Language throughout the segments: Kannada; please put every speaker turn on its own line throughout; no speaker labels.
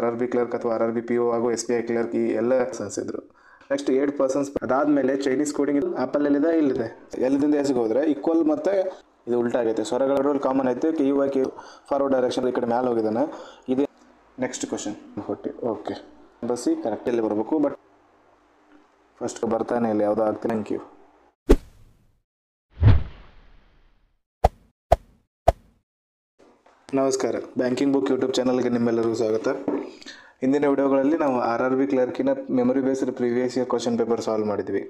RRB ಕ್ಲರ್ಕ್ ಅಥವಾ RRB PO ಹಾಗೂ SBI ಕ್ಲರ್ಕ್ ಈ ಎಲ್ಲ ಪರ್ಸನ್ಸ್ ಇದ್ರು. ನೆಕ್ಸ್ಟ್ 8 ಪರ್ಸನ್ಸ್ ಅದಾದಮೇಲೆ ಚೈನೀಸ್ ಕೋಡಿಂಗ್ ಆಪಲ್ ಎಲ್ಲಿದೆ ಇಲ್ಲಿದೆ, ಎಲ್ಲಿಂದ ಎಸ್ಗೆ ಹೋದರೆ ಈಕ್ವಲ್ ಮತ್ತು ಇದು ಉಲ್ಟಾ ಆಗೈತೆ. ಸ್ವರಗಳ ರೂಲ್ ಕಾಮನ್ ಐತೆ, KUI ಫಾರ್ವರ್ಡ್ ಡೈರೆಕ್ಷನ್ ಈ ಕಡೆ ಮ್ಯಾಲೆ ಹೋಗಿದ್ದಾನೆ. ಇದೆ ನೆಕ್ಸ್ಟ್ ಕ್ವಶನ್ ಕೊಟ್ಟು ಓಕೆ ಬಸ್ಸಿ ಕರೆಕ್ಟಲ್ಲಿ ಬರಬೇಕು, ಬಟ್ ಫಸ್ಟ್ ಬರ್ತಾನೆ ಇಲ್ಲ ಯಾವುದೋ ಆಗ್ತಿಲ್ಲ. Thank you. ನಮಸ್ಕಾರ, ಬ್ಯಾಂಕಿಂಗ್ ಬುಕ್ ಯೂಟ್ಯೂಬ್ ಚಾನಲ್ಗೆ ನಿಮ್ಮೆಲ್ಲರಿಗೂ ಸ್ವಾಗತ. ಹಿಂದಿನ ವಿಡಿಯೋಗಳಲ್ಲಿ ನಾವು RRB ಕ್ಲರ್ಕಿನ memory based previous year question paper solve ಮಾಡಿದ್ವಿ.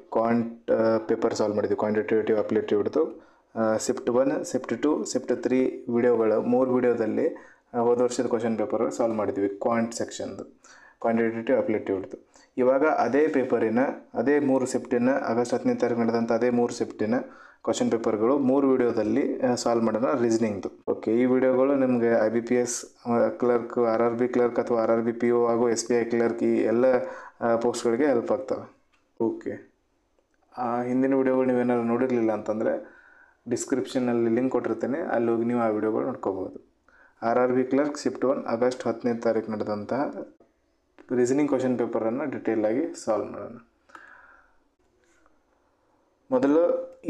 ಪೇಪರ್ ಸಾಲ್ವ್ ಮಾಡಿದ್ವಿ, ಕ್ವಾಂಟಿಟೇಟಿವ್ ಅಪ್ಲಿಟಿವ್ ಹಿಡಿದು ಶಿಫ್ಟ್ 1, ಶಿಫ್ಟ್ 2, ಶಿಫ್ಟ್ 3 ವಿಡಿಯೋಗಳು 3 ವಿಡಿಯೋದಲ್ಲಿ ಹೋದ ವರ್ಷದ ಕ್ವಶನ್ ಪೇಪರ್ ಸಾಲ್ವ್ ಮಾಡಿದ್ವಿ. ಸೆಕ್ಷನ್ದು ಕ್ವಾಂಟಿಟೇಟಿವ್ ಅಪ್ಲಿಟಿವ್ ಹಿಡಿದು. ಇವಾಗ ಅದೇ ಪೇಪರಿನ ಅದೇ 3 ಶಿಫ್ಟಿನ ಆಗಸ್ಟ್ 10ನೇ ತಾರೀಕು ನಡೆದಂಥ ಅದೇ 3 ಶಿಫ್ಟಿನ ಕ್ವಶನ್ ಪೇಪರ್ಗಳು 3 ವಿಡಿಯೋದಲ್ಲಿ ಸಾಲ್ವ್ ಮಾಡೋಣ ರೀಸನಿಂಗ್ದು. ಓಕೆ, ಈ ವಿಡಿಯೋಗಳು ನಿಮಗೆ IBPS ಕ್ಲರ್ಕ್, RRB ಕ್ಲರ್ಕ್ ಅಥವಾ RRB PO ಹಾಗೂ SBI ಕ್ಲರ್ಕ್ ಈ ಎಲ್ಲ ಪೋಸ್ಟ್ಗಳಿಗೆ ಹೆಲ್ಪ್ ಆಗ್ತವೆ. ಓಕೆ, ಹಿಂದಿನ ವಿಡಿಯೋಗಳು ನೀವೇನಾದ್ರು ನೋಡಿರಲಿಲ್ಲ ಅಂತಂದರೆ ಡಿಸ್ಕ್ರಿಪ್ಷನಲ್ಲಿ ಲಿಂಕ್ ಕೊಟ್ಟಿರ್ತೇನೆ, ಅಲ್ಲಿ ಹೋಗಿ ನೀವು ಆ ವಿಡಿಯೋಗಳು ನೋಡ್ಕೋಬೋದು. RRB ಕ್ಲರ್ಕ್ ಶಿಫ್ಟ್ 1 ಆಗಸ್ಟ್ 10ನೇ ತಾರೀಕು ನಡೆದಂತಹ ರೀಸನಿಂಗ್ ಕ್ವಶನ್ ಪೇಪರನ್ನು ಡಿಟೇಲಾಗಿ ಸಾಲ್ವ್ ಮಾಡೋಣ. ಮೊದಲು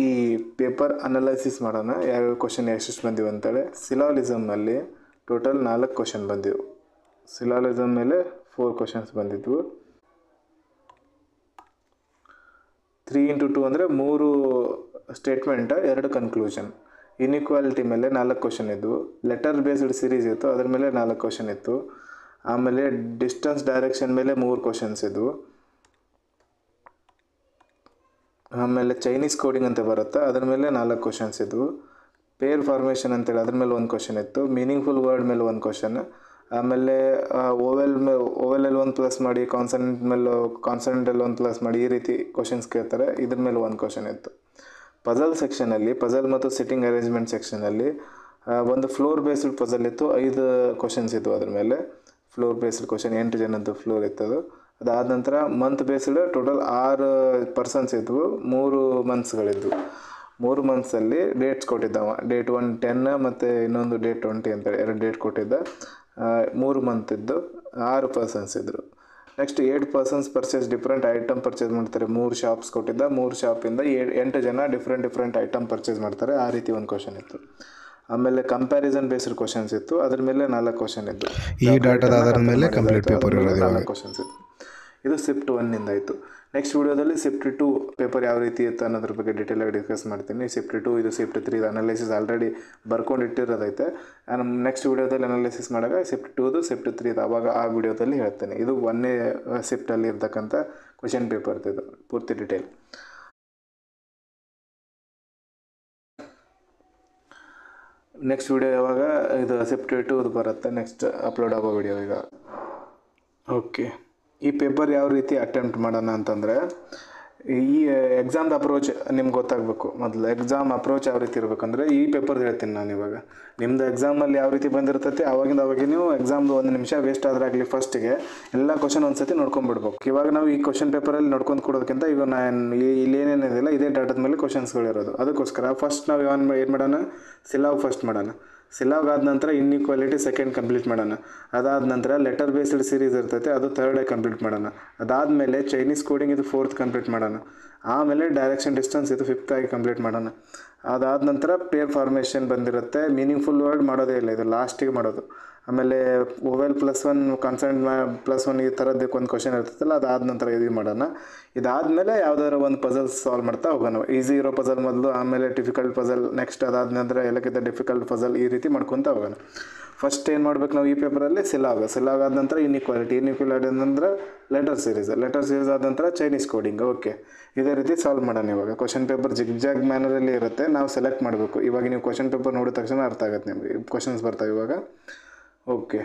ಈ ಪೇಪರ್ ಅನಲೈಸಿಸ್ ಮಾಡೋಣ, ಯಾವ್ಯಾವ ಕ್ವಶನ್ ಎಷ್ಟೆಷ್ಟು ಬಂದಿವೆ ಅಂತೇಳಿ. ಸಿಲಾಲಿಸಮ್ನಲ್ಲಿ ಟೋಟಲ್ 4 ಕ್ವಶನ್ ಬಂದಿವೆ. ಸಿಲಾಲಿಸಮ್ ಮೇಲೆ 4 ಕ್ವಶನ್ಸ್ ಬಂದಿದ್ವು. 3x2 ಅಂದರೆ 3 ಸ್ಟೇಟ್ಮೆಂಟ 2 ಕನ್ಕ್ಲೂಷನ್. ಇನ್ಇಕ್ವಾಲಿಟಿ ಮೇಲೆ 4 ಕ್ವಶನ್ ಇದ್ವು. ಲೆಟರ್ ಬೇಸ್ಡ್ ಸೀರೀಸ್ ಇತ್ತು, ಅದ್ರ ಮೇಲೆ 4 ಕ್ವಶನ್ ಇತ್ತು. ಆಮೇಲೆ ಡಿಸ್ಟೆನ್ಸ್ ಡೈರೆಕ್ಷನ್ ಮೇಲೆ 3 ಕ್ವಶನ್ಸ್ ಇದ್ವು. ಆಮೇಲೆ ಚೈನೀಸ್ ಕೋಡಿಂಗ್ ಅಂತ ಬರುತ್ತೆ, ಅದ್ರ ಮೇಲೆ 4 ಕ್ವಶನ್ಸ್ ಇದ್ವು. ಪೇರ್ ಫಾರ್ಮೇಷನ್ ಅಂತೇಳಿ ಅದ್ರ ಮೇಲೆ 1 ಕ್ವಶನ್ ಇತ್ತು. ಮೀನಿಂಗ್ಫುಲ್ ವರ್ಡ್ ಮೇಲೆ 1 ಕ್ವಶನ್. ಆಮೇಲೆ ಓವೆಲಲ್ಲಿ 1 ಪ್ಲಸ್ ಮಾಡಿ, ಕಾನ್ಸನೆಂಟಲ್ಲಿ 1 ಪ್ಲಸ್ ಮಾಡಿ, ಈ ರೀತಿ ಕ್ವಶನ್ಸ್ ಕೇಳ್ತಾರೆ. ಇದ್ರ ಮೇಲೆ 1 ಕ್ವಶನ್ ಇತ್ತು. ಪಜಲ್ ಸೆಕ್ಷನಲ್ಲಿ, ಪಜಲ್ ಮತ್ತು ಸಿಟ್ಟಿಂಗ್ ಅರೇಂಜ್ಮೆಂಟ್ ಸೆಕ್ಷನಲ್ಲಿ ಒಂದು ಫ್ಲೋರ್ ಬೇಸ್ಡ್ ಪಜಲ್ ಇತ್ತು. 5 ಕ್ವಶನ್ಸ್ ಇದ್ವು. ಅದ್ರ ಮೇಲೆ ಫ್ಲೋರ್ ಬೇಸ್ಡ್ ಕ್ವಶನ್ 8 ಜನದ್ದು ಫ್ಲೋರ್ ಇತ್ತದು. ಅದಾದ ನಂತರ ಮಂತ್ ಬೇಸ್ಡ್ ಟೋಟಲ್ 6 ಪರ್ಸನ್ಸ್ ಇದ್ವು. 3 ಮಂತ್ಸ್ಗಳಿದ್ವು. 3 ಮಂತ್ಸಲ್ಲಿ ಡೇಟ್ಸ್ ಕೊಟ್ಟಿದ್ದವ. ಡೇಟ್ 1 10 ಮತ್ತು ಇನ್ನೊಂದು ಡೇಟ್ 20 ಅಂತೇಳಿ 2 ಡೇಟ್ ಕೊಟ್ಟಿದ್ದ. 3 ಮಂತ್ ಇದ್ದು 6 ಪರ್ಸನ್ಸ್ ಇದ್ದರು. Next 8 persons purchase different item purchase ಮಾಡ್ತಾರೆ. 3 ಶಾಪ್ಸ್ ಕೊಟ್ಟಿದ್ದ. 3 ಶಾಪಿಂದ 8 ಜನ ಡಿಫ್ರೆಂಟ್ ಐಟಮ್ ಪರ್ಚೇಸ್ ಮಾಡ್ತಾರೆ. ಆ ರೀತಿ 1 ಕ್ವಶನ್ ಇತ್ತು. ಆಮೇಲೆ ಕಂಪ್ಯಾರಿಸನ್ ಬೇಸ್ಡ್ ಕ್ವಶನ್ಸ್ ಇತ್ತು, ಅದ್ರ ಮೇಲೆ 4 ಕ್ವಶನ್ ಇತ್ತು.
ಈ ಡಾಟಾದ ಆಧಾರದ ಮೇಲೆ ಕಂಪ್ಲೀಟ್ ಪೇಪರ್ ಇರೋದು
4 ಕ್ವಶನ್ಸ್ ಇತ್ತು. ಇದು ಶಿಫ್ಟ್ 1 ಆಯಿತು. ನೆಕ್ಸ್ಟ್ ವಿಡಿಯೋದಲ್ಲಿ ಶಿಫ್ಟ್ 2 ಪೇಪರ್ ಯಾವ ರೀತಿ ಇತ್ತು ಅನ್ನೋದ್ರ ಬಗ್ಗೆ ಡೀಟೇಲಾಗಿ ಡಿಸ್ಕಸ್ ಮಾಡ್ತೀನಿ. ಶಿಫ್ಟ್ 2 ಇದು ಶಿಫ್ಟ್ 3 ಅನಾಲಿಸಿಸ್ ಆಲ್ರೆಡಿ ಬರ್ಕೊಂಡು ಇಟ್ಟಿರೋದೈತೆ. ನಾನು ನೆಕ್ಸ್ಟ್ ವಿಡಿಯೋದಲ್ಲಿ ಅನಾಲಿಸಿಸ್ ಮಾಡಾಗ ಶಿಫ್ಟ್ 2 ಶಿಫ್ಟ್ 3 ಆವಾಗ ಆ ವಿಡಿಯೋದಲ್ಲಿ ಹೇಳ್ತೇನೆ. ಇದು 1ನೇ ಶಿಫ್ಟಲ್ಲಿ ಇರ್ತಕ್ಕಂಥ ಕ್ವಶನ್ ಪೇಪರ್ ಇದು ಪೂರ್ತಿ ಡೀಟೇಲ್. ನೆಕ್ಸ್ಟ್ ವಿಡಿಯೋ ಯಾವಾಗ ಇದು ಶಿಫ್ಟ್ 2 ಬರುತ್ತೆ, ನೆಕ್ಸ್ಟ್ ಅಪ್ಲೋಡ್ ಆಗೋ ವಿಡಿಯೋ ಈಗ. ಓಕೆ, ಈ ಪೇಪರ್ ಯಾವ ರೀತಿ ಅಟೆಂಪ್ಟ್ ಮಾಡೋಣ ಅಂತಂದರೆ, ಈ ಎಕ್ಸಾಮ್ದು ಅಪ್ರೋಚ್ ನಿಮ್ಗೆ ಗೊತ್ತಾಗಬೇಕು. ಮೊದಲು ಎಕ್ಸಾಮ್ ಅಪ್ರೋಚ್ ಯಾವ ರೀತಿ ಇರಬೇಕಂದ್ರೆ, ಈ ಪೇಪರ್ ಹೇಳ್ತೀನಿ ನಾನು ಇವಾಗ. ನಿಮ್ಮದು ಎಕ್ಸಾಮಲ್ಲಿ ಯಾವ ರೀತಿ ಬಂದಿರ್ತೈತೆ ಅವಾಗಿಂದ ನೀವು ಎಕ್ಸಾಮ್ದು 1 ನಿಮಿಷ ವೇಸ್ಟ್ ಆದ್ರಾಗಲಿ ಫಸ್ಟಿಗೆ ಎಲ್ಲ ಕ್ವಶನ್ ಒಂದು ಸತಿ ನೋಡ್ಕೊಂಡ್ಬಿಡ್ಬೇಕು. ಇವಾಗ ನಾವು ಈ ಕ್ವಶನ್ ಪೇಪರಲ್ಲಿ ನೋಡ್ಕೊಂಡು ಕೊಡೋದಕ್ಕಿಂತ ಈಗ ನಾನು ಇಲ್ಲಿ ಏನೇನಿದೆಯಲ್ಲ ಇದೇ ಡಾಟಾದ ಮೇಲೆ ಕ್ವಶನ್ಸ್ಗಳಿರೋದು. ಅದಕ್ಕೋಸ್ಕರ ಫಸ್ಟ್ ನಾವು ಏನು ಮಾಡೋಣ, ಸಿಲಾಗ್ ಫಸ್ಟ್ ಮಾಡೋಣ. ಸಿಲಾಗ್ ಆದ ನಂತರ ಇನ್ಇಕ್ವಾಲಿಟಿ ಸೆಕೆಂಡ್ ಕಂಪ್ಲೀಟ್ ಮಾಡೋಣ. ಅದಾದ ನಂತರ ಲೆಟರ್ ಬೇಸ್ಡ್ ಸೀರೀಸ್ ಇರ್ತೈತೆ, ಅದು 3rd ಕಂಪ್ಲೀಟ್ ಮಾಡೋಣ. ಅದಾದಮೇಲೆ ಚೈನೀಸ್ ಕೋಡಿಂಗ್ ಇದು 4th ಕಂಪ್ಲೀಟ್ ಮಾಡೋಣ. ಆಮೇಲೆ ಡೈರೆಕ್ಷನ್ ಡಿಸ್ಟೆನ್ಸ್ ಇದು 5th ಆಗಿ ಕಂಪ್ಲೀಟ್ ಮಾಡೋಣ. ಅದಾದ ನಂತರ ಪೇರ್ ಫಾರ್ಮೇಷನ್ ಬಂದಿರುತ್ತೆ. ಮೀನಿಂಗ್ಫುಲ್ ವರ್ಡ್ ಮಾಡೋದೇ ಇಲ್ಲ, ಇದು ಲಾಸ್ಟಿಗೆ ಮಾಡೋದು. ಆಮೇಲೆ ಓವೆಲ್ +1 ಕಾನ್ಸನೆಂಟ್ +1 ಈ ಥರದ್ದು ಒಂದು ಕ್ವಶನ್ ಇರ್ತೈತಲ್ಲ, ಅದಾದ ನಂತರ ಇದು ಮಾಡೋಣ. ಇದಾದಮೇಲೆ ಯಾವುದಾದ್ರು ಒಂದು ಪಜಲ್ ಸಾಲ್ವ್ ಮಾಡ್ತಾ ಹೋಗೋಣ. ಈಸಿ ಇರೋ ಪಜಲ್ ಮೊದಲು, ಆಮೇಲೆ ಡಿಫಿಕಲ್ಟ್ ಪಜಲ್ ನೆಕ್ಸ್ಟ್, ಅದಾದ ನಂತರ ಎಲ್ಲಕ್ಕಿಂತ ಡಿಫಿಕಲ್ಟ್ ಪಜಲ್, ಈ ರೀತಿ ಮಾಡ್ಕೊತ ಹೋಗೋಣ. ಫಸ್ಟ್ ಏನು ಮಾಡ್ಬೇಕು ನಾವು ಈ ಪೇಪರಲ್ಲಿ ಸಿಲಾಗ್ ಆದ ನಂತರ ಇನ್ಇಕ್ವಾಲಿಟಿ ಅಂದ್ರೆ ಲೆಟರ್ ಸೀರೀಸ್ ಆದ ನಂತರ ಚೈನೀಸ್ ಕೋಡಿಂಗ್. ಓಕೆ, ಇದೇ ರೀತಿ ಸಾಲ್ವ್ ಮಾಡೋಣ. ಇವಾಗ ಕ್ವಶನ್ ಪೇಪರ್ ಜಿಗ್ಜಾಗ್ ಮ್ಯಾನರಲ್ಲಿ ಇರುತ್ತೆ, ನಾವು ಸೆಲೆಕ್ಟ್ ಮಾಡಬೇಕು. ಇವಾಗ ನೀವು ಕ್ವಶನ್ ಪೇಪರ್ ನೋಡಿದ ತಕ್ಷಣ ಅರ್ಥ ಆಗುತ್ತೆ ನಿಮಗೆ ಕ್ವಶನ್ಸ್ ಬರ್ತಾವೆ ಇವಾಗ. ಓಕೆ,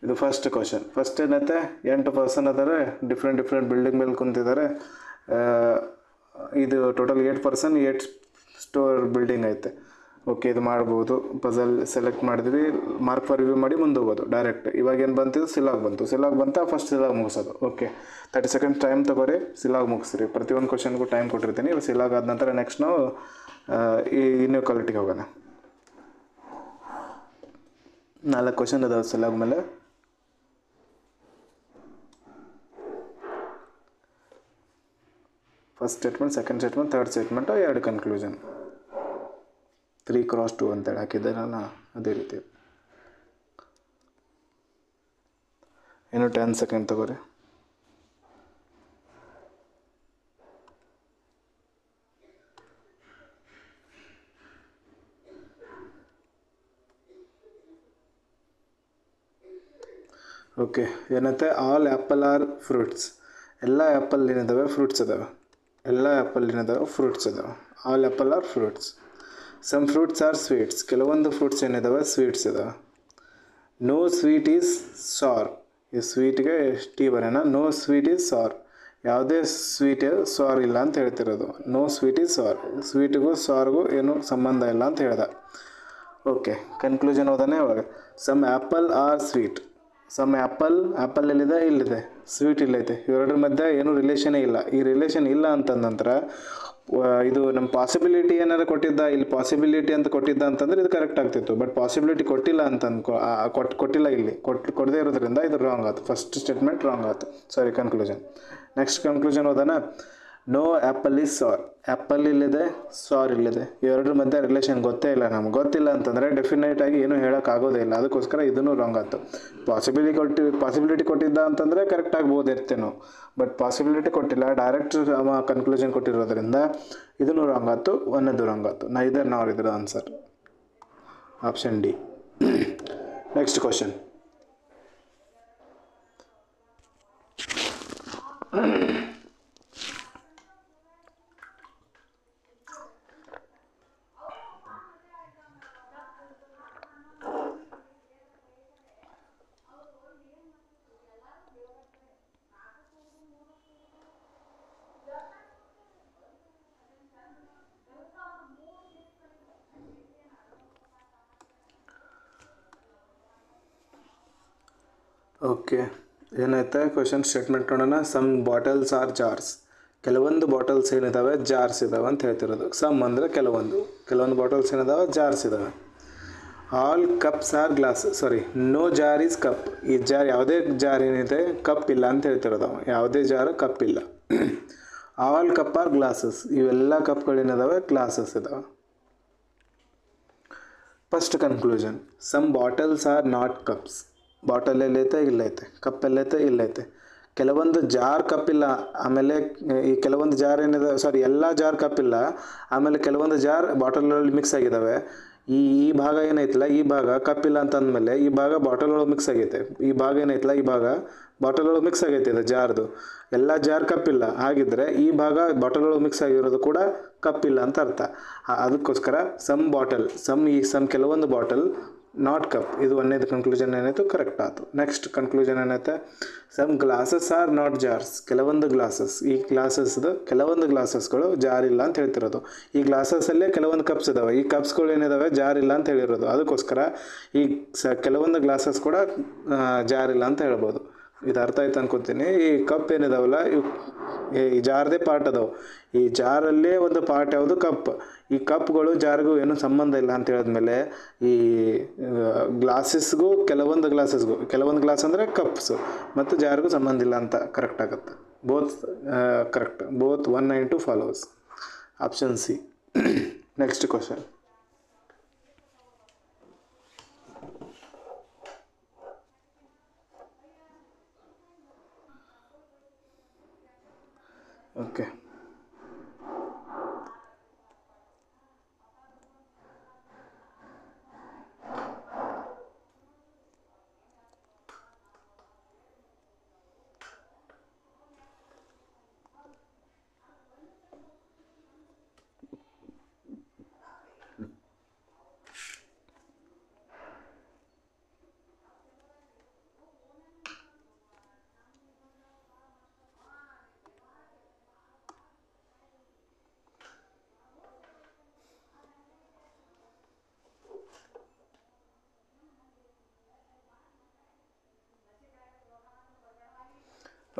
ಇದು ಫಸ್ಟ್ ಕ್ವಶನ್. ಫಸ್ಟ್ ಏನೈತೆ, 8 ಪರ್ಸನ್ ಅದಾರೆ, ಡಿಫ್ರೆಂಟ್ ಬಿಲ್ಡಿಂಗ್ ಮೇಲೆ ಕುಂತಿದ್ದಾರೆ. ಇದು ಟೋಟಲ್ 8 ಪರ್ಸನ್ 8 ಸ್ಟೋರ್ ಬಿಲ್ಡಿಂಗ್ ಐತೆ. ಓಕೆ, ಇದು ಮಾಡ್ಬೋದು. ಪಜಲ್ ಸೆಲೆಕ್ಟ್ ಮಾಡಿದ್ವಿ, ಮಾರ್ಕ್ ಫಾರ್ ರಿವ್ಯೂ ಮಾಡಿ ಮುಂದೆ ಹೋಗೋದು ಡೈರೆಕ್ಟ್. ಇವಾಗ ಏನು ಬಂತಿದ್ದು, ಸಿಲಾಗ್ ಬಂತ ಫಸ್ಟ್ ಸಿಲಾಗ್ ಮುಗಿಸೋದು. ಓಕೆ, 30 ಸೆಕೆಂಡ್ಸ್ ಟೈಮ್ ತೊಗೊರಿ, ಸಿಲಾಗ್ ಮುಗಿಸ್ರಿ. ಪ್ರತಿಯೊಂದು ಕ್ವಶನ್ಗೂ ಟೈಮ್ ಕೊಟ್ಟಿರ್ತೀನಿ. ಇವಾಗ ಸಿಲಾಗ್ ಆದ ನಂತರ ನೆಕ್ಸ್ಟ್ ನಾವು ಈ ಇನ್ಇಕ್ವಾಲಿಟಿಗೆ ಹೋಗೋಣ. 4 ಕ್ವಶನ್ ಅದಾವೆ ಸಿಲಾಗ್ ಮೇಲೆ. First statement, second statement, third statement, 2 conclusion. 3x2 ಅಂತೇಳಿ ಹಾಕಿದ್ದಾರಲ್ಲ ಅದೇ ರೀತಿ. ಇನ್ನು 10 ಸೆಕೆಂಡ್ ತಗೋರಿ. ಓಕೆ, ಏನಂತೆ ಆಲ್ ಆ್ಯಪಲ್ ಆರ್ ಫ್ರೂಟ್ಸ್. ಎಲ್ಲ ಆ್ಯಪಲ್ ಏನಿದ್ದಾವೆ ಫ್ರೂಟ್ಸ್ ಇದ್ದಾವೆ. ಎಲ್ಲ ಆ್ಯಪಲ್ ಏನಿದ್ದಾವೆ ಫ್ರೂಟ್ಸ್ ಇದ್ದಾವೆ. All apple are fruits. Some fruits are sweets. ಕೆಲವೊಂದು ಫ್ರೂಟ್ಸ್ ಏನಿದ್ದಾವೆ ಸ್ವೀಟ್ಸ್ ಇದ್ದಾವೆ. No sweet is sour. ಈ ಸ್ವೀಟ್ಗೆ ಟೀ ಬರೋಣ. No sweet is sour. ಯಾವುದೇ ಸ್ವೀಟ್ ಸಾರ್ ಇಲ್ಲ ಅಂತ ಹೇಳ್ತಿರೋದು. No sweet is sour. ಸ್ವೀಟಿಗೂ ಸಾರ್ಗೂ ಏನೂ ಸಂಬಂಧ ಇಲ್ಲ ಅಂತ ಹೇಳ್ದೆ. ಓಕೆ, ಕನ್ಕ್ಲೂಷನ್ ಹೋದಾನೆ ಇವಾಗ. Some apple are sweet. Some apple ಎಲ್ಲಿದೆ, ಇಲ್ಲಿದೆ. ಸ್ವೀಟ್ ಇಲ್ಲೈತೆ. ಇವೆರಡರ ಮಧ್ಯೆ ಏನೂ ರಿಲೇಷನೇ ಇಲ್ಲ. ಈ ರಿಲೇಷನ್ ಇಲ್ಲ ಅಂತಂದ ನಂತರ ಇದು ನಮ್ಮ ಪಾಸಿಬಿಲಿಟಿ ಏನಾರು ಕೊಟ್ಟಿದ್ದ, ಇಲ್ಲಿ ಪಾಸಿಬಿಲಿಟಿ ಅಂತ ಕೊಟ್ಟಿದ್ದ ಅಂತಂದ್ರೆ ಇದು ಕರೆಕ್ಟ್ ಆಗ್ತಿತ್ತು. ಬಟ್ ಪಾಸಿಬಿಲಿಟಿ ಕೊಟ್ಟಿಲ್ಲ ಅಂತ ಕೊಟ್ಟಿಲ್ಲ, ಇಲ್ಲಿ ಕೊಡದೇ ಇರೋದ್ರಿಂದ ಇದು ರಾಂಗ್ ಆಯ್ತು. ಫಸ್ಟ್ ಸ್ಟೇಟ್ಮೆಂಟ್ ರಾಂಗ್ ಆಯ್ತು. Sorry, conclusion. ನೆಕ್ಸ್ಟ್ ಕನ್ಕ್ಲೂಷನ್ ಹೋದಾನ. No apple is sour. Apple ಇಲ್ಲಿದೆ, ಸಾರ್ ಇಲ್ಲಿದೆ. ಇವೆರಡರ ಮಧ್ಯೆ ರಿಲೇಷನ್ ಗೊತ್ತೇ ಇಲ್ಲ. ನಮ್ಗೆ ಗೊತ್ತಿಲ್ಲ ಅಂತಂದರೆ ಡೆಫಿನೆಟಾಗಿ ಏನೂ ಹೇಳೋಕ್ಕಾಗೋದೇ ಇಲ್ಲ. ಅದಕ್ಕೋಸ್ಕರ ಇದನ್ನು ರಾಂಗ್ ಆಯ್ತು. ಪಾಸಿಬಿಲಿಟಿ ಕೊಟ್ಟಿದ್ದ ಅಂತಂದರೆ ಕರೆಕ್ಟ್ ಆಗ್ಬೋದಿರ್ತೇನೋ. ಬಟ್ ಪಾಸಿಬಿಲಿಟಿ ಕೊಟ್ಟಿಲ್ಲ, ಡೈರೆಕ್ಟ್ ಕನ್ಕ್ಲೂಷನ್ ಕೊಟ್ಟಿರೋದ್ರಿಂದ ಇದನ್ನು ರಾಂಗ್ ಆಯ್ತು. ಒಂದನೇದು ರಾಂಗ್ ಆಯ್ತು. ನೈದರ್ ನಾರ್ ಇದರ answer. Option D. Next question. Okay, ಏನೈತೆ ಕ್ವಶನ್ ಸ್ಟೇಟ್ಮೆಂಟ್ ನೋಡೋಣ. Some bottles are jars. ಕೆಲವೊಂದು ಬಾಟಲ್ಸ್ ಏನಿದ್ದಾವೆ ಜಾರ್ಸ್ ಇದ್ದಾವೆ ಅಂತ ಹೇಳ್ತಿರೋದು. ಸಮ್ ಅಂದರೆ ಕೆಲವೊಂದು ಬಾಟಲ್ಸ್ ಏನಿದ್ದಾವೆ ಜಾರ್ಸ್ ಇದ್ದಾವೆ. All cups are glass. Sorry, no jar is cup. ಈ ಜಾರ್ ಯಾವುದೇ ಜಾರ್ ಏನಿದೆ ಕಪ್ ಇಲ್ಲ ಅಂತ ಹೇಳ್ತಿರೋದು. ಯಾವುದೇ ಜಾರ್ ಕಪ್ ಇಲ್ಲ. All cup are glasses. ಇವೆಲ್ಲ ಕಪ್ಗಳೇನಿದಾವೆ ಗ್ಲಾಸಸ್ ಇದ್ದಾವೆ. First conclusion. Some bottles are not cups. Bottle ಎಲ್ಲೈತೆ, ಇಲ್ಲೈತೆ. ಕಪ್ ಎಲ್ಲೈತೆ, ಇಲ್ಲೈತೆ. ಕೆಲವೊಂದು ಜಾರ್ ಕಪ್ ಇಲ್ಲ. ಆಮೇಲೆ ಈ ಕೆಲವೊಂದು ಜಾರ್ ಏನಿದೆ, ಸಾರಿ ಎಲ್ಲ ಜಾರ್ ಕಪ್ ಇಲ್ಲ. ಆಮೇಲೆ ಕೆಲವೊಂದು ಜಾರ್ ಬಾಟಲಲ್ಲಿ ಮಿಕ್ಸ್ ಆಗಿದ್ದಾವೆ. ಈ ಭಾಗ ಏನೈತಲ್ಲ, ಈ ಭಾಗ ಕಪ್ ಇಲ್ಲ ಅಂತಂದಮೇಲೆ ಈ ಭಾಗ ಬಾಟಲ್ ಒಳಗೆ ಮಿಕ್ಸ್ ಆಗೈತೆ. ಈ ಭಾಗ ಏನೈತಲ್ಲ, ಈ ಭಾಗ ಬಾಟಲ್ ಒಳಗೆ ಮಿಕ್ಸ್ ಆಗೈತೆ. ಇದು ಜಾರ್ದು ಎಲ್ಲ ಜಾರ್ ಕಪ್ ಇಲ್ಲ. ಹಾಗಿದ್ರೆ ಈ ಭಾಗ ಬಾಟಲ್ ಒಳಗೆ ಮಿಕ್ಸ್ ಆಗಿರೋದು ಕೂಡ ಕಪ್ ಇಲ್ಲ ಅಂತ ಅರ್ಥ. ಅದಕ್ಕೋಸ್ಕರ ಸಮ್ ಕೆಲವೊಂದು ಬಾಟಲ್ ನಾಟ್ ಕಪ್. ಇದು ಒಂದೇದು ಕನ್ಕ್ಲೂಷನ್ ಏನಾಯಿತು, ಕರೆಕ್ಟ್ ಆಯಿತು. ನೆಕ್ಸ್ಟ್ ಕನ್ಕ್ಲೂಷನ್ ಏನೈತೆ. Some glasses are not jars. ಕೆಲವೊಂದು ಗ್ಲಾಸಸ್. ಈ ಕೆಲವೊಂದು ಗ್ಲಾಸಸ್ಗಳು ಜಾರ್ ಇಲ್ಲ ಅಂತ ಹೇಳ್ತಿರೋದು. ಈ ಗ್ಲಾಸಸ್ಸಲ್ಲೇ ಕೆಲವೊಂದು ಕಪ್ಸ್ ಇದ್ದಾವೆ. ಈ ಕಪ್ಸ್ಗಳು ಏನಿದಾವೆ ಜಾರ್ ಇಲ್ಲ ಅಂತ ಹೇಳಿರೋದು. ಅದಕ್ಕೋಸ್ಕರ ಈ ಕೆಲವೊಂದು ಗ್ಲಾಸಸ್ ಕೂಡ ಜಾರ್ ಇಲ್ಲ ಅಂತ ಹೇಳ್ಬೋದು. ಇದು ಅರ್ಥ ಆಯ್ತು ಅನ್ಕೋತೀನಿ. ಈ ಕಪ್ ಏನಿದಾವಲ್ಲ, ಈ ಜಾರ್ದೇ ಪಾರ್ಟ್ ಅದಾವೆ. ಈ ಜಾರಲ್ಲೇ ಒಂದು ಪಾರ್ಟ್ ಯಾವುದು ಕಪ್. ಈ ಕಪ್ಗಳು ಜಾರ್ಗೂ ಏನೂ ಸಂಬಂಧ ಇಲ್ಲ ಅಂತ ಹೇಳಿದ್ಮೇಲೆ ಈ ಗ್ಲಾಸಸ್ಗೂ ಕೆಲವೊಂದು ಗ್ಲಾಸ್ ಅಂದರೆ ಕಪ್ಸು ಮತ್ತು ಜಾರ್ಗೂ ಸಂಬಂಧ ಇಲ್ಲ ಅಂತ ಕರೆಕ್ಟ್ ಆಗುತ್ತೆ. Correct. Both 1 and 2 follows. Option C. Next question. Okay,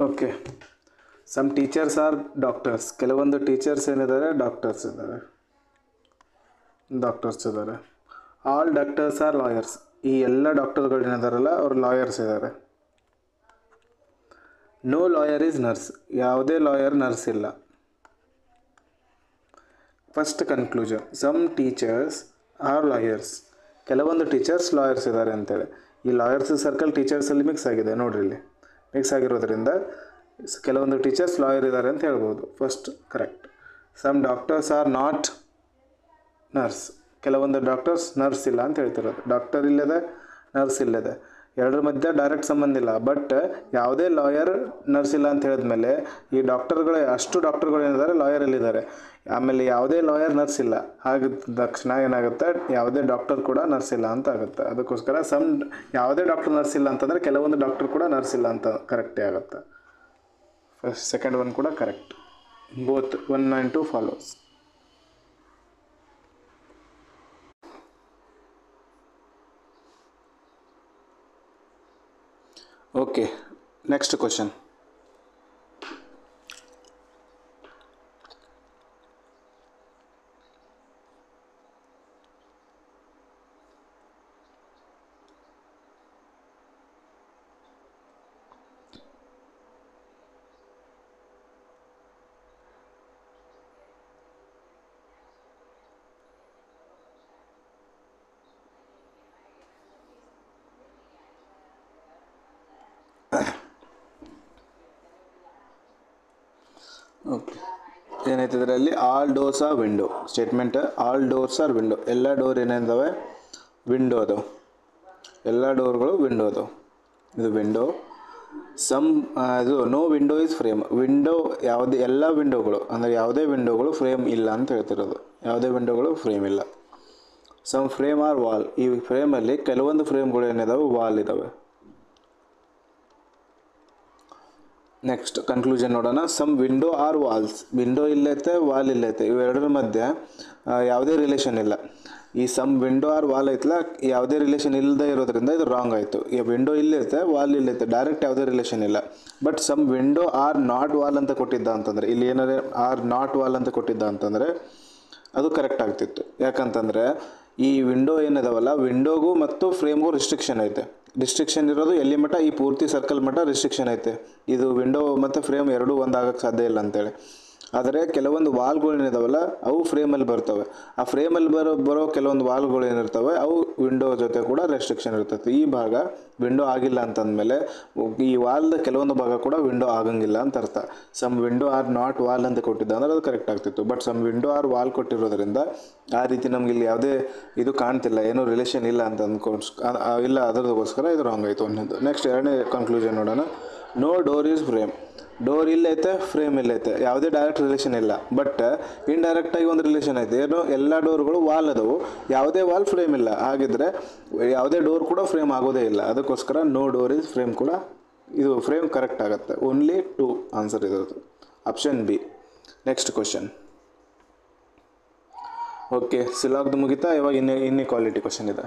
okay. Some teachers are doctors. ಕೆಲವೊಂದು ಟೀಚರ್ಸ್ ಏನಿದ್ದಾರೆ ಡಾಕ್ಟರ್ಸ್ ಇದ್ದಾರೆ. All doctors are lawyers. ಈ ಎಲ್ಲ ಡಾಕ್ಟರ್ಗಳು ಏನಿದಾರಲ್ಲ ಅವರು ಲಾಯರ್ಸ್ ಇದ್ದಾರೆ. No lawyer is nurse. ಯಾವುದೇ ಲಾಯರ್ ನರ್ಸ್ ಇಲ್ಲ. First conclusion, some teachers are lawyers. ಕೆಲವೊಂದು ಟೀಚರ್ಸ್ ಲಾಯರ್ಸ್ ಇದ್ದಾರೆ ಅಂತೇಳಿ. ಈ ಲಾಯರ್ಸ್ ಸರ್ಕಲ್ ಟೀಚರ್ಸಲ್ಲಿ ಮಿಕ್ಸ್ ಆಗಿದೆ ನೋಡ್ರಿ, ಇಲ್ಲಿ ಮಿಕ್ಸ್ ಆಗಿರೋದ್ರಿಂದ ಕೆಲವೊಂದು ಟೀಚರ್ಸ್ ಲಾಯರ್ ಇದ್ದಾರೆ ಅಂತ ಹೇಳ್ಬೋದು. First correct. Some doctors are not nurse. ಕೆಲವೊಂದು ಡಾಕ್ಟರ್ಸ್ ನರ್ಸ್ ಇಲ್ಲ ಅಂತ ಹೇಳ್ತಿರೋದು. ಡಾಕ್ಟರ್ ಇಲ್ಲದೆ ನರ್ಸ್ ಇಲ್ಲದೆ ಎರಡರ ಮಧ್ಯೆ ಡೈರೆಕ್ಟ್ ಸಂಬಂಧ ಇಲ್ಲ. ಬಟ್ ಯಾವುದೇ ಲಾಯರ್ ನರ್ಸ್ ಇಲ್ಲ ಅಂತ ಹೇಳಿದ್ಮೇಲೆ ಈ ಡಾಕ್ಟರ್ಗಳೇ ಅಷ್ಟು ಡಾಕ್ಟರ್ಗಳು ಏನಿದ್ದಾರೆ ಲಾಯರಲ್ಲಿದ್ದಾರೆ. ಆಮೇಲೆ ಯಾವುದೇ ಲಾಯರ್ ನರ್ಸ್ ಇಲ್ಲ, ಹಾಗೆ ತಕ್ಷಣ ಏನಾಗುತ್ತೆ, ಯಾವುದೇ ಡಾಕ್ಟರ್ ಕೂಡ ನರ್ಸ್ ಇಲ್ಲ ಅಂತ ಆಗುತ್ತೆ. ಅದಕ್ಕೋಸ್ಕರ ಯಾವುದೇ ಡಾಕ್ಟರ್ ನರ್ಸ್ ಇಲ್ಲ ಅಂತಂದರೆ ಕೆಲವೊಂದು ಡಾಕ್ಟರ್ ಕೂಡ ನರ್ಸ್ ಇಲ್ಲ ಅಂತ ಕರೆಕ್ಟೇ ಆಗುತ್ತೆ. ಫಸ್ಟ್ ಸೆಕೆಂಡ್ ಒನ್ ಕೂಡ correct. Both 1 and 2 follows. Okay, next question. Okay, ಏನೈತೆ ಇದರಲ್ಲಿ, all doors are window statement. All doors are window, ಎಲ್ಲ ಡೋರ್ ಏನಿದ್ದಾವೆ ವಿಂಡೋ ಅದಾವೆ, ಎಲ್ಲ ಡೋರ್ಗಳು ವಿಂಡೋ ಅದಾವೆ. ಇದು ವಿಂಡೋ. ಸಮ್ ಇದು no window is frame. Window ಯಾವುದೇ ಎಲ್ಲ ವಿಂಡೋಗಳು ಅಂದರೆ ಯಾವುದೇ ವಿಂಡೋಗಳು ಫ್ರೇಮ್ ಇಲ್ಲ ಅಂತ ಹೇಳ್ತಿರೋದು. ಯಾವುದೇ ವಿಂಡೋಗಳು ಫ್ರೇಮ್ ಇಲ್ಲ. Some frame are wall. ಈ ಫ್ರೇಮಲ್ಲಿ ಕೆಲವೊಂದು ಫ್ರೇಮ್ಗಳು ಏನಿದಾವೆ ವಾಲ್ ಇದ್ದಾವೆ. ನೆಕ್ಸ್ಟ್ ಕನ್ಕ್ಲೂಷನ್ ನೋಡೋಣ. Some window are walls. Window ಇಲ್ಲೈತೆ, ವಾಲ್ ಇಲ್ಲೈತೆ, ಇವೆರಡರ ಮಧ್ಯೆ ಯಾವುದೇ ರಿಲೇಷನ್ ಇಲ್ಲ. ಈ ಸಮ್ ವಿಂಡೋ ಆರ್ ವಾಲ್ ಐತಲ್ಲ, ಯಾವುದೇ ರಿಲೇಷನ್ ಇಲ್ಲದೆ ಇರೋದ್ರಿಂದ ಇದು ರಾಂಗ್ ಆಯಿತು. ಈ ವಿಂಡೋ ಇಲ್ಲೈತೆ, ವಾಲ್ ಇಲ್ಲೈತೆ, ಡೈರೆಕ್ಟ್ ಯಾವುದೇ ರಿಲೇಷನ್ ಇಲ್ಲ. But some window are not wall ಅಂತ ಕೊಟ್ಟಿದ್ದ ಅಂತಂದರೆ, ಇಲ್ಲಿ ಏನಾದ್ರೆ ಆರ್ ನಾಟ್ ವಾಲ್ ಅಂತ ಕೊಟ್ಟಿದ್ದ ಅಂತಂದರೆ ಅದು ಕರೆಕ್ಟ್ ಆಗ್ತಿತ್ತು. ಯಾಕಂತಂದರೆ ಈ ವಿಂಡೋ ಏನಿದಾವಲ್ಲ, ವಿಂಡೋಗೂ ಮತ್ತು ಫ್ರೇಮ್ಗೂ ರಿಸ್ಟ್ರಿಕ್ಷನ್ ಐತೆ. ರಿಸ್ಟ್ರಿಕ್ಷನ್ ಇರೋದು ಎಲ್ಲಿ ಮಟ್ಟ, ಈ ಪೂರ್ತಿ ಸರ್ಕಲ್ ಮಟ್ಟ ರಿಸ್ಟ್ರಿಕ್ಷನ್ ಐತೆ. ಇದು ವಿಂಡೋ ಮತ್ತು ಫ್ರೇಮ್ ಎರಡೂ ಒಂದಾಗಕ್ಕೆ ಸಾಧ್ಯ ಇಲ್ಲ ಅಂತೇಳಿ. ಆದರೆ ಕೆಲವೊಂದು ವಾಲ್ಗಳು ಏನಿದಾವಲ್ಲ ಅವು ಫ್ರೇಮಲ್ಲಿ ಬರ್ತವೆ. ಆ ಫ್ರೇಮಲ್ಲಿ ಬರೋ ಕೆಲವೊಂದು ವಾಲ್ಗಳು ಏನಿರ್ತವೆ ಅವು ವಿಂಡೋ ಜೊತೆ ಕೂಡ ರೆಸ್ಟ್ರಿಕ್ಷನ್ ಇರ್ತೈತೆ. ಈ ಭಾಗ ವಿಂಡೋ ಆಗಿಲ್ಲ ಅಂತಂದಮೇಲೆ ಈ ವಾಲ್ದ ಕೆಲವೊಂದು ಭಾಗ ಕೂಡ ವಿಂಡೋ ಆಗಂಗಿಲ್ಲ ಅಂತ ಅರ್ಥ. Some window are not wall ಅಂತ ಕೊಟ್ಟಿದ್ದ ಅಂದ್ರೆ ಅದು ಕರೆಕ್ಟ್ ಆಗ್ತಿತ್ತು. But some window are wall ಕೊಟ್ಟಿರೋದ್ರಿಂದ ಆ ರೀತಿ ನಮ್ಗೆ ಇಲ್ಲಿ ಯಾವುದೇ ಇದು ಕಾಣ್ತಿಲ್ಲ, ಏನೂ ರಿಲೇಷನ್ ಇಲ್ಲ ಅಂತ ಇಲ್ಲ, ಅದರದಕ್ಕೋಸ್ಕರ ಇದು ರಾಂಗ್ ಆಯಿತು ಅನ್ನೋದು. ನೆಕ್ಸ್ಟ್ ಎರಡನೇ ಕನ್ಕ್ಲೂಷನ್ ನೋಡೋಣ. No door is frame. Door ಇಲ್ಲೈತೆ, ಫ್ರೇಮ್ ಇಲ್ಲೈತೆ, ಯಾವುದೇ ಡೈರೆಕ್ಟ್ ರಿಲೇಷನ್ ಇಲ್ಲ. ಬಟ್ ಇಂಡೈರೆಕ್ಟಾಗಿ ಒಂದು ರಿಲೇಷನ್ ಐತೆ. ಏನು, ಎಲ್ಲ ಡೋರ್ಗಳು ವಾಲ್ ಅದಾವು, ಯಾವುದೇ ವಾಲ್ ಫ್ರೇಮ್ ಇಲ್ಲ. ಹಾಗಿದ್ರೆ ಯಾವುದೇ ಡೋರ್ ಕೂಡ ಫ್ರೇಮ್ ಆಗೋದೇ ಇಲ್ಲ. ಅದಕ್ಕೋಸ್ಕರ ನೋ ಡೋರ್ ಈಸ್ ಫ್ರೇಮ್ ಕೂಡ ಇದು ಫ್ರೇಮ್ ಕರೆಕ್ಟ್ ಆಗುತ್ತೆ. ಓನ್ಲಿ 2 ಆನ್ಸರ್ ಇರೋದು, option B. Next question. Okay, ಸಿಲಾಗ್ದು ಮುಗಿತಾ. ಇವಾಗ ಇನ್ಇಕ್ವಾಲಿಟಿ ಕ್ವಶನ್ ಇದೆ.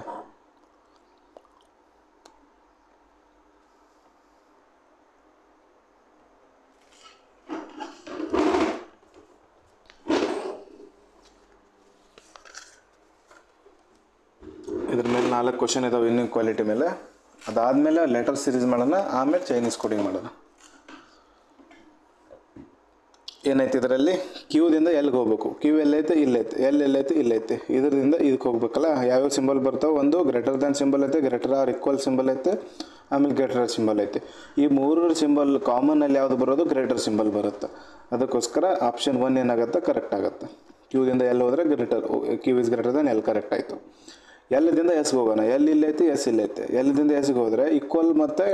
ಇದ್ರ ಮೇಲೆ 4 ಕ್ವಶನ್ ಇದಾವೆ ಇನ್ಇಕ್ವಾಲಿಟಿ ಮೇಲೆ. ಅದಾದಮೇಲೆ ಲೆಟರ್ ಸೀರೀಸ್ ಮಾಡೋಣ, ಆಮೇಲೆ ಚೈನೀಸ್ ಕೋಡಿಂಗ್ ಮಾಡೋಣ. ಏನೈತೆ ಇದರಲ್ಲಿ, ಕ್ಯೂದಿಂದ ಎಲ್ಲಿಗೆ ಹೋಗ್ಬೇಕು, ಕ್ಯೂ ಎಲ್ಲೈತೆ ಇಲ್ಲೈತೆ, ಎಲ್ಲೈತೆ ಇಲ್ಲೈತೆ, ಇದರಿಂದ ಇದಕ್ಕೆ ಹೋಗ್ಬೇಕಲ್ಲ. ಯಾವ್ಯಾವ ಸಿಂಬಲ್ ಬರ್ತಾವೆ, ಒಂದು ಗ್ರೇಟರ್ ದ್ಯಾನ್ ಸಿಂಬಲ್ ಐತೆ, ಗ್ರೇಟರ್ ಆರ್ ಈಕ್ವಲ್ ಸಿಂಬಲ್ ಐತೆ, ಆಮೇಲೆ ಗ್ರೇಟರ್ ಸಿಂಬಲ್ ಐತೆ. ಈ 3 ಸಿಂಬಲ್ ಕಾಮನಲ್ಲಿ ಯಾವುದು ಬರೋದು, ಗ್ರೇಟರ್ ಸಿಂಬಲ್ ಬರುತ್ತೆ. ಅದಕ್ಕೋಸ್ಕರ ಆಪ್ಷನ್ 1 ಏನಾಗುತ್ತೆ, ಕರೆಕ್ಟ್ ಆಗುತ್ತೆ. ಕ್ಯೂದಿಂದ ಎಲ್ಲಿ ಹೋದರೆ greater, Q is greater than L correct ಆಯಿತು. ಎಲ್ಲದಿಂದ ಎಸ್ಗೆ ಹೋಗೋಣ. L ಇಲ್ಲೈತಿ, S ಇಲ್ಲೈತೆ. ಎಲ್ಲದಿಂದ ಎಸ್ಗೆ ಹೋದರೆ ಈಕ್ವಲ್ ಮತ್ತು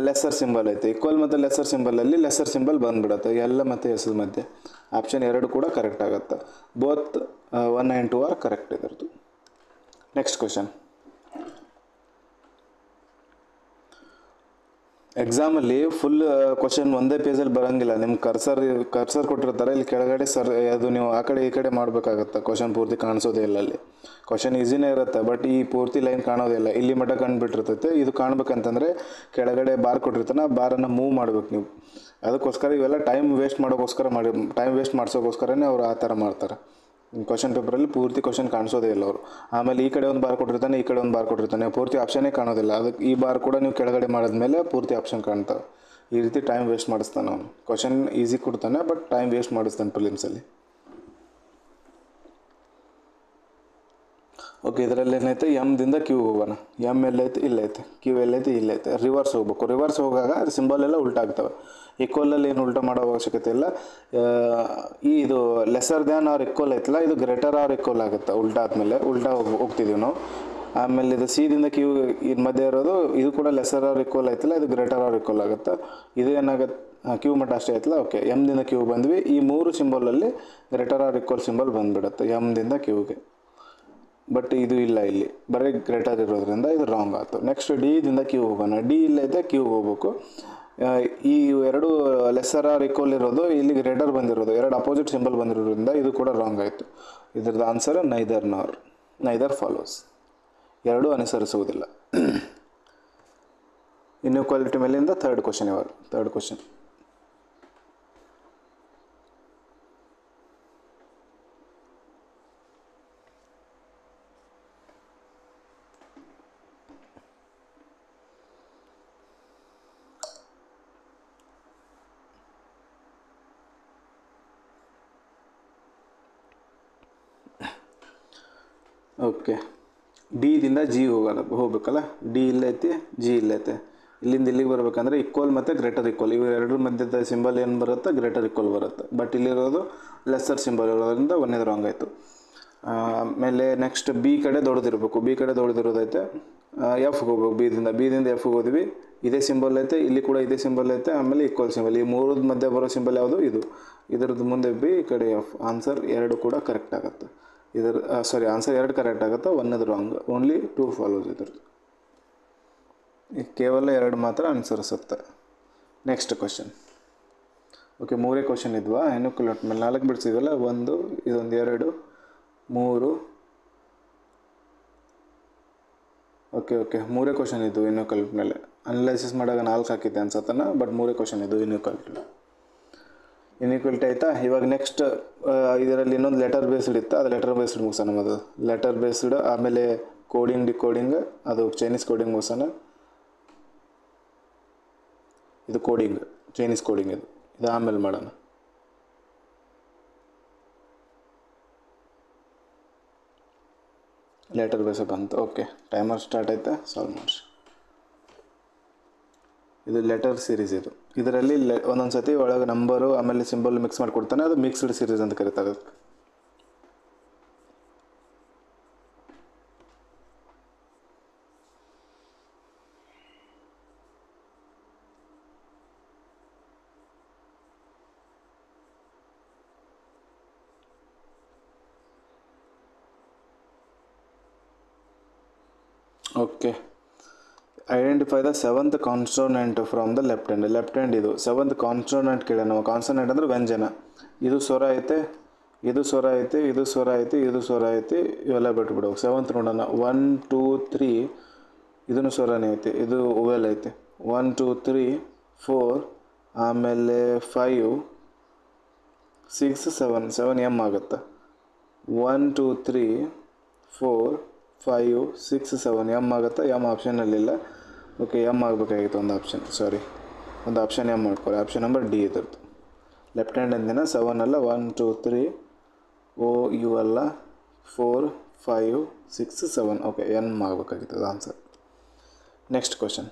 ಲೆಸ್ಸರ್ ಸಿಂಬಲ್ ಐತೆ. ಈಕ್ವಲ್ ಮತ್ತು ಲೆಸ್ಸರ್ ಸಿಂಬಲಲ್ಲಿ ಲೆಸ್ಸರ್ ಸಿಂಬಲ್ ಬಂದುಬಿಡುತ್ತೆ ಎಲ್ಲ ಮತ್ತು ಎಸ್ ಮಧ್ಯೆ. ಆಪ್ಷನ್ 2 ಕೂಡ ಕರೆಕ್ಟ್ ಆಗುತ್ತೆ. ಬೋತ್ 1 and 2 ಆರ್ ಕರೆಕ್ಟ್ ಇದರದ್ದು. Next question. ಎಕ್ಸಾಮಲ್ಲಿ ಫುಲ್ ಕ್ವಶನ್ ಒಂದೇ ಪೇಜಲ್ಲಿ ಬರೋಂಗಿಲ್ಲ. ನಿಮ್ಮ ಕರ್ಸರ್ ಕೊಟ್ಟಿರ್ತಾರೆ, ಇಲ್ಲಿ ಕೆಳಗಡೆ ಅದು ನೀವು ಆ ಕಡೆ ಈ ಕಡೆ ಮಾಡಬೇಕಾಗತ್ತೆ. ಕ್ವಶನ್ ಪೂರ್ತಿ ಕಾಣಿಸೋದೇ ಇಲ್ಲ ಅಲ್ಲಿ. ಕ್ವಶನ್ ಈಸಿನೇ ಇರುತ್ತೆ, ಬಟ್ ಈ ಪೂರ್ತಿ ಲೈನ್ ಕಾಣೋದಿಲ್ಲ. ಇಲ್ಲಿ ಮಟ್ಟ ಕಂಡುಬಿಟ್ಟಿರ್ತೈತೆ. ಇದು ಕಾಣ್ಬೇಕಂತಂದರೆ ಕೆಳಗಡೆ ಬಾರ್ ಕೊಟ್ಟಿರ್ತಾನೆ, ಆ ಬಾರನ್ನು ಮೂವ್ ಮಾಡ್ಬೇಕು ನೀವು. ಅದಕ್ಕೋಸ್ಕರ ಇವೆಲ್ಲ ಟೈಮ್ ವೇಸ್ಟ್ ಮಾಡಿಸೋಕ್ಕೋಸ್ಕರನೇ ಅವ್ರು ಆ ಥರ ಮಾಡ್ತಾರೆ. ಕ್ವಶನ್ ಪೇಪರಲ್ಲಿ ಪೂರ್ತಿ ಕ್ವಶನ್ ಕಾಣಿಸೋದೇ ಇಲ್ಲ ಅವರು. ಆಮೇಲೆ ಈ ಕಡೆ ಒಂದು ಬಾರ್ ಕೊಟ್ಟಿರ್ತಾನೆ, ಈ ಕಡೆ ಒಂದು ಬಾರ್ ಕೊಟ್ಟಿರ್ತಾನೆ, ಪೂರ್ತಿ ಆಪ್ಷನ್ನೇ ಕಾಣೋದಿಲ್ಲ. ಅದಕ್ಕೆ ಈ ಬಾರ್ ಕೂಡ ನೀವು ಕೆಳಗಡೆ ಮಾಡಿದ್ಮೇಲೆ ಪೂರ್ತಿ ಆಪ್ಷನ್ ಕಾಣ್ತಾವೆ. ಈ ರೀತಿ ಟೈಮ್ ವೇಸ್ಟ್ ಮಾಡಿಸ್ತಾನೆ ಅವನು. ಕ್ವಶನ್ ಈಸಿ ಕೊಡ್ತಾನೆ, ಬಟ್ ಟೈಮ್ ವೇಸ್ಟ್ ಮಾಡಿಸ್ತಾನೆ ಪ್ರಿಲಿಮ್ಸಲ್ಲಿ. ಓಕೆ, ಇದರಲ್ಲಿ ಏನೈತೆ ಎಮ್ದಿಂದ ಕ್ಯೂ ಹೋಗೋಣ. ಎಮ್ ಎಲ್ಲೈತೆ ಇಲ್ಲೈತೆ, ಕ್ಯೂ ಎಲ್ಲೈತೆ ಇಲ್ಲೈತೆ. ರಿವರ್ಸ್ ಹೋಗ್ಬೇಕು. ರಿವರ್ಸ್ ಹೋಗಾಗ ಸಿಂಬಲ್ ಎಲ್ಲ ಉಲ್ಟಾ ಆಗ್ತವೆ. ಈಕ್ವಲಲ್ಲಿ ಏನು ಉಲ್ಟಾ ಮಾಡೋ ಅವಶ್ಯಕತೆ ಇಲ್ಲ. ಇದು ಲೆಸರ್ ದ್ಯಾನ್ ಆರ್ ಈಕ್ವಲ್ ಐತಲ್ಲ, ಇದು ಗ್ರೇಟರ್ ಆರ್ ಈಕ್ವಲ್ ಆಗುತ್ತೆ. ಉಲ್ಟಾ ಆದಮೇಲೆ ಉಲ್ಟಾ ಹೋಗ್ತಿದ್ದೀವಿ ನಾವು. ಆಮೇಲೆ ಇದು ಸಿದಿಂದ ಕ್ಯೂ ಇದು ಮಧ್ಯೆ ಇರೋದು, ಇದು ಕೂಡ ಲೆಸರ್ ಆರ್ ಈಕ್ವಲ್ ಐತಲ್ಲ, ಇದು ಗ್ರೇಟರ್ ಆರ್ ಈಕ್ವಲ್ ಆಗುತ್ತೆ. ಇದು ಏನಾಗುತ್ತೆ, ಕ್ಯೂ ಮಟ್ಟ ಅಷ್ಟೇ ಐತಲ್ಲ. ಓಕೆ, ಎಮ್ದಿಂದ ಕ್ಯೂ ಬಂದ್ವಿ. ಈ 3 ಸಿಂಬಲಲ್ಲಿ ಗ್ರೇಟರ್ ಆರ್ ಈಕ್ವಲ್ ಸಿಂಬಲ್ ಬಂದುಬಿಡುತ್ತೆ ಎಮ್ದಿಂದ ಕ್ಯೂಗೆ. ಬಟ್ ಇದು ಇಲ್ಲ, ಇಲ್ಲಿ ಬರೀ ಗ್ರೇಟರ್ ಇರೋದ್ರಿಂದ ಇದು ರಾಂಗ್ ಆಯಿತು. ನೆಕ್ಸ್ಟ್ ಡಿದಿಂದ ಕ್ಯೂ ಹೋಗೋಣ. ಡಿ ಇಲ್ಲೈತೆ, ಕ್ಯೂ ಹೋಗ್ಬೇಕು. ಈ ಎರಡು ಲೆಸರ್ ಆರ್ ಈಕ್ವಲ್ ಇರೋದು, ಇಲ್ಲಿ ಗ್ರೇಟರ್ ಬಂದಿರೋದು, ಎರಡು ಅಪೋಸಿಟ್ ಸಿಂಬಲ್ ಬಂದಿರೋದ್ರಿಂದ ಇದು ಕೂಡ ರಾಂಗ್ ಆಯಿತು. ಇದ್ರದ್ದು ಆನ್ಸರ್ ನೈದರ್ ಫಾಲೋಸ್, ಎರಡೂ ಅನುಸರಿಸುವುದಿಲ್ಲ. ಇನ್ಇಕ್ವಾಲಿಟಿ ಮೇಲಿಂದ ಥರ್ಡ್ ಕ್ವಶನ್. ಓಕೆ, ಡಿದಿಂದ ಜಿ ಹೋಗ್ಬೇಕಲ್ಲ. ಡಿ ಇಲ್ಲೈತಿ, ಜಿ ಇಲ್ಲೈತೆ. ಇಲ್ಲಿಂದ ಇಲ್ಲಿಗೆ ಬರ್ಬೇಕಂದ್ರೆ ಈಕ್ವಲ್ ಮತ್ತು ಗ್ರೇಟರ್ ಈಕ್ವಲ್, ಇವು ಎರಡರ ಮಧ್ಯದ ಸಿಂಬಲ್ ಏನು ಬರುತ್ತೆ, ಗ್ರೇಟರ್ ಈಕ್ವಲ್ ಬರುತ್ತೆ. ಬಟ್ ಇಲ್ಲಿರೋದು ಲೆಸ್ಸರ್ ಸಿಂಬಲ್ ಇರೋದ್ರಿಂದ ಒಂದೇ ರಾಂಗ್ ಆಯಿತು. ಆಮೇಲೆ ನೆಕ್ಸ್ಟ್ ಬಿ ಕಡೆ ದೊಡ್ಡದಿರಬೇಕು. ಬಿ ಕಡೆ ದೊಡ್ಡದಿರೋದೈತೆ. ಎಫ್ಗೆ ಹೋಗ್ಬೇಕು. ಬಿದಿಂದ ಎಫ್ಗೆ ಹೋದ್ವಿ. ಇದೇ ಸಿಂಬಲ್ ಐತೆ, ಇಲ್ಲಿ ಕೂಡ ಇದೇ ಸಿಂಬಲ್ ಐತೆ. ಆಮೇಲೆ ಈಕ್ವಲ್ ಸಿಂಬಲ್, ಈ ಮೂರದ ಮಧ್ಯೆ ಬರೋ ಸಿಂಬಲ್ ಯಾವುದು, ಇದರದ್ದು ಮುಂದೆ ಬಿ, ಈ ಕಡೆ ಎಫ್. ಆನ್ಸರ್ 2 ಕೂಡ ಕರೆಕ್ಟ್ ಆಗುತ್ತೆ. ಆನ್ಸರ್ 2 ಕರೆಕ್ಟ್ ಆಗುತ್ತೆ, 1 ರಾಂಗ್. ಓನ್ಲಿ 2 ಫಾಲೋಸ್ ಇದ್ರದ್ದು. ಕೇವಲ 2 ಮಾತ್ರ ಅನುಸರಿಸುತ್ತೆ. Next question. ಓಕೆ, 3 ಕ್ವಶನ್ ಇದ್ವಾ? ಇನ್ಇಕ್ವಾಲಿಟಿ ಮೇಲೆ 4 ಬಿಡಿಸಿದ್ವಲ್ಲ, 1 ಇದೊಂದು 2 3. ಓಕೆ 3 ಕ್ವಶನ್ ಇದ್ವು ಇನ್ಇಕ್ವಾಲಿಟಿ ಮೇಲೆ. ಅನಲೈಸಿಸ್ ಮಾಡಾಗ 4 ಹಾಕಿದ್ದೆ ಅನ್ಸತ್ತನ, ಬಟ್ 3 ಕ್ವಶನ್ ಇದ್ವು ಇನ್ಇಕ್ವಾಲಿಟಿ ಆಯಿತಾ. ಇವಾಗ ನೆಕ್ಸ್ಟ್ ಇದರಲ್ಲಿ ಇನ್ನೊಂದು ಲೆಟರ್ ಬೇಸ್ಡ್ ಇತ್ತು, ಅದು ಲೆಟರ್ ಬೇಸ್ಡ್ ಮುಗಿಸೋಣ. ಅದು ಲೆಟರ್ ಬೇಸ್ಡ್, ಆಮೇಲೆ ಕೋಡಿಂಗ್ ಡಿಕೋಡಿಂಗ್, ಅದು ಚೈನೀಸ್ ಕೋಡಿಂಗ್ ಮುಗಿಸೋಣ. ಇದು ಕೋಡಿಂಗ್, ಚೈನೀಸ್ ಕೋಡಿಂಗ್ ಇದು ಆಮೇಲೆ ಮಾಡೋಣ. ಲೆಟರ್ ಬೇಸ್ ಬಂತು. ಓಕೆ, ಟೈಮರ್ ಸ್ಟಾರ್ಟ್ ಆಯ್ತಾ, ಸಾಲ್ವ್ ಮಾಡಿ. ಇದು ಲೆಟರ್ ಸೀರೀಸ್. ಇದರಲ್ಲಿ ಒಂದೊಂದು ಸತಿ ಒಳಗೆ ನಂಬರು ಆಮೇಲೆ ಸಿಂಬಲ್ ಮಿಕ್ಸ್ ಮಾಡಿಕೊಡ್ತಾನೆ, ಅದು ಮಿಕ್ಸ್ಡ್ ಸೀರೀಸ್ ಅಂತ ಕರೀತಾರೆ. Okay, identify the 7th consonant from the left hand. ಇದು 7th ಕಾನ್ಸೋನೆಂಟ್ ಕೇಳೋಣ. ಕಾನ್ಸೋನೆಂಟ್ ಅಂದರೆ ವ್ಯಂಜನ. ಇದು ಸ್ವರ ಐತೆ, ಇದು ಸ್ವರ ಐತೆ, ಇದು ಸ್ವರ ಐತೆ, ಇದು ಸ್ವರ ಐತೆ, ಇವೆಲ್ಲ ಬಿಟ್ಬಿಡು. 7th ನೋಡೋಣ. 1 2 3 ಇದನ್ನು ಸ್ವರನೇ ಐತೆ, ಇದು ಓವೆಲ್ ಐತೆ. 1 2 3 4, ಆಮೇಲೆ 5 6 7 ಎಮ್ ಆಗುತ್ತೆ. 1 2 3 4 5 6 7 ಎಮ್ ಆಗುತ್ತೆ. ಎಮ್ ಆಪ್ಷನಲ್ಲಿಲ್ಲ. ಓಕೆ, ಎಮ್ ಆಗಬೇಕಾಗಿತ್ತು ಒಂದು ಆಪ್ಷನ್ ಎಮ್ ಮಾಡ್ಕೊಳ್ಳಿ. ಆಪ್ಷನ್ ನಂಬರ್ ಡಿ ಇದ್ರದ್ದು. ಲೆಫ್ಟ್ ಹ್ಯಾಂಡ್ ಅಂದಿನ 7 ಅಲ್ಲ, 1 2 3 ಓ ಯು ಅಲ್ಲ, 4 5 6 7. ಓಕೆ, ಎನ್ ಆಗಬೇಕಾಗಿತ್ತು ಆನ್ಸರ್. Next question.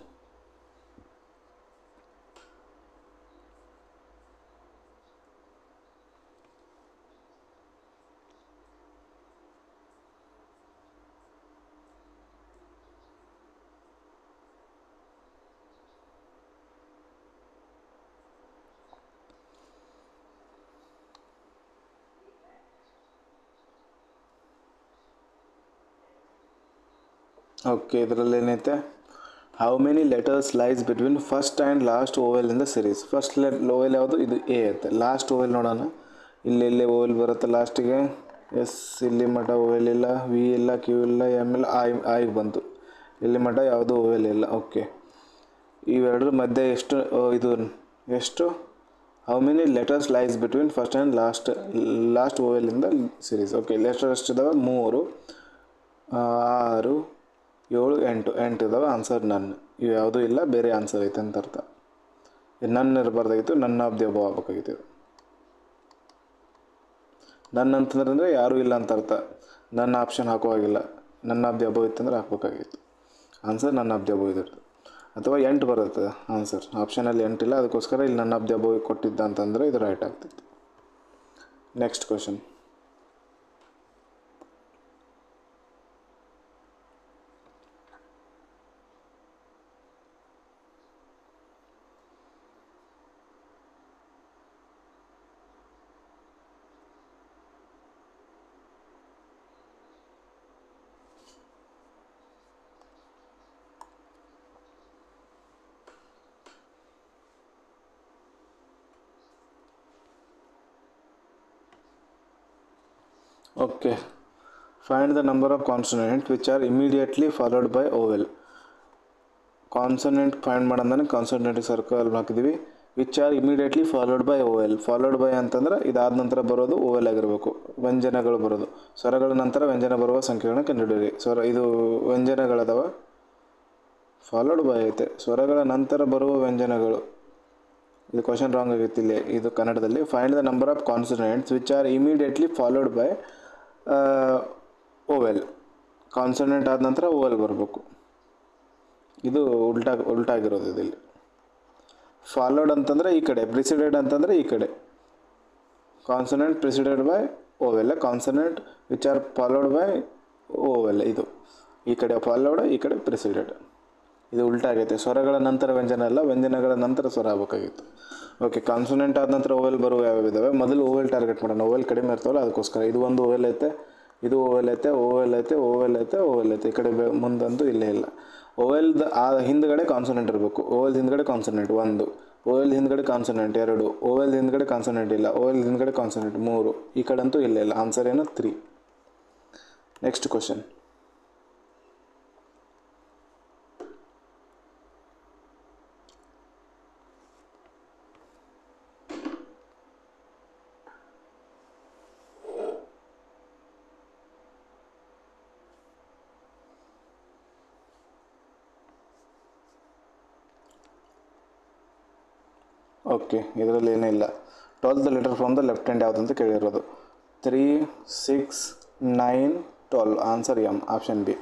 ಓಕೆ, ಇದರಲ್ಲಿ ಏನೈತೆ, how many letters lies between first and last vowel in the series. First vowel ಯಾವುದು, ಇದು ಎ ಐತೆ. ಲಾಸ್ಟ್ ಓವೆಲ್ ನೋಡೋಣ. ಇಲ್ಲಿ ಓವೆಲ್ ಬರುತ್ತೆ ಲಾಸ್ಟಿಗೆ. ಎಸ್, ಇಲ್ಲಿ ಮಟ್ಟ ಓವೆಲ್ ಇಲ್ಲ, ವಿ ಇಲ್ಲ, ಕ್ಯೂ ಇಲ್ಲ, ಎಮ್ ಇಲ್ಲ, ಐಗೆ ಬಂತು. ಇಲ್ಲಿ ಮಟ್ಟ ಯಾವುದೂ ಓವೆಲ್ ಇಲ್ಲ. ಓಕೆ, ಇವೆರಡರ ಮಧ್ಯೆ ಎಷ್ಟು how many letters lies between first and last vowel in the series. Okay, letter ಎಷ್ಟಿದಾವೆ, 3 6 7 8 ಇದಾವೆ. ಆನ್ಸರ್ ನನ್. ಇವು ಯಾವುದೂ ಇಲ್ಲ, ಬೇರೆ ಆನ್ಸರ್ ಐತೆ ಅಂತ ಅರ್ಥ. ನನ್ನ ಇರಬಾರ್ದಾಗಿತ್ತು, ನನ್ನ ಆಫ್ ದಿ ಅಬೌವ್ ಆಗಬೇಕಾಗಿತ್ತು. ನನ್ನ ಅಂತಂದ್ರೆ ಯಾರೂ ಇಲ್ಲ ಅಂತ ಅರ್ಥ. ನನ್ನ ಆಪ್ಷನ್ ಹಾಕುವಾಗಿಲ್ಲ. ನನ್ ಆಫ್ ದಿ ಅಬೋವ್ ಇತ್ತಂದ್ರೆ ಹಾಕ್ಬೇಕಾಗಿತ್ತು. Answer none of the above ಇದ್ರದ್ದು. ಅಥವಾ 8 ಬರುತ್ತೆ ಆನ್ಸರ್. ಆಪ್ಷನಲ್ಲಿ 8 ಇಲ್ಲ, ಅದಕ್ಕೋಸ್ಕರ ಇಲ್ಲಿ ನನ್ ಆಫ್ ದಿ ಅಬೋವ್ ಕೊಟ್ಟಿದ್ದ ಅಂತಂದರೆ ಇದು ರೈಟ್ ಆಗ್ತಿತ್ತು. Next question. Okay, find the number of consonants which are immediately followed by vowel. Consonant find ಮಾಡೋದನ್ನ ಕಾನ್ಸನೆಂಟಿಗೆ ಸರ್ಕಲ್ ಹಾಕಿದ್ವಿ. Which are immediately followed by vowel. Followed by ಅಂತಂದ್ರೆ ಇದಾದ ನಂತರ ಬರೋದು ಓವೆಲ್ ಆಗಿರಬೇಕು. ವ್ಯಂಜನಗಳು ಬರೋದು, ಸ್ವರಗಳ ನಂತರ ವ್ಯಂಜನ ಬರುವ ಸಂಖ್ಯೆಗಳನ್ನ ಕಂಡುಹಿಡಿಯಿರಿ. ಇದು ವ್ಯಂಜನಗಳದವ, ಫಾಲೋಡ್ ಬೈ ಐತೆ, ಸ್ವರಗಳ ನಂತರ ಬರುವ ವ್ಯಂಜನಗಳು. ಇದು ಕ್ವಶನ್ ರಾಂಗ್ ಆಗಿತ್ತು ಇಲ್ಲಿ, ಇದು ಕನ್ನಡದಲ್ಲಿ. Find the number of consonants which are immediately followed by vowel. Consonant ಆದ ನಂತರ ಓವೆಲ್ ಬರಬೇಕು. ಇದು ಉಲ್ಟಾಗಿರೋದು ಇಲ್ಲಿ. ಫಾಲೋಡ್ ಅಂತಂದರೆ ಈ ಕಡೆ, ಪ್ರಿಸಿಡೆಡ್ ಅಂತಂದರೆ ಈ ಕಡೆ. Consonant preceded by vowel, consonant which are followed by vowel. ಇದು ಈ ಕಡೆ ಫಾಲೋಡ್, ಈ ಕಡೆ ಪ್ರಿಸಿಡೆಡ್. ಇದು ಉಲ್ಟಾಗೈತೆ. ಸ್ವರಗಳ ನಂತರ ವ್ಯಂಜನ ಅಲ್ಲ, ವ್ಯಂಜನಗಳ ನಂತರ ಸ್ವರ ಆಗಬೇಕಾಗಿತ್ತು. ಓಕೆ, ಕಾನ್ಸನೆಂಟ್ ಆದ ನಂತರ ಓವೆಲ್ ಬರುವ ಯಾವ್ಯಾವ ಇದ್ದಾವೆ. ಮೊದಲು ಓವೆಲ್ ಟಾರ್ಗೆಟ್ ಮಾಡೋಣ. ಓವೆಲ್ ಕಡಿಮೆ ಇರ್ತಾವಲ್ಲ ಅದಕ್ಕೋಸ್ಕರ. ಇದು ಒಂದು ಓವೆಲ್ ಐತೆ, ಇದು ಓವೆಲ್ ಐತೆ, ಓವೆಲ್ ಐತೆ, ಓವೆಲ್ ಐತೆ, ಓವೆಲ್ ಐತೆ. ಈ ಕಡೆ ಮುಂದಂತೂ ಇಲ್ಲೇ ಇಲ್ಲ. ಓವೆಲ್ದ ಆ ಹಿಂದ್ಗಡೆ ಕಾನ್ಸನೆಂಟ್ ಇರಬೇಕು. ಓವೆಲ್ ಹಿಂದ್ಗಡೆ ಕಾನ್ಸನೆಂಟ್ 1, ಓವೆಲ್ ಹಿಂದ್ಗಡೆ ಕಾನ್ಸನೆಂಟ್ 2, ಓವೆಲ್ ಹಿಂದ್ಗಡೆ ಕಾನ್ಸನೆಂಟ್ ಇಲ್ಲ, ಓವೆಲ್ ಹಿಂದ್ಗಡೆ ಕಾನ್ಸನೆಂಟ್ 3. ಈ ಕಡೆ ಅಂತೂ ಇಲ್ಲೇ ಇಲ್ಲ. ಆನ್ಸರ್ ಏನು 3. Next question. ಓಕೆ, ಇದರಲ್ಲಿ ಏನಿಲ್ಲ. 12th letter from the left hand ಯಾವುದಂತ ಕೇಳಿರೋದು. 3, 6, 9, 12. Answer M, option B.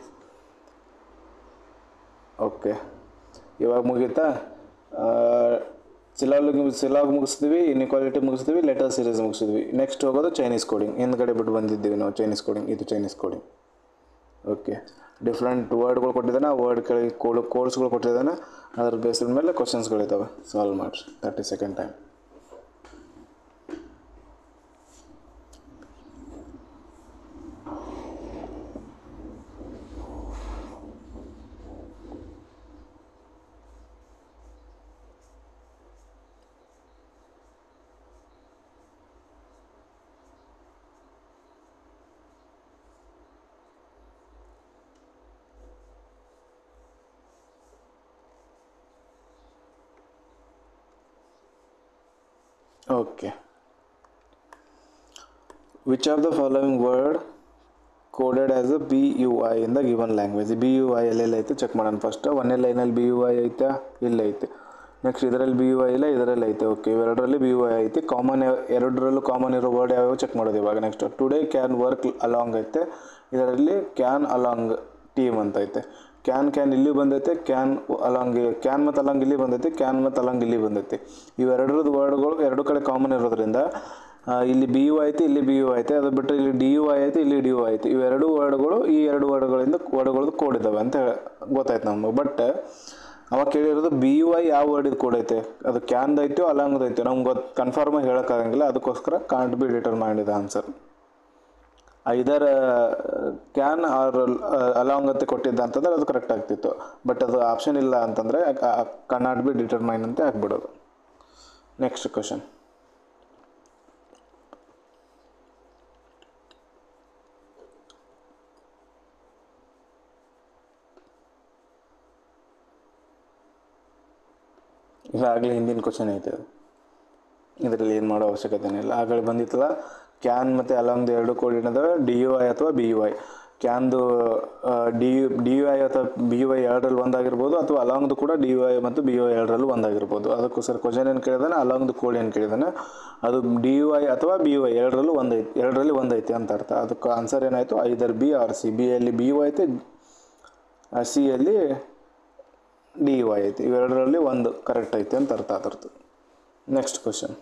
Okay, ಇವಾಗ ಮುಗೀತಾ. ಸಿಲಾಗ್ ಮುಗಿಸ್ತೀವಿ, ಇನ್ಇಕ್ವಾಲಿಟಿ ಮುಗಿಸ್ತೀವಿ, ಲೆಟರ್ ಸೀರೀಸ್ ಮುಗಿಸಿದ್ವಿ. ನೆಕ್ಸ್ಟ್ ಹೋಗೋದು ಚೈನೀಸ್ ಕೋಡಿಂಗ್. ಹಿಂದ್ಗಡೆ ಬಿಟ್ಟು ಬಂದಿದ್ದೀವಿ ನಾವು ಚೈನೀಸ್ ಕೋಡಿಂಗ್. ಇದು ಚೈನೀಸ್ ಕೋಡಿಂಗ್. ಓಕೆ, ಡಿಫ್ರೆಂಟ್ ವರ್ಡ್ಗಳು ಕೊಟ್ಟಿದ್ದಾನೆ, ಆ ವರ್ಡ್ ಕೆಳಗೆ ಕೋಡ್ಸ್ಗಳು ಕೊಟ್ಟಿದ್ದಾನೆ. ಅದ್ರ ಬೇಸಿದ ಮೇಲೆ ಕ್ವಶನ್ಸ್ಗಳಿದ್ದಾವೆ, ಸಾಲ್ವ್ ಮಾಡಿರಿ. 30 second time. Okay. Which of the following word coded as a BUI in the given language? BUI ಎಲ್ಲೆಲ್ಲ ಐತೆ ಚೆಕ್ ಮಾಡೋಣ. ಫಸ್ಟ್ 1ನೇ ಲೈನಲ್ಲಿ BUI ಐತೆ, ಇಲ್ಲ ಐತೆ. ನೆಕ್ಸ್ಟ್ ಇದರಲ್ಲಿ BUI ಇಲ್ಲ, ಇದರಲ್ಲಿ ಐತೆ. ಓಕೆ, ಇವೆರಡರಲ್ಲಿ BUI ಐತೆ. ಕಾಮನ್ ಎರಡರಲ್ಲೂ ಕಾಮನ್ ಇರೋ ವರ್ಡ್ ಯಾವ್ಯಾವ ಚೆಕ್ ಮಾಡೋದು ಇವಾಗ. Next today can work along ಐತೆ, ಇದರಲ್ಲಿ ಕ್ಯಾನ್ ಅಲಾಂಗ್ ಟೀಮ್ ಅಂತ ಐತೆ. ಕ್ಯಾನ್ ಇಲ್ಲಿ ಬಂದೈತೆ, ಕ್ಯಾನ್ ಮತ್ತು ಅಲಾಂಗ್ ಇಲ್ಲಿ ಬಂದೈತೆ, ಕ್ಯಾನ್ ಮತ್ತು ಅಲಾಂಗ್ ಇಲ್ಲಿ ಬಂದೈತೆ. ಇವೆರಡರದ್ದು ವರ್ಡ್ಗಳು ಎರಡು ಕಡೆ ಕಾಮನ್ ಇರೋದ್ರಿಂದ ಇಲ್ಲಿ BUI ಐತೆ, ಇಲ್ಲಿ BUI ಐತೆ. ಅದು ಬಿಟ್ಟರೆ ಇಲ್ಲಿ DUI ಐತೆ, ಇಲ್ಲಿ DUI ಐತೆ. ಇವೆರಡು ವರ್ಡ್ಗಳು ಈ ಎರಡು ವರ್ಡ್ಗಳದ್ದು ಕೋಡ್ ಇದ್ದಾವೆ ಅಂತ ಗೊತ್ತಾಯ್ತು ನಮ್ಗೆ. ಬಟ್ ಅವಾಗ ಕೇಳಿರೋದು BUI ಯಾವ ವರ್ಡಿದ್ದು ಕೋಡ್ ಐತೆ, ಅದು ಕ್ಯಾನ್ದು ಐತೋ ಅಲಾಂಗ್ದು ಐತೋ ನಮ್ಗೆ ಕನ್ಫರ್ಮಾಗಿ ಹೇಳೋಕ್ಕಾಗಂಗಿಲ್ಲ. ಅದಕ್ಕೋಸ್ಕರ ಕಾಂಟ್ ಬಿ ಡಿಟರ್ಮೈನ್ಡ್ ಇದೆ answer. Either can or along ಅಂತ ಕೊಟ್ಟಿದ್ದ ಅಂತಂದ್ರೆ ಅದು ಕರೆಕ್ಟ್ ಆಗ್ತಿತ್ತು. ಬಟ್ ಅದು ಆಪ್ಷನ್ ಇಲ್ಲ ಅಂತಂದರೆ ಕನಾಟ್ ಬಿ ಡಿಟರ್ಮೈನ್ ಅಂತ ಹಾಕ್ಬಿಡೋದು. Next question. ಈಗಾಗಲೇ ಹಿಂದಿನ ಕ್ವಶನ್ ಐತೆ, ಇದರಲ್ಲಿ ಏನು ಮಾಡೋ ಅವಶ್ಯಕತೆ ಇಲ್ಲ. ಆಗಲೇ ಬಂದಿತ್ತಲ್ಲ, ಕ್ಯಾನ್ ಮತ್ತು ಅಲಾಂಗ್ದು ಎರಡು ಕೋಡ್ ಏನಿದಾವೆ, DUI ಅಥವಾ BUI. ಕ್ಯಾನ್ದು ಡಿ ಯು ಐ ಅಥವಾ ಬಿ ಯು ಐ ಎರಡರಲ್ಲಿ ಒಂದಾಗಿರ್ಬೋದು, ಅಥವಾ ಅಲಾಂಗ್ದು ಕೂಡ ಡಿ ಯು ಐ ಮತ್ತು ಬಿ ಯು ಐ ಎರಡರಲ್ಲೂ ಒಂದಾಗಿರ್ಬೋದು. ಅದಕ್ಕೋಸ್ಕರ ಕ್ವಶನ್ ಏನು ಕೇಳಿದಾನೆ, ಅಲಾಂಗ್ದು ಕೋಡ್ ಏನು ಕೇಳಿದಾನೆ, ಅದು ಡಿ ಯು ಐ ಅಥವಾ ಬಿ ಯು ಐ ಎರಡರಲ್ಲಿ ಒಂದೈತಿ ಅಂತ ಅರ್ಥ. ಅದಕ್ಕೆ ಆನ್ಸರ್ ಏನಾಯಿತು, either B or C. B ಯಲ್ಲಿ ಬಿ ಯು ಐತಿ, ಸಿ ಯಲ್ಲಿ ಡಿ ಯು ಐ ಐತಿ. ಇವೆರಡರಲ್ಲಿ ಒಂದು ಕರೆಕ್ಟ್ ಐತಿ ಅಂತ ಅರ್ಥ ಅದರದ್ದು. Next question.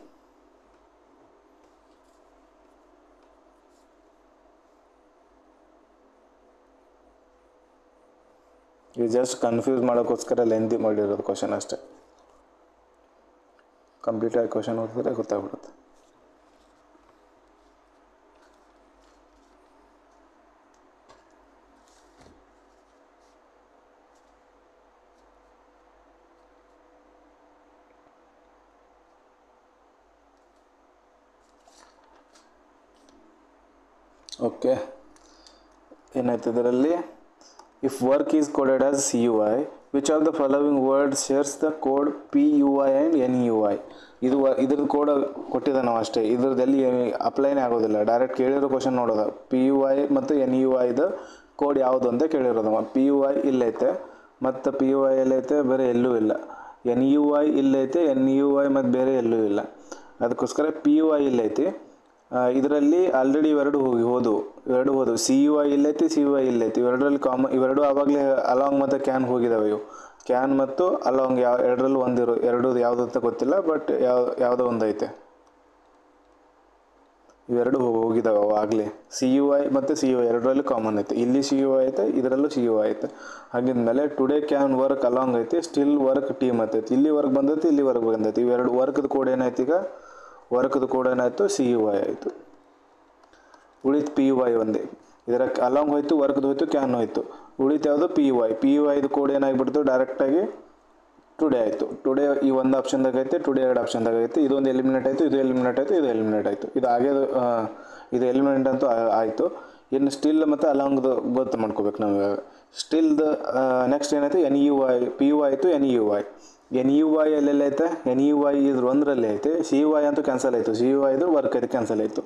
ಇದು ಜಸ್ಟ್ ಕನ್ಫ್ಯೂಸ್ ಮಾಡೋಕ್ಕೋಸ್ಕರ ಲೆಂದಿ ಮಾಡಿರೋದು ಕ್ವಶನ್ ಅಷ್ಟೇ. ಕಂಪ್ಲೀಟಾಗಿ ಕ್ವಶನ್ ಓದಿದ್ರೆ ಗೊತ್ತಾಗ್ಬಿಡುತ್ತೆ. ಓಕೆ, ಏನಾಯ್ತು ಇದರಲ್ಲಿ, if work is coded as C U I, which are the following word shares the code P U I and N U I. ಇದ್ರದ್ದು ಕೋಡ್ ಕೊಟ್ಟಿದ್ದ ನಾವು ಅಷ್ಟೇ, ಇದ್ರದ್ದು ಅಪ್ಲೈನೇ ಆಗೋದಿಲ್ಲ. ಡೈರೆಕ್ಟ್ ಕೇಳಿರೋ ಕ್ವಶನ್ ನೋಡೋದು, ಪಿ ಯು ಐ ಮತ್ತು ಎನ್ ಯು ಐದು ಕೋಡ್ ಯಾವುದು ಅಂತ ಕೇಳಿರೋದು. ಪಿ ಯು ಐ ಇಲ್ಲೈತೆ, ಮತ್ತು ಪಿ ಯು ಐ ಎಲ್ಲೈತೆ, ಬೇರೆ ಎಲ್ಲೂ ಇಲ್ಲ. ಎನ್ ಯು ಐ ಇಲ್ಲೈತೆ, ಎನ್ ಯು ಐ ಮತ್ತು ಬೇರೆ ಎಲ್ಲೂ ಇಲ್ಲ. ಅದಕ್ಕೋಸ್ಕರ ಪಿ ಯು ಐ ಇಲ್ಲೈತಿ. ಇದರಲ್ಲಿ ಆಲ್ರೆಡಿ ಇವೆರಡು ಹೋದವು. ಸಿ ಯು ಐ ಇಲ್ಲೈತಿ, ಸಿ ಯು ಐ ಇಲ್ಲೈತಿ. ಇವೆರಡರಲ್ಲಿ ಇವೆರಡು ಆವಾಗಲೇ ಅಲಾಂಗ್ ಮತ್ತು ಕ್ಯಾನ್ ಹೋಗಿದ್ದಾವೆ. ಇವು ಕ್ಯಾನ್ ಮತ್ತು ಅಲಾಂಗ್ ಎರಡರಲ್ಲೂ ಎರಡು ಯಾವುದು ಅಂತ ಗೊತ್ತಿಲ್ಲ, ಬಟ್ ಯಾವುದೋ ಒಂದೈತೆ. ಇವೆರಡು ಹೋಗಿದ್ದಾವೆ ಆಗಲೇ. ಸಿ ಯು ಐ ಮತ್ತು ಸಿ ಯು ಐ ಎರಡರಲ್ಲಿ ಕಾಮನ್ ಐತೆ. ಇಲ್ಲಿ ಸಿ ಯು ಐ ಐತೆ, ಇದರಲ್ಲೂ ಸಿ ಯು ಐ ಐತೆ. ಹಾಗಿದ್ಮೇಲೆ ಟುಡೇ ಕ್ಯಾನ್ ವರ್ಕ್ ಅಲಾಂಗ್ ಐತಿ, ಸ್ಟಿಲ್ ವರ್ಕ್ ಟೀಮ್ ಐತಿ. ಇಲ್ಲಿ ವರ್ಕ್ ಬಂದೈತಿ, ಇಲ್ಲಿ ವರ್ಕ್ ಬಂದೈತಿ. ಇವೆರಡು ವರ್ಕ್ದ ಕೋಡ್ ಏನಾಯ್ತು, ಈಗ ವರ್ಕ್ದು ಕೋಡ್ ಏನಾಯಿತು, ಸಿ ಯು ಐ ಆಯಿತು. ಉಳಿತು ಪಿ ಯು ಐ ಒಂದೇ. ಇದರ ಅಲಾಂಗ್ ಹೋಯ್ತು, ವರ್ಕ್ದು ಹೋಯ್ತು, ಕ್ಯಾನ್ ಹೋಯ್ತು. ಉಳಿತು ಯಾವುದು, P U I. P you ಐದು ಕೋಡ್ ಏನಾಗಿಬಿಡ್ತು, ಡೈರೆಕ್ಟಾಗಿ ಟುಡೇ ಆಯಿತು. ಟುಡೇ ಈ ಒಂದು ಆಪ್ಷನ್ದಾಗ ಐತೆ, ಟುಡೇ ಎರಡು ಆಪ್ಷನ್ದಾಗ ಐತೆ. ಇದೊಂದು ಎಲಿಮಿನೇಟ್ ಆಯಿತು, ಇದು ಎಲಿಮಿನೇಟ್ ಆಯಿತು, ಇದು ಎಲಿಮಿನೇಟ್ ಆಯಿತು. ಇದು ಎಲಿಮಿನೇಟ್ ಅಂತೂ ಆಯಿತು. ಇನ್ನು ಸ್ಟಿಲ್ ಮತ್ತು ಅಲಾಂಗ್ದು ಗೊತ್ತು ಮಾಡ್ಕೋಬೇಕು ನಾವು ಇವಾಗ. ಸ್ಟಿಲ್ದು ನೆಕ್ಸ್ಟ್ ಏನಾಯಿತು, N U I. P U ಆಯಿತು, N U I. N U I ಎಲ್ಲೆಲ್ಲ ಐತೆ, ಎನ್ ಯು ಐ ಇದ್ರ ಒಂದರಲ್ಲಿ ಐತೆ. ಸಿ ಯು ಐ ಅಂತೂ ಕ್ಯಾನ್ಸಲ್ ಆಯಿತು. ಸಿ ಯು ಐ ಇದ್ರ ವರ್ಕ್ ಐತೆ, ಕ್ಯಾನ್ಸಲ್ ಆಯಿತು.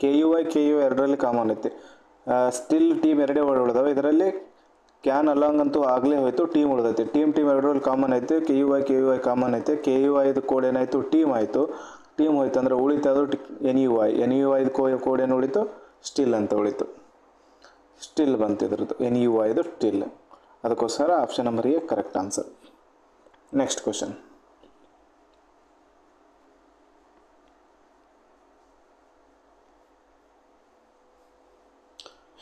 ಕೆ ಯು ಐ ಎರಡರಲ್ಲಿ ಕಾಮನ್ ಐತೆ. ಸ್ಟಿಲ್ ಟೀಮ್ ಎರಡೇ ಉಳಿದಾವೆ. ಇದರಲ್ಲಿ ಕ್ಯಾನ್ ಅಲಾಂಗ್ ಅಂತೂ ಆಗಲೇ ಹೋಯಿತು, ಟೀಮ್ ಉಳಿದೈತೆ. ಟೀಮ್ ಎರಡರಲ್ಲಿ ಕಾಮನ್ ಐತೆ. ಕೆ ಯು ಐ ಕಾಮನ್ ಐತೆ. ಕೆ ಯು ಐದು ಕೋಡ್ ಏನಾಯಿತು, ಟೀಮ್ ಆಯಿತು. ಟೀಮ್ ಹೋಯ್ತು ಅಂದರೆ ಉಳಿತು ಯಾವುದು, N U I. N U ಐದು ಕೋಡ್ ಏನು ಉಳಿತು, ಸ್ಟಿಲ್ ಅಂತ ಉಳಿತು. ಸ್ಟಿಲ್ ಬಂತು ಇದ್ರದ್ದು, ಎನ್ ಯು ಐದು ಸ್ಟಿಲ್. ಅದಕ್ಕೋಸ್ಕರ option number A correct answer. Next question.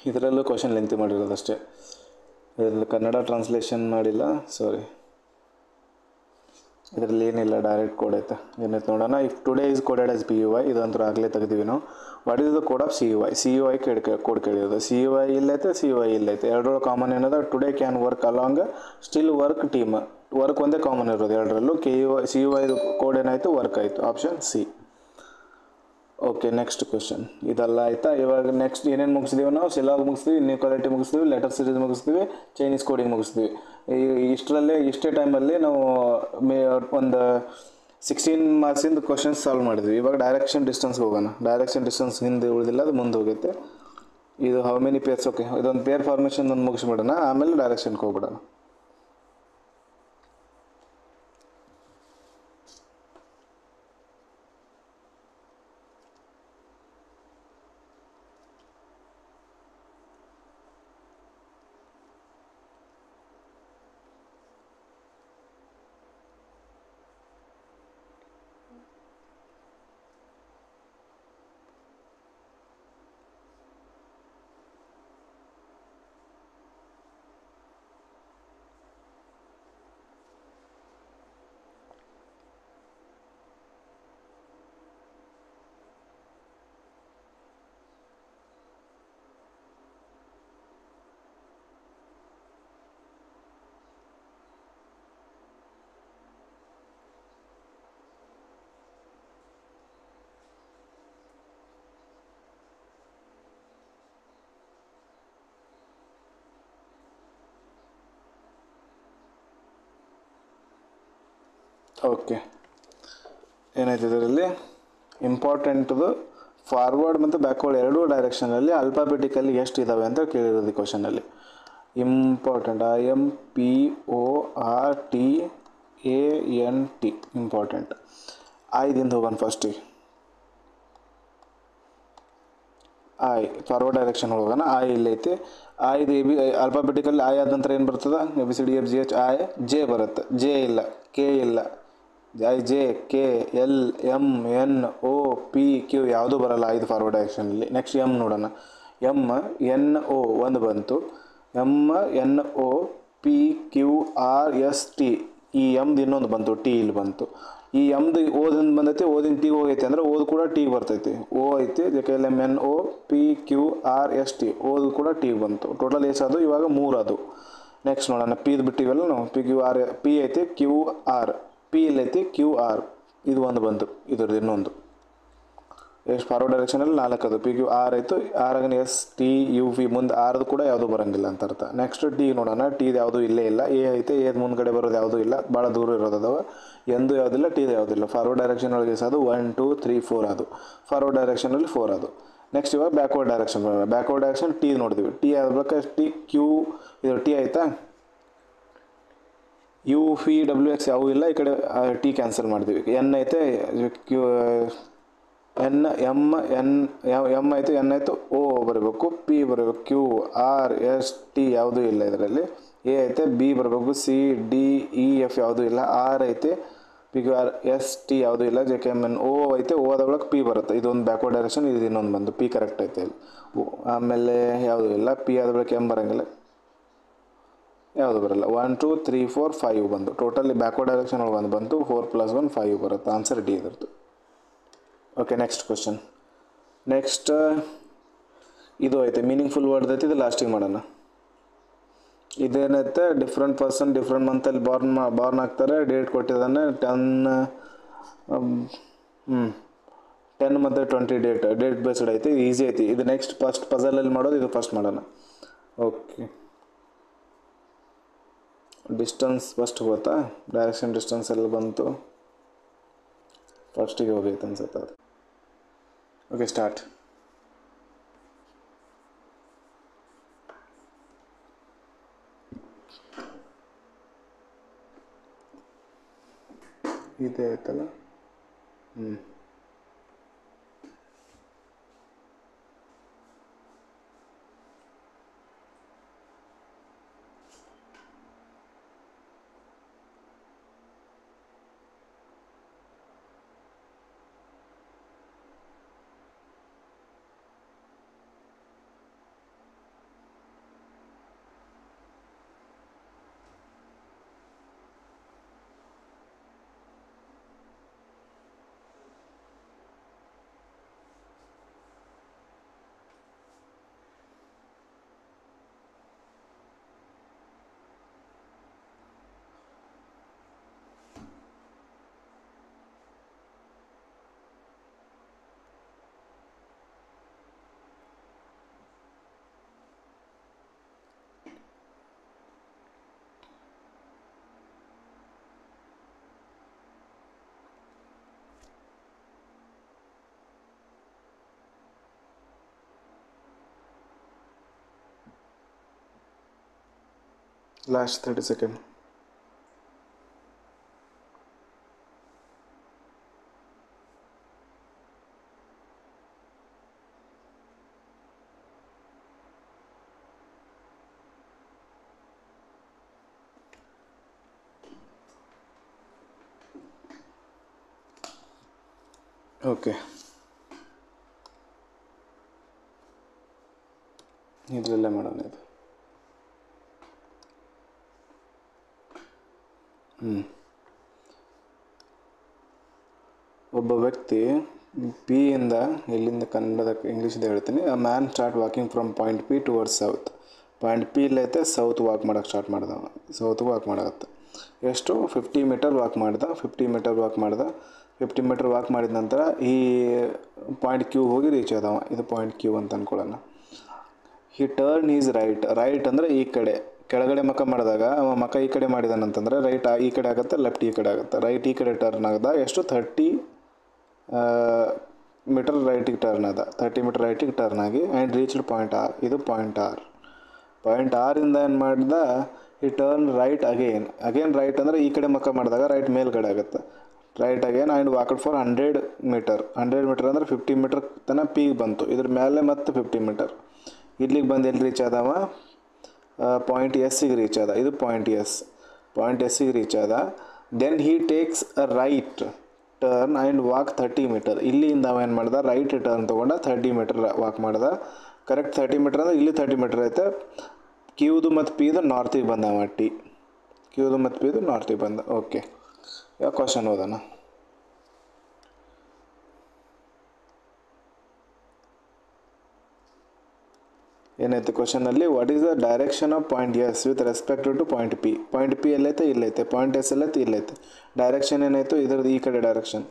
ಇದರಲ್ಲೂ ಕ್ವಶನ್ ಲೆಂತಿ ಮಾಡಿರೋದಷ್ಟೇ. ಇದರಲ್ಲಿ ಕನ್ನಡ ಟ್ರಾನ್ಸ್ಲೇಷನ್ ಮಾಡಿಲ್ಲ, ಸಾರಿ. ಇದರಲ್ಲಿ ಏನಿಲ್ಲ, ಡೈರೆಕ್ಟ್ ಕೋಡ್ ಐತೆ. ಏನೈತೆ ನೋಡೋಣ. If today is coded as P U I, ಇದಂತೂ ಆಗಲೇ ತೆಗೆದಿವಿ ನಾವು. What is the code of C U I. C U I code ಕೇಳಿರೋದು. ಸಿ ಯು ಐ ಇಲ್ಲೈತೆ, ಸಿ ಯು ಐ ಇಲ್ಲೈತೆ. ಎರಡರೊಳಗೆ ಕಾಮನ್ ಏನದ, today can work along, still work team. Work ಒಂದೇ ಕಾಮನ್ ಇರೋದು ಎರಡರಲ್ಲೂ. K U I, C U ಐದು ಕೋಡ್ ಏನಾಯಿತು, ವರ್ಕ್ ಆಯಿತು. Option C. Okay, next question. ಇದೆಲ್ಲ ಆಯಿತಾ. ಇವಾಗ ನೆಕ್ಸ್ಟ್ ಏನೇನು ಮುಗಿಸ್ತೀವಿ ನಾವು, ಸಿಲಾಗ್ ಮುಗಿಸ್ತೀವಿ, ಇನ್ಇಕ್ವಾಲಿಟಿ ಮುಗಿಸ್ತೀವಿ, ಲೆಟರ್ ಸೀರೀಸ್ ಮುಗಿಸ್ತೀವಿ, ಚೈನೀಸ್ ಕೋಡಿಂಗ್ ಮುಗಿಸ್ತೀವಿ. ಇಷ್ಟೇ ಟೈಮಲ್ಲಿ ನಾವು ಒಂದು 16 ಮಾರ್ಕ್ಸಿಂದು ಕ್ವಶನ್ಸ್ ಸಾಲ್ವ್ ಮಾಡಿದ್ವಿ. ಇವಾಗ ಡೈರೆಕ್ಷನ್ ಡಿಸ್ಟೆನ್ಸ್ಗೆ ಹೋಗೋಣ. ಡೈರೆಕ್ಷನ್ ಡಿಸ್ಟೆನ್ಸ್ ಹಿಂದೆ ಉಳಿದಿಲ್ಲ, ಅದು ಮುಂದೆ ಹೋಗುತ್ತೆ. ಇದು ಹೌ ಮೆನಿ ಪೇರ್ಸ್. ಓಕೆ, ಇದೊಂದು ಪೇರ್ ಫಾರ್ಮೇಷನ್ ಒಂದು ಮುಗಿಸ್ಬಿಡೋಣ, ಆಮೇಲೆ ಡೈರೆಕ್ಷನ್ಗೆ ಹೋಗ್ಬಿಡೋಣ. ಓಕೆ, ಏನಾಯ್ತು ಇದರಲ್ಲಿ ಇಂಪಾರ್ಟೆಂಟ್ದು ಫಾರ್ವರ್ಡ್ ಮತ್ತು ಬ್ಯಾಕ್ವರ್ಡ್ ಎರಡೂ ಡೈರೆಕ್ಷನಲ್ಲಿ ಅಲ್ಫಾಬೆಟಿಕಲ್ಲಿ ಎಷ್ಟು ಇದ್ದಾವೆ ಅಂತ ಕೇಳಿರೋದು ಕ್ವಶನಲ್ಲಿ. Important IMPORTANT important. ಐದಿಂದ ಹೋಗೋಣ ಫಸ್ಟಿಗೆ. ಐ ಫಾರ್ವರ್ಡ್ ಡೈರೆಕ್ಷನ್ ಹೋಗೋಣ. ಐ ಇಲ್ಲೈತಿ. ಐದು ಅಲ್ಫಾಬೆಟಿಕಲ್ ಐ ಆದ ನಂತರ ಏನು ಬರ್ತದೆ? ABCDFGH ಐ ಜೆ ಬರುತ್ತೆ. ಜೆ ಇಲ್ಲ, ಕೆ ಇಲ್ಲ, IJ KL MN OP Q ಯಾವುದೂ ಬರಲ್ಲ ಐದು ಫಾರ್ವರ್ಡ್ ಡೈರೆಕ್ಷನಲ್ಲಿ. ನೆಕ್ಸ್ಟ್ ಎಮ್ ನೋಡೋಣ. MNO ಒಂದು ಬಂತು. MNOPQRST ಈ ಎಮ್ದು ಇನ್ನೊಂದು ಬಂತು, ಟಿ ಇಲ್ಲಿ ಬಂತು. ಈ ಎಮ್ದು ಓದಿಂದ ಬಂದೈತಿ, ಓದಿನ ಟಿ ಹೋಗೈತಿ ಅಂದ್ರೆ ಓದು ಕೂಡ ಟಿ ಬರ್ತೈತಿ. ಓ ಐತಿ, KLMNOPQRST ಓದು ಕೂಡ ಟಿ ಬಂತು. ಟೋಟಲ್ ಎಷ್ಟು ಅದು? ಇವಾಗ 3 ಅದು. ನೆಕ್ಸ್ಟ್ ನೋಡೋಣ. ಪಿದು ಬಿಟ್ಟಿವಲ್ಲ ನಾವು. PQR ಪಿ ಐತಿ, QR ಪಿ ಇಲ್ಲೈತಿ, QR ಇದು ಒಂದು ಬಂತು. ಇದ್ರದ್ದು ಇನ್ನೊಂದು ಎಷ್ಟು ಫಾರ್ವರ್ಡ್ ಡೈರೆಕ್ಷನಲ್ಲಿ 4 ಅದು. PQR ಆಯಿತು. ಆರಾಗನ STUV ಮುಂದೆ ಆರ್ದು ಕೂಡ ಯಾವುದೂ ಬರೋಂಗಿಲ್ಲ ಅಂತ ಅರ್ಥ. ನೆಕ್ಸ್ಟ್ ಟಿ ನೋಡೋಣ. ಟಿದು ಯಾವುದೂ ಇಲ್ಲೇ ಇಲ್ಲ. ಎ ಐತೆ, ಎದು ಮುಂದ್ಗಡೆ ಬರೋದು ಯಾವುದೂ ಇಲ್ಲ, ಭಾಳ ದೂರ ಇರೋದು ಅದಾವ. ಎಂದು ಯಾವುದಿಲ್ಲ, ಟಿದು ಯಾವುದಿಲ್ಲ. ಫಾರ್ವರ್ಡ್ ಡೈರೆಕ್ಷನ್ ಒಳಗೆ ಅದು 1 2 3 4 ಅದು. ಫಾರ್ವರ್ಡ್ ಡೈರೆಕ್ಷನಲ್ಲಿ 4 ಅದು. ನೆಕ್ಸ್ಟ್ ಇವಾಗ ಬ್ಯಾಕ್ವರ್ಡ್ ಡೈರೆಕ್ಷನ್ ಬರೋಣ. ಬ್ಯಾಕ್ವರ್ಡ್ ಡೈರೆಕ್ಷನ್ ಟಿ ನೋಡ್ತೀವಿ. ಟಿ ಆಗ್ಬೇಕು. ಟಿ ಕ್ಯೂ ಇದು ಟಿ ಆಯಿತಾ. UVWX ಯಾವೂ ಇಲ್ಲ. ಈ ಕಡೆ ಟಿ ಕ್ಯಾನ್ಸಲ್ ಮಾಡ್ತೀವಿ. ಎನ್ ಐತೆ, ಕ್ಯೂ ಎಮ್ ಆಯಿತು, ಎನ್ ಆಯಿತು, ಓ ಬರಬೇಕು, ಪಿ ಬರಬೇಕು, QRST ಯಾವುದೂ ಇಲ್ಲ ಇದರಲ್ಲಿ. ಎ ಐತೆ, ಬಿ ಬರಬೇಕು, CDEF ಯಾವುದೂ ಇಲ್ಲ. ಆರ್ ಐತೆ, PQRST ಯಾವುದೂ ಇಲ್ಲ. JKMNO ಐತೆ, ಓ ಆದ ಒಳಗೆ ಪಿ ಬರುತ್ತೆ. ಇದೊಂದು ಬ್ಯಾಕ್ವರ್ಡ್ ಡೈರೆಕ್ಷನ್, ಇದು ಇನ್ನೊಂದು ಬಂದು ಪಿ ಕರೆಕ್ಟ್ ಐತೆ ಇಲ್ಲಿ. ಆಮೇಲೆ ಯಾವುದೂ ಇಲ್ಲ. ಪಿ ಆದ ಬಳಿಕ ಎಮ್ ಬರೋಂಗಿಲ್ಲ, ಯಾವುದು ಬರಲ್ಲ. 1 2 3 4 5 ಬಂದು. ಟೋಟಲಿ ಬ್ಯಾಕ್ವರ್ಡ್ ಡೈರೆಕ್ಷನ್ ಒಳಗೆ ಒಂದು ಬಂತು. 4 + 1 5 ಬರುತ್ತೆ. ಆನ್ಸರ್ ಡಿ ಇದ್ರದ್ದು. Okay, next question. ನೆಕ್ಸ್ಟ್ ಇದು ಐತೆ ಮೀನಿಂಗ್ಫುಲ್ ವರ್ಡ್ ಐತಿ. ಇದು ಲಾಸ್ಟಿಗೆ ಮಾಡೋಣ. ಇದೇನೈತೆ? ಡಿಫ್ರೆಂಟ್ ಪರ್ಸನ್ ಡಿಫ್ರೆಂಟ್ ಮಂತಲ್ಲಿ ಬಾರ್ನ್ ಆಗ್ತಾರೆ. ಡೇಟ್ ಕೊಟ್ಟಿದ್ದಾನೆ 10 ಮತ್ತು 20 ಡೇಟ್ ಬೇಸ್ಡ್ ಐತಿ. ಈಸಿ ಐತಿ ಇದು. ನೆಕ್ಸ್ಟ್ ಫಸ್ಟ್ ಪಜಲಲ್ಲಿ ಮಾಡೋದು. ಇದು ಫಸ್ಟ್ ಮಾಡೋಣ. ಓಕೆ, ಡಿಸ್ಟೆನ್ಸ್ ಫಸ್ಟ್ ಗೊತ್ತಾ? ಡೈರೆಕ್ಷನ್ ಡಿಸ್ಟೆನ್ಸ್ ಎಲ್ಲ ಬಂತು. ಫಸ್ಟಿಗೆ ಹೋಗೈತೆ ಅನ್ಸುತ್ತೆ ಅದು. Okay, start. ಇದೇ ಆಯ್ತಲ್ಲ. Last 30 seconds. ಓಕೆ, ಇದರಲ್ಲೇ ಮಾಡೋಣ ಇದು. ಒಬ್ಬ ವ್ಯಕ್ತಿ ಪಿ ಇಂದ, ಎಲ್ಲಿಂದ ಕನ್ನಡದ ಇಂಗ್ಲೀಷಿಂದ ಹೇಳ್ತೀನಿ. A man start walking from point P towards south. Point P ಇಲ್ಲೈತೆ, ಸೌತ್ ವಾಕ್ ಮಾಡೋಕ್ಕೆ ಸ್ಟಾರ್ಟ್ ಮಾಡ್ದ. ಸೌತ್ ವಾಕ್ ಮಾಡತ್ತೆ. ಎಷ್ಟು? 50 ಮೀಟರ್ ವಾಕ್ ಮಾಡ್ದ. 50 ಮೀಟರ್ ವಾಕ್ ಮಾಡಿದ ನಂತರ ಈ ಪಾಯಿಂಟ್ ಕ್ಯೂ ಹೋಗಿ ರೀಚ್ ಆದವ. ಇದು ಪಾಯಿಂಟ್ ಕ್ಯೂ ಅಂತ ಅಂದ್ಕೊಳ್ಳೋಣ. ಹಿ ಟರ್ನ್ ಈಸ್ ರೈಟ್ ಅಂದರೆ ಈ ಕಡೆ ಕೆಳಗಡೆ ಮಕ ಮಾಡಿದಾಗ ಅವ ಮಕ ಈ ಕಡೆ ಮಾಡಿದಾನಂತಂದರೆ ರೈಟ್ ಈ ಕಡೆ ಆಗುತ್ತೆ, ಲೆಫ್ಟ್ ಈ ಕಡೆ ಆಗುತ್ತೆ. ರೈಟ್ ಈ ಕಡೆ ಟರ್ನ್ ಆಗದ ಎಷ್ಟು? 30 ಮೀಟರ್ ರೈಟಿಗೆ ಟರ್ನ್ ಅದ, 30 ಮೀಟರ್ ರೈಟಿಗೆ ಟರ್ನ್ ಆಗಿ ಆ್ಯಂಡ್ ರೀಚ್ಡ್ ಪಾಯಿಂಟ್ ಆರ್. ಇದು ಪಾಯಿಂಟ್ ಆರ್. ಪಾಯಿಂಟ್ ಆರಿಂದ ಏನು ಮಾಡ್ದ, ಈ ಟರ್ನ್ ರೈಟ್ ಅಗೇನ್ ರೈಟ್ ಅಂದರೆ ಈ ಕಡೆ ಮಕ್ಕ ಮಾಡಿದಾಗ ರೈಟ್ ಮೇಲ್ಗಡೆ ಆಗುತ್ತೆ. Right again and walked for 100 metre. 100 metre ಅಂದರೆ 50 ಮೀಟರ್ ತನಕ ಪೀಗೆ ಬಂತು. ಇದ್ರ ಮೇಲೆ ಮತ್ತೆ 50 ಮೀಟರ್ ಇಲ್ಲಿಗೆ ಬಂದು ಎಲ್ಲಿ ರೀಚ್ ಆದವ, ಪಾಯಿಂಟ್ ಎಸ್ಸಿಗೆ ರೀಚ್ ಆದ. ಇದು ಪಾಯಿಂಟ್ ಎಸ್. ಪಾಯಿಂಟ್ ಎಸ್ಸಿಗೆ ರೀಚ್ ಆದ. Then he takes a right turn and walk 30 metre. ಇಲ್ಲಿಂದ ಅವ ಏನು ಮಾಡ್ದ, ರೈಟ್ ಟರ್ನ್ ತೊಗೊಂಡ 30 ಮೀಟರ್ ವಾಕ್ ಮಾಡ್ದ. ಕರೆಕ್ಟ್ 30 ಮೀಟರ್ ಅಂದರೆ ಇಲ್ಲಿ 30 ಮೀಟರ್ ಐತೆ. ಕ್ಯೂದು ಮತ್ತು ಪಿದು ನಾರ್ತಿಗೆ ಬಂದ ಅವ. ಕ್ಯೂದು ಮತ್ತು ಪಿದು ನಾರ್ತಿಗೆ ಬಂದ. ಓಕೆ, ಯಾವ ಕ್ವಶನ್ ಓದೋಣ. ಏನೈತೆ ಕ್ವಶನಲ್ಲಿ, what is the direction of point S with respect to point P. Point P ಎಲ್ಲೈತೆ, ಇಲ್ಲೈತೆ. ಪಾಯಿಂಟ್ ಎಸ್ ಎಲ್ಲೈತೆ, ಇಲ್ಲೈತೆ. ಡೈರೆಕ್ಷನ್ ಏನಾಯಿತು, ಇದ್ರದ್ದು ಈ ಕಡೆ ಡೈರೆಕ್ಷನ್.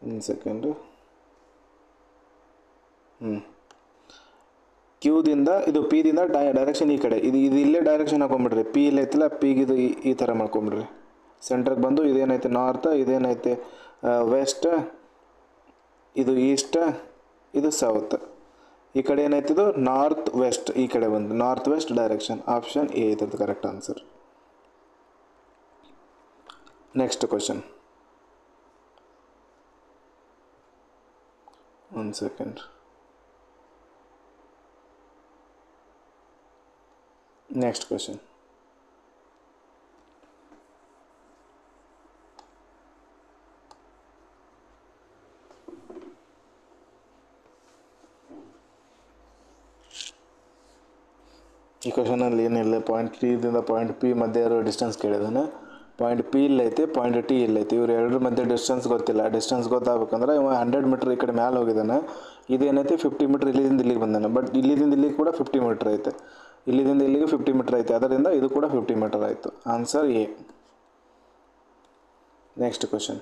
ಒಂದು ಸೆಕೆಂಡು. ಕ್ಯೂದಿಂದ ಇದು ಪಿದಿಂದ ಡೈರೆಕ್ಷನ್ ಈ ಕಡೆ. ಇದು ಇಲ್ಲೇ ಡೈರೆಕ್ಷನ್ ಹಾಕೊಂಬಿಡ್ರಿ. ಪಿ ಇಲ್ಲೈತಿಲ್ಲ, ಪಿಗೆ ಇದು ಈ ಥರ ಮಾಡ್ಕೊಂಬಿಡ್ರಿ. ಸೆಂಟ್ರಿಗೆ ಬಂದು ಇದೇನೈತೆ ನಾರ್ತ್, ಇದೇನೈತೆ ವೆಸ್ಟ್, ಇದು ಈಸ್ಟ್, ಇದು ಸೌತ್. ಈ ಕಡೆ ಏನಾಯ್ತಿದು ನಾರ್ತ್ ವೆಸ್ಟ್. ಈ ಕಡೆ ಬಂದು north west direction. Option A ಇದ್ರದ್ದು ಕರೆಕ್ಟ್ ಆನ್ಸರ್. Next question. ಒಂದು ಸೆಕೆಂಡ್. Next question. ಈ ಕ್ವಶನಲ್ಲಿ ಏನಿಲ್ಲ, ಪಾಯಿಂಟ್ ಟಿದಿಂದ ಪಾಯಿಂಟ್ ಪಿ ಮಧ್ಯೆ ಇರೋ ಡಿಸ್ಟೆನ್ಸ್ ಕೇಳಿದಾನೆ. ಪಾಯಿಂಟ್ ಪಿ ಇಲ್ಲೈತೆ, ಪಾಯಿಂಟ್ ಟಿ ಇಲ್ಲೈತೆ. ಇವ್ರು ಎರಡರ ಮಧ್ಯೆ ಡಿಸ್ಟೆನ್ಸ್ ಗೊತ್ತಿಲ್ಲ. ಡಿಸ್ಟೆನ್ಸ್ ಗೊತ್ತಾಗಬೇಕಂದ್ರೆ ಇವ 100 ಮೀಟ್ರ್ ಈ ಕಡೆ ಮ್ಯಾಲೆ ಹೋಗಿದ್ದಾನೆ. ಇದೇನೈತೆ 50 ಮೀಟ್ರ್ ಇಲ್ಲಿಂದ ಇಲ್ಲಿಗೆ ಬಂದಾನೆ. ಬಟ್ ಇಲ್ಲಿಂದ ಇಲ್ಲಿಗೆ ಕೂಡ 50 ಮೀಟ್ರ್ ಐತೆ. ಇಲ್ಲಿಂದ ಇಲ್ಲಿಗೆ 50 ಮೀಟ್ರ್ ಐತೆ. ಅದರಿಂದ ಇದು ಕೂಡ 50 ಮೀಟರ್ ಆಯಿತು. Answer A. Next question.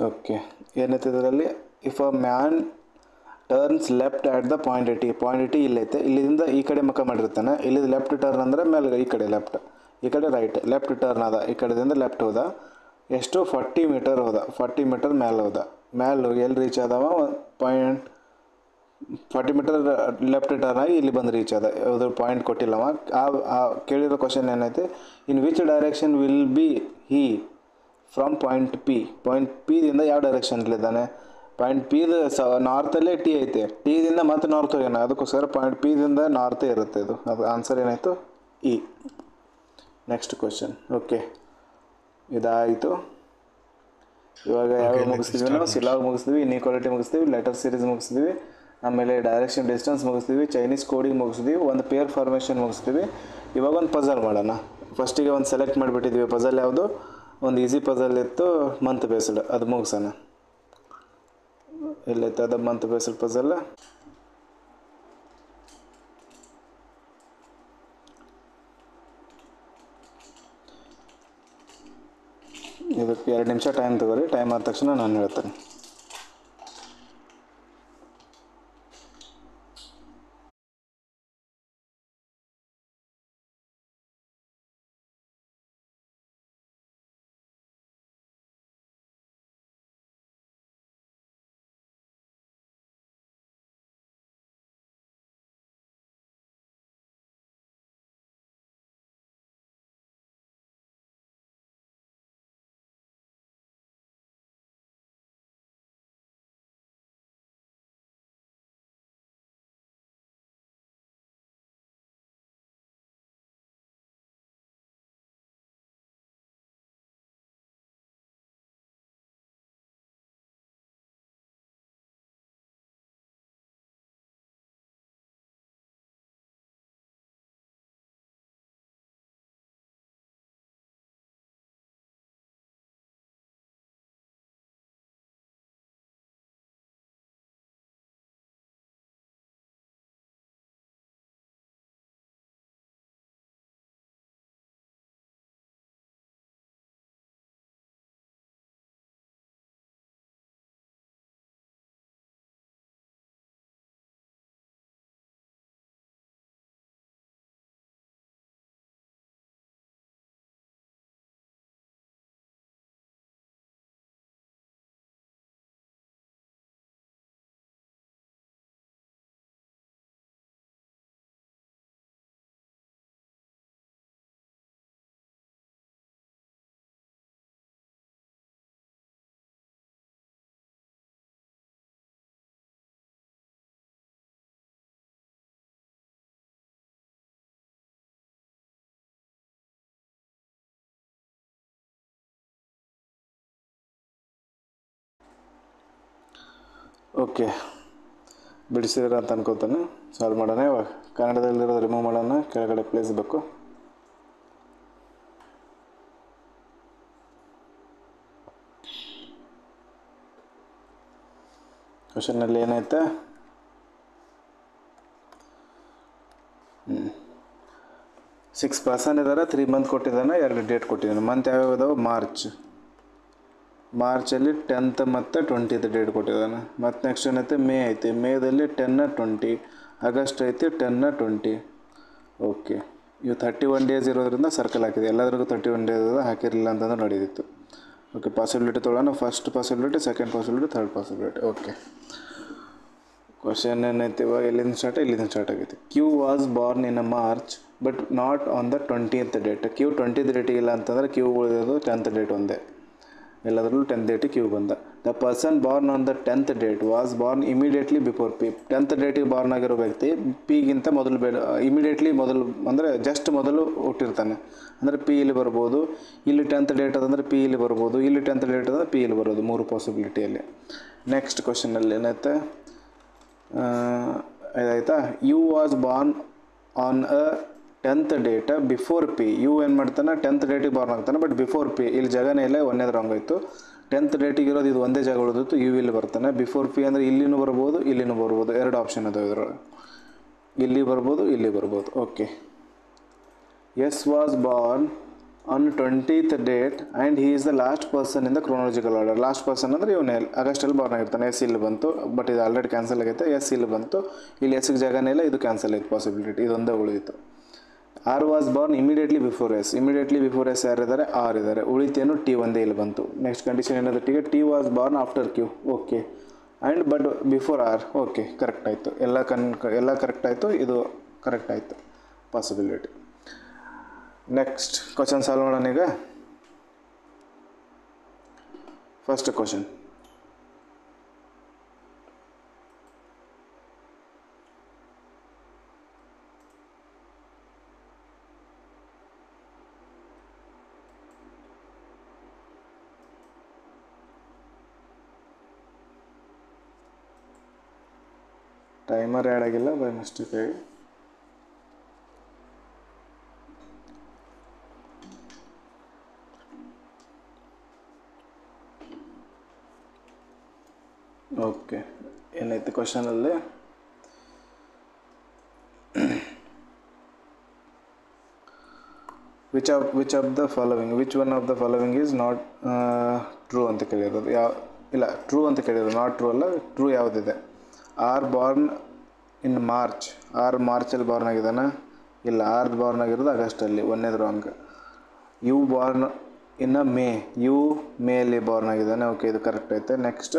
Okay, ಏನೈತೆ ಇದರಲ್ಲಿ, if a man turns left at the point T. Point T ಇಲ್ಲೈತೆ. ಇಲ್ಲಿಂದ ಈ ಕಡೆ ಮುಖ ಮಾಡಿರ್ತಾನೆ. ಇಲ್ಲಿ ಲೆಫ್ಟ್ ಟರ್ನ್ ಅಂದರೆ ಮೇಲೆ ಈ ಕಡೆ ಲೆಫ್ಟ್, ಈ ಕಡೆ ರೈಟ್. ಲೆಫ್ಟ್ ಟರ್ನ್ ಅದ, ಈ ಕಡೆದಿಂದ ಲೆಫ್ಟ್ ಹೋದ. ಎಷ್ಟು 40 ಮೀಟರ್ ಹೋದ. 40 ಮೀಟರ್ ಮೇಲೆ ಹೋದ. ಮೇಲೆ ಹೋಗಿ ಎಲ್ಲಿ ರೀಚ್ ಆದವ, ಪಾಯಿಂಟ್ 40 ಮೀಟರ್ ಲೆಫ್ಟ್ ಟರ್ನ್ ಆಗಿ ಇಲ್ಲಿ ಬಂದು ರೀಚ್ ಆದ. ಅದ್ರ ಪಾಯಿಂಟ್ ಕೊಟ್ಟಿಲ್ಲವ. ಆ ಕೇಳಿರೋ ಕ್ವಶನ್ ಏನೈತೆ, in which direction will be he from point P. Point ಪಿದಿಂದ ಯಾವ ಡೈರೆಕ್ಷನ್ಲಿದ್ದಾನೆ. ಪಾಯಿಂಟ್ ಪಿದು ನಾರ್ತಲ್ಲೇ ಟಿ ಐತೆ. ಟಿದಿಂದ ಮತ್ತೆ ನಾರ್ತ್ ಹೋಗ್ಯಾನ. ಅದಕ್ಕೋಸ್ಕರ ಪಾಯಿಂಟ್ ಪಿದಿಂದ ನಾರ್ತೇ ಇರುತ್ತೆ. ಅದು ಆನ್ಸರ್ ಏನಾಯಿತು, ಇ. Next question. ಓಕೆ, ಇದಾಯಿತು. ಇವಾಗ ಯಾವ ಮುಗಿಸ್ತೀವಿ ನಾವು, ಸಿಲಾಗ್ ಮುಗಿಸ್ತೀವಿ, ಇನ್ಇಕ್ವಾಲಿಟಿ ಮುಗಿಸ್ತೀವಿ, ಲೆಟರ್ ಸೀರೀಸ್ ಮುಗಿಸ್ತೀವಿ, ಆಮೇಲೆ ಡೈರೆಕ್ಷನ್ ಡಿಸ್ಟೆನ್ಸ್ ಮುಗಿಸ್ತೀವಿ, ಚೈನೀಸ್ ಕೋಡಿಂಗ್ ಮುಗಿಸ್ತೀವಿ, ಒಂದು ಪೇರ್ ಫಾರ್ಮೇಷನ್ ಮುಗಿಸ್ತೀವಿ. ಇವಾಗ ಒಂದು ಪಜಲ್ ಮಾಡೋಣ. ಫಸ್ಟಿಗೆ ಒಂದು ಸೆಲೆಕ್ಟ್ ಮಾಡಿಬಿಟ್ಟಿದ್ವಿ. ಪಜಲ್ ಯಾವುದು, ಒಂದು ಈಸಿ ಪಜಲ್ ಇತ್ತು, ಮಂತ್ ಬೇಸ್ಡ್. ಅದು ಮುಗಿಸೋಣ. ಎಲ್ಲೈತೆ ಅದು ಮಂತ್ ಬೇಸ್ಡ್ ಪಜಲ್. ಇದಕ್ಕೆ 2 ನಿಮಿಷ ಟೈಮ್ ತಗೋರಿ. ಟೈಮ್ ಆದ ತಕ್ಷಣ ನಾನು ಹೇಳ್ತೇನೆ. ಓಕೆ, ಬಿಡಿಸಿದ್ರ ಅಂತ ಅನ್ಕೋತಾನೆ. ಸಾಲ್ವ್ ಮಾಡೋಣ. ಇವಾಗ ಕನ್ನಡದಲ್ಲಿರೋದು ರಿಮೂವ್ ಮಾಡೋಣ, ಕೆಳಗಡೆ ಪ್ಲೇಸ್ ಬೇಕು. ಕ್ವಶನಲ್ಲಿ ಏನೈತೆ, 6 ಪರ್ಸನ್ ಇದ್ದಾರೆ, 3 ಮಂತ್ ಕೊಟ್ಟಿದ್ದಾನೆ, 2 ಡೇಟ್ ಕೊಟ್ಟಿದ್ದಾನೆ. ಮಂತ್ ಯಾವ್ಯಾವ ಇದಾವೆ? ಮಾರ್ಚಲ್ಲಿ 10th ಮತ್ತು 20th ಡೇಟ್ ಕೊಟ್ಟಿದ್ದಾನೆ. ಮತ್ತು ನೆಕ್ಸ್ಟ್ ಏನೈತೆ, ಮೇ ಐತೆ, ಮೇದಲ್ಲಿ 10, 20, ಆಗಸ್ಟ್ ಐತಿ 10, 20. ಓಕೆ, ಇವು 31 ಡೇಸ್ ಇರೋದ್ರಿಂದ ಸರ್ಕಲ್ ಹಾಕಿದೆ. ಎಲ್ಲದ್ರಿಗೂ 31 ಡೇಸ್ ಹಾಕಿರಲಿಲ್ಲ ಅಂತಂದ್ರೆ ನಡೀತಿತ್ತು. ಓಕೆ, ಪಾಸಿಬಿಲಿಟಿ ತೊಗೊಳ್ಳೋಣ. First possibility, second possibility, third possibility. Okay, question ಏನೈತಿ ಇವಾಗ, ಇಲ್ಲಿಂದ ಸ್ಟಾರ್ಟ್ ಆಗೈತಿ. Q was born in a March but not on the 20th date. Q 20th date ಇಲ್ಲ ಅಂತಂದರೆ ಕ್ಯೂ ಉಳಿಯೋದು 10th ಡೇಟ್ ಒಂದೇ. ಎಲ್ಲದರಲ್ಲೂ 10th ಡೇಟಿಗೆ ಕ್ಯೂ ಬಂದ. The person born on the 10th date was born immediately before P. 10th ಡೇಟಿಗೆ ಬಾರ್ನ್ ಆಗಿರೋ ವ್ಯಕ್ತಿ ಪಿಗಿಂತ ಮೊದಲು ಇಮಿಡಿಯೇಟ್ಲಿ ಮೊದಲು ಅಂದರೆ ಜಸ್ಟ್ ಮೊದಲು ಹುಟ್ಟಿರ್ತಾನೆ. ಅಂದರೆ ಪಿ ಇಲ್ಲಿ ಬರ್ಬೋದು, ಇಲ್ಲಿ 10th ಡೇಟ್ ಅದಂದರೆ ಪಿ ಇಲ್ಲಿ ಬರ್ಬೋದು, ಇಲ್ಲಿ 10th ಡೇಟ್ ಅಂದರೆ ಪಿ ಇಲ್ಲಿ ಬರೋದು. 3 ಪಾಸಿಬಿಲಿಟಿಯಲ್ಲಿ. ನೆಕ್ಸ್ಟ್ ಕ್ವಶನಲ್ಲಿ ಏನೈತೆ, ಇದಾಯ್ತಾ, U was born on a 10th date before P. U ಏನು ಮಾಡ್ತಾನೆ, 10th ಡೇಟಿಗೆ ಬಾರ್ನ್ ಆಗ್ತಾನೆ, ಬಟ್ ಬಿಫೋರ್ ಪಿ ಇಲ್ಲಿ ಜಾಗನೇ ಇಲ್ಲ, ಒಂದೇದು ರಾಂಗ್ ಆಯಿತು. 10th ಡೇಟಿಗೆ ಇರೋದು ಇದು ಒಂದೇ ಜಾಗ ಉಳಿದಿತ್ತು, ಯು ಇಲ್ಲಿ ಬರ್ತಾನೆ. ಬಿಫೋರ್ ಪಿ ಅಂದರೆ ಇಲ್ಲಿನೂ ಬರ್ಬೋದು, ಇಲ್ಲಿನೂ ಬರ್ಬೋದು. 2 ಆಪ್ಷನ್ ಅದಾವೆ ಇದರೊಳಗೆ, ಇಲ್ಲಿ ಬರ್ಬೋದು, ಇಲ್ಲಿ ಬರ್ಬೋದು. Okay, S was born on 20th date and he is the last person in the chronological order. Last person ಅಂದರೆ ಇವನೇ ಆಗಸ್ಟಲ್ಲಿ ಬಾರ್ನ್ ಆಗಿರ್ತಾನೆ. ಎಸ್ ಇಲ್ಲಿ ಬಂತು, ಬಟ್ ಇದು ಆಲ್ರೆಡಿ ಕ್ಯಾನ್ಸಲ್ ಆಗೈತೆ. ಎಸ್ ಇಲ್ಲಿ ಬಂತು, ಇಲ್ಲಿ ಎಸ್ಗೆ ಜಾಗನೇ ಇಲ್ಲ, ಇದು ಕ್ಯಾನ್ಸಲ್ ಆಯ್ತು ಪಾಸಿಬಿಲಿಟಿ, ಇದೊಂದೇ ಉಳಿಯಿತು. R was born immediately before S. Immediately before S ಯಾರಿದ್ದಾರೆ? ಆರ್ ಇದ್ದಾರೆ. ಉಳಿತೇನು? ಟಿ ಒಂದೇ ಇಲ್ಲಿ ಬಂತು. ನೆಕ್ಸ್ಟ್ ಕಂಡೀಷನ್ ಏನಾದರೂ ಟಿಗೆ, T was born after Q. Okay, and but before R. Okay, correct ಆಯಿತು. ಎಲ್ಲ ಕರೆಕ್ಟ್ ಆಯಿತು, ಇದು ಕರೆಕ್ಟ್ ಆಯಿತು ಪಾಸಿಬಿಲಿಟಿ. ನೆಕ್ಸ್ಟ್ ಕ್ವಶನ್ ಸಾಲ್ವ್ ಮಾಡೋಣ ಈಗ. ಫಸ್ಟ್ ಕ್ವಶನ್, ಟೈಮರ್ ಆ್ಯಡ್ ಆಗಿಲ್ಲ ಬೈ ಮಿಸ್ಟೇಕ್ ಆಗಿ. ಓಕೆ, ಏನೈತೆ ಕ್ವಶನಲ್ಲಿ, which of the following, which one of the following is not true ಅಂತ ಕೇಳಿರೋದು. ಇಲ್ಲ, ಟ್ರೂ ಅಂತ ಕೇಳಿರೋದು, ನಾಟ್ ಟ್ರೂ ಅಲ್ಲ. ಟ್ರೂ ಯಾವುದಿದೆ? R born in March. R ಮಾರ್ಚಲ್ಲಿ ಬಾರ್ನ್ ಆಗಿದ್ದಾನೆ? ಇಲ್ಲ, ಆರ್ ಬಾರ್ನ್ ಆಗಿರೋದು ಆಗಸ್ಟಲ್ಲಿ, ಒಂದೇದು wrong. U born in a May. U ಮೇಯಲ್ಲಿ ಬಾರ್ನ್ ಆಗಿದ್ದಾನೆ. ಓಕೆ, ಇದು ಕರೆಕ್ಟ್ ಐತೆ. ನೆಕ್ಸ್ಟ್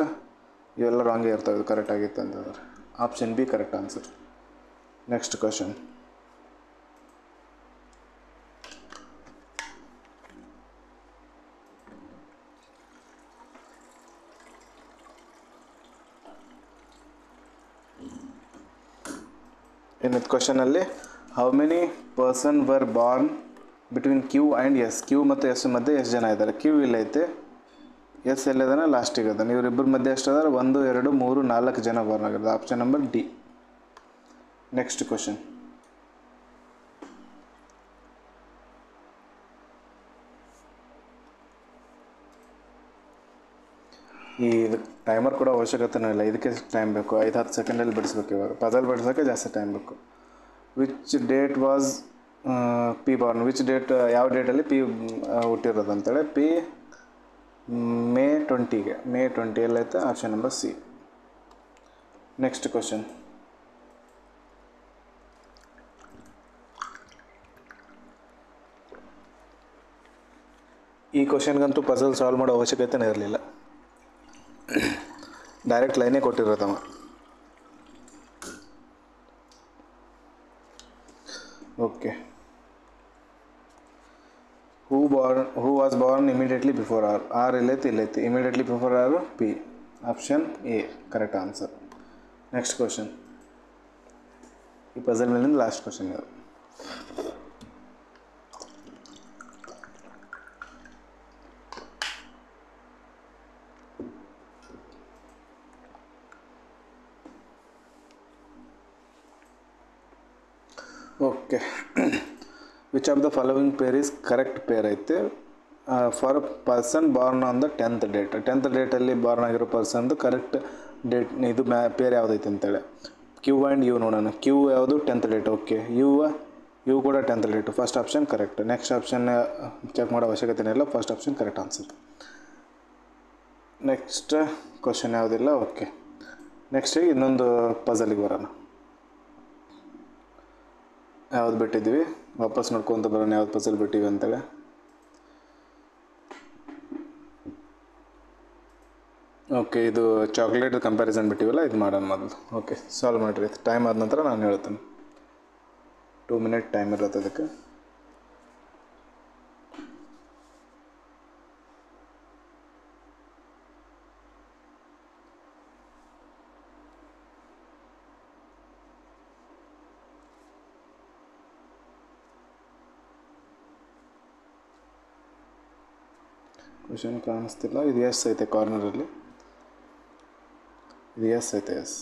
ಇವೆಲ್ಲ ರಾಂಗೇ ಇರ್ತವೆ, ಇದು ಕರೆಕ್ಟ್ ಆಗಿತ್ತು ಅಂತಂದ್ರೆ option B correct answer. Next question, ಇನ್ನೊಂದು ಕ್ವಶನಲ್ಲಿ, how many person were born between Q and S. Q ಮತ್ತು ಎಸ್ ಮಧ್ಯೆ ಎಷ್ಟು ಜನ ಇದ್ದಾರೆ? ಕ್ಯೂ ಇಲ್ಲೈತೆ, ಎಸ್ ಎಲ್ಲಿದ್ದಾನೆ? ಲಾಸ್ಟಿಗೆ ಅದಾನೆ. ಇವರಿಬ್ಬರ ಮಧ್ಯೆ ಎಷ್ಟು ಅದಾರೆ? 1, 2, 3, 4 ಜನ ಬಾರ್ನ್ ಆಗಿರೋದು. Option number D. Next question, ಈ ಟೈಮರ್ ಕೂಡ ಅವಶ್ಯಕತೆನೂ ಇಲ್ಲ, ಇದಕ್ಕೆ ಟೈಮ್ ಬೇಕು. 5-10 ಸೆಕೆಂಡಲ್ಲಿ ಬಿಡಿಸ್ಬೇಕು. ಇವಾಗ ಪಜಲ್ ಬಿಡಿಸೋಕ್ಕೆ ಜಾಸ್ತಿ ಟೈಮ್ ಬೇಕು. Which date was P born. Which date, ಯಾವ ಡೇಟಲ್ಲಿ ಪಿ ಹುಟ್ಟಿರೋದು ಅಂತೇಳಿ. ಪಿ ಮೇ 20ಗೆ. ಮೇ 20 ಎಲ್ಲೈತೆ? Option number C. Next question, ಈ ಕ್ವಶನ್ಗಂತೂ ಪಜಲ್ ಸಾಲ್ವ್ ಮಾಡೋ ಅವಶ್ಯಕತೆನೇ ಇರಲಿಲ್ಲ, ಡೈರೆಕ್ಟ್ ಲೈನೇ ಕೊಟ್ಟಿರೋದವ. Okay, who was born immediately before R. R ಇಲ್ಲೈತಿ? Immediately before R P. Option A correct answer. Next question, ಈ ಪಜಲ್ ಮೇಲಿಂದ ಲಾಸ್ಟ್ ಕ್ವಶನ್ ಇದು. Okay which of the following pair is correct pair ಐತೆ for person born on the 10th date. 10th ಡೇಟಲ್ಲಿ ಬಾರ್ನ್ ಆಗಿರೋ ಪರ್ಸನ್ದು ಕರೆಕ್ಟ್ ಡೇಟ್ ಇದು ಪೇರ್ ಯಾವುದೈತೆ ಅಂತೇಳಿ. ಕ್ಯೂ ಆ್ಯಂಡ್ ಯು ನೋಡೋಣ. ಕ್ಯೂ ಯಾವುದು 10th ಡೇಟ್. ಓಕೆ ಯು ಕೂಡ 10th date. First option correct. Next option check ಮಾಡೋ ಅವಶ್ಯಕತೆ ಇಲ್ಲ. First option correct answer. Next question ಯಾವುದಿಲ್ಲ. ಓಕೆ ನೆಕ್ಸ್ಟ್ ಇನ್ನೊಂದು ಪಜಲಿಗೆ ಬರೋಣ. ಯಾವ್ದು ಬಿಟ್ಟಿದ್ವಿ ವಾಪಸ್ ನೋಡ್ಕೊತ ಬರೋಣ ಯಾವ್ದು ಪಜಲ್ ಬಿಟ್ಟಿವಿ ಅಂತೇಳಿ. ಓಕೆ ಇದು ಚಾಕ್ಲೇಟ್ ಕಂಪ್ಯಾರಿಸನ್ ಬಿಟ್ಟಿವಲ್ಲ, ಇದು ಮಾಡೋಣ ಮೊದಲು. ಓಕೆ ಸಾಲ್ವ್ ಮಾಡಿರಿ. ಟೈಮ್ ಆದ ನಂತರ ನಾನು ಹೇಳ್ತೇನೆ. 2 minute ಟೈಮ್ ಇರುತ್ತೆ ಅದಕ್ಕೆ. ಕ್ವಶನ್ ಕಾಣಿಸ್ತಿಲ್ಲ. ಇದು ಎಸ್ ಐತೆ ಕಾರ್ನರಲ್ಲಿ. ಇದು ಎಸ್ ಐತೆ. ಎಸ್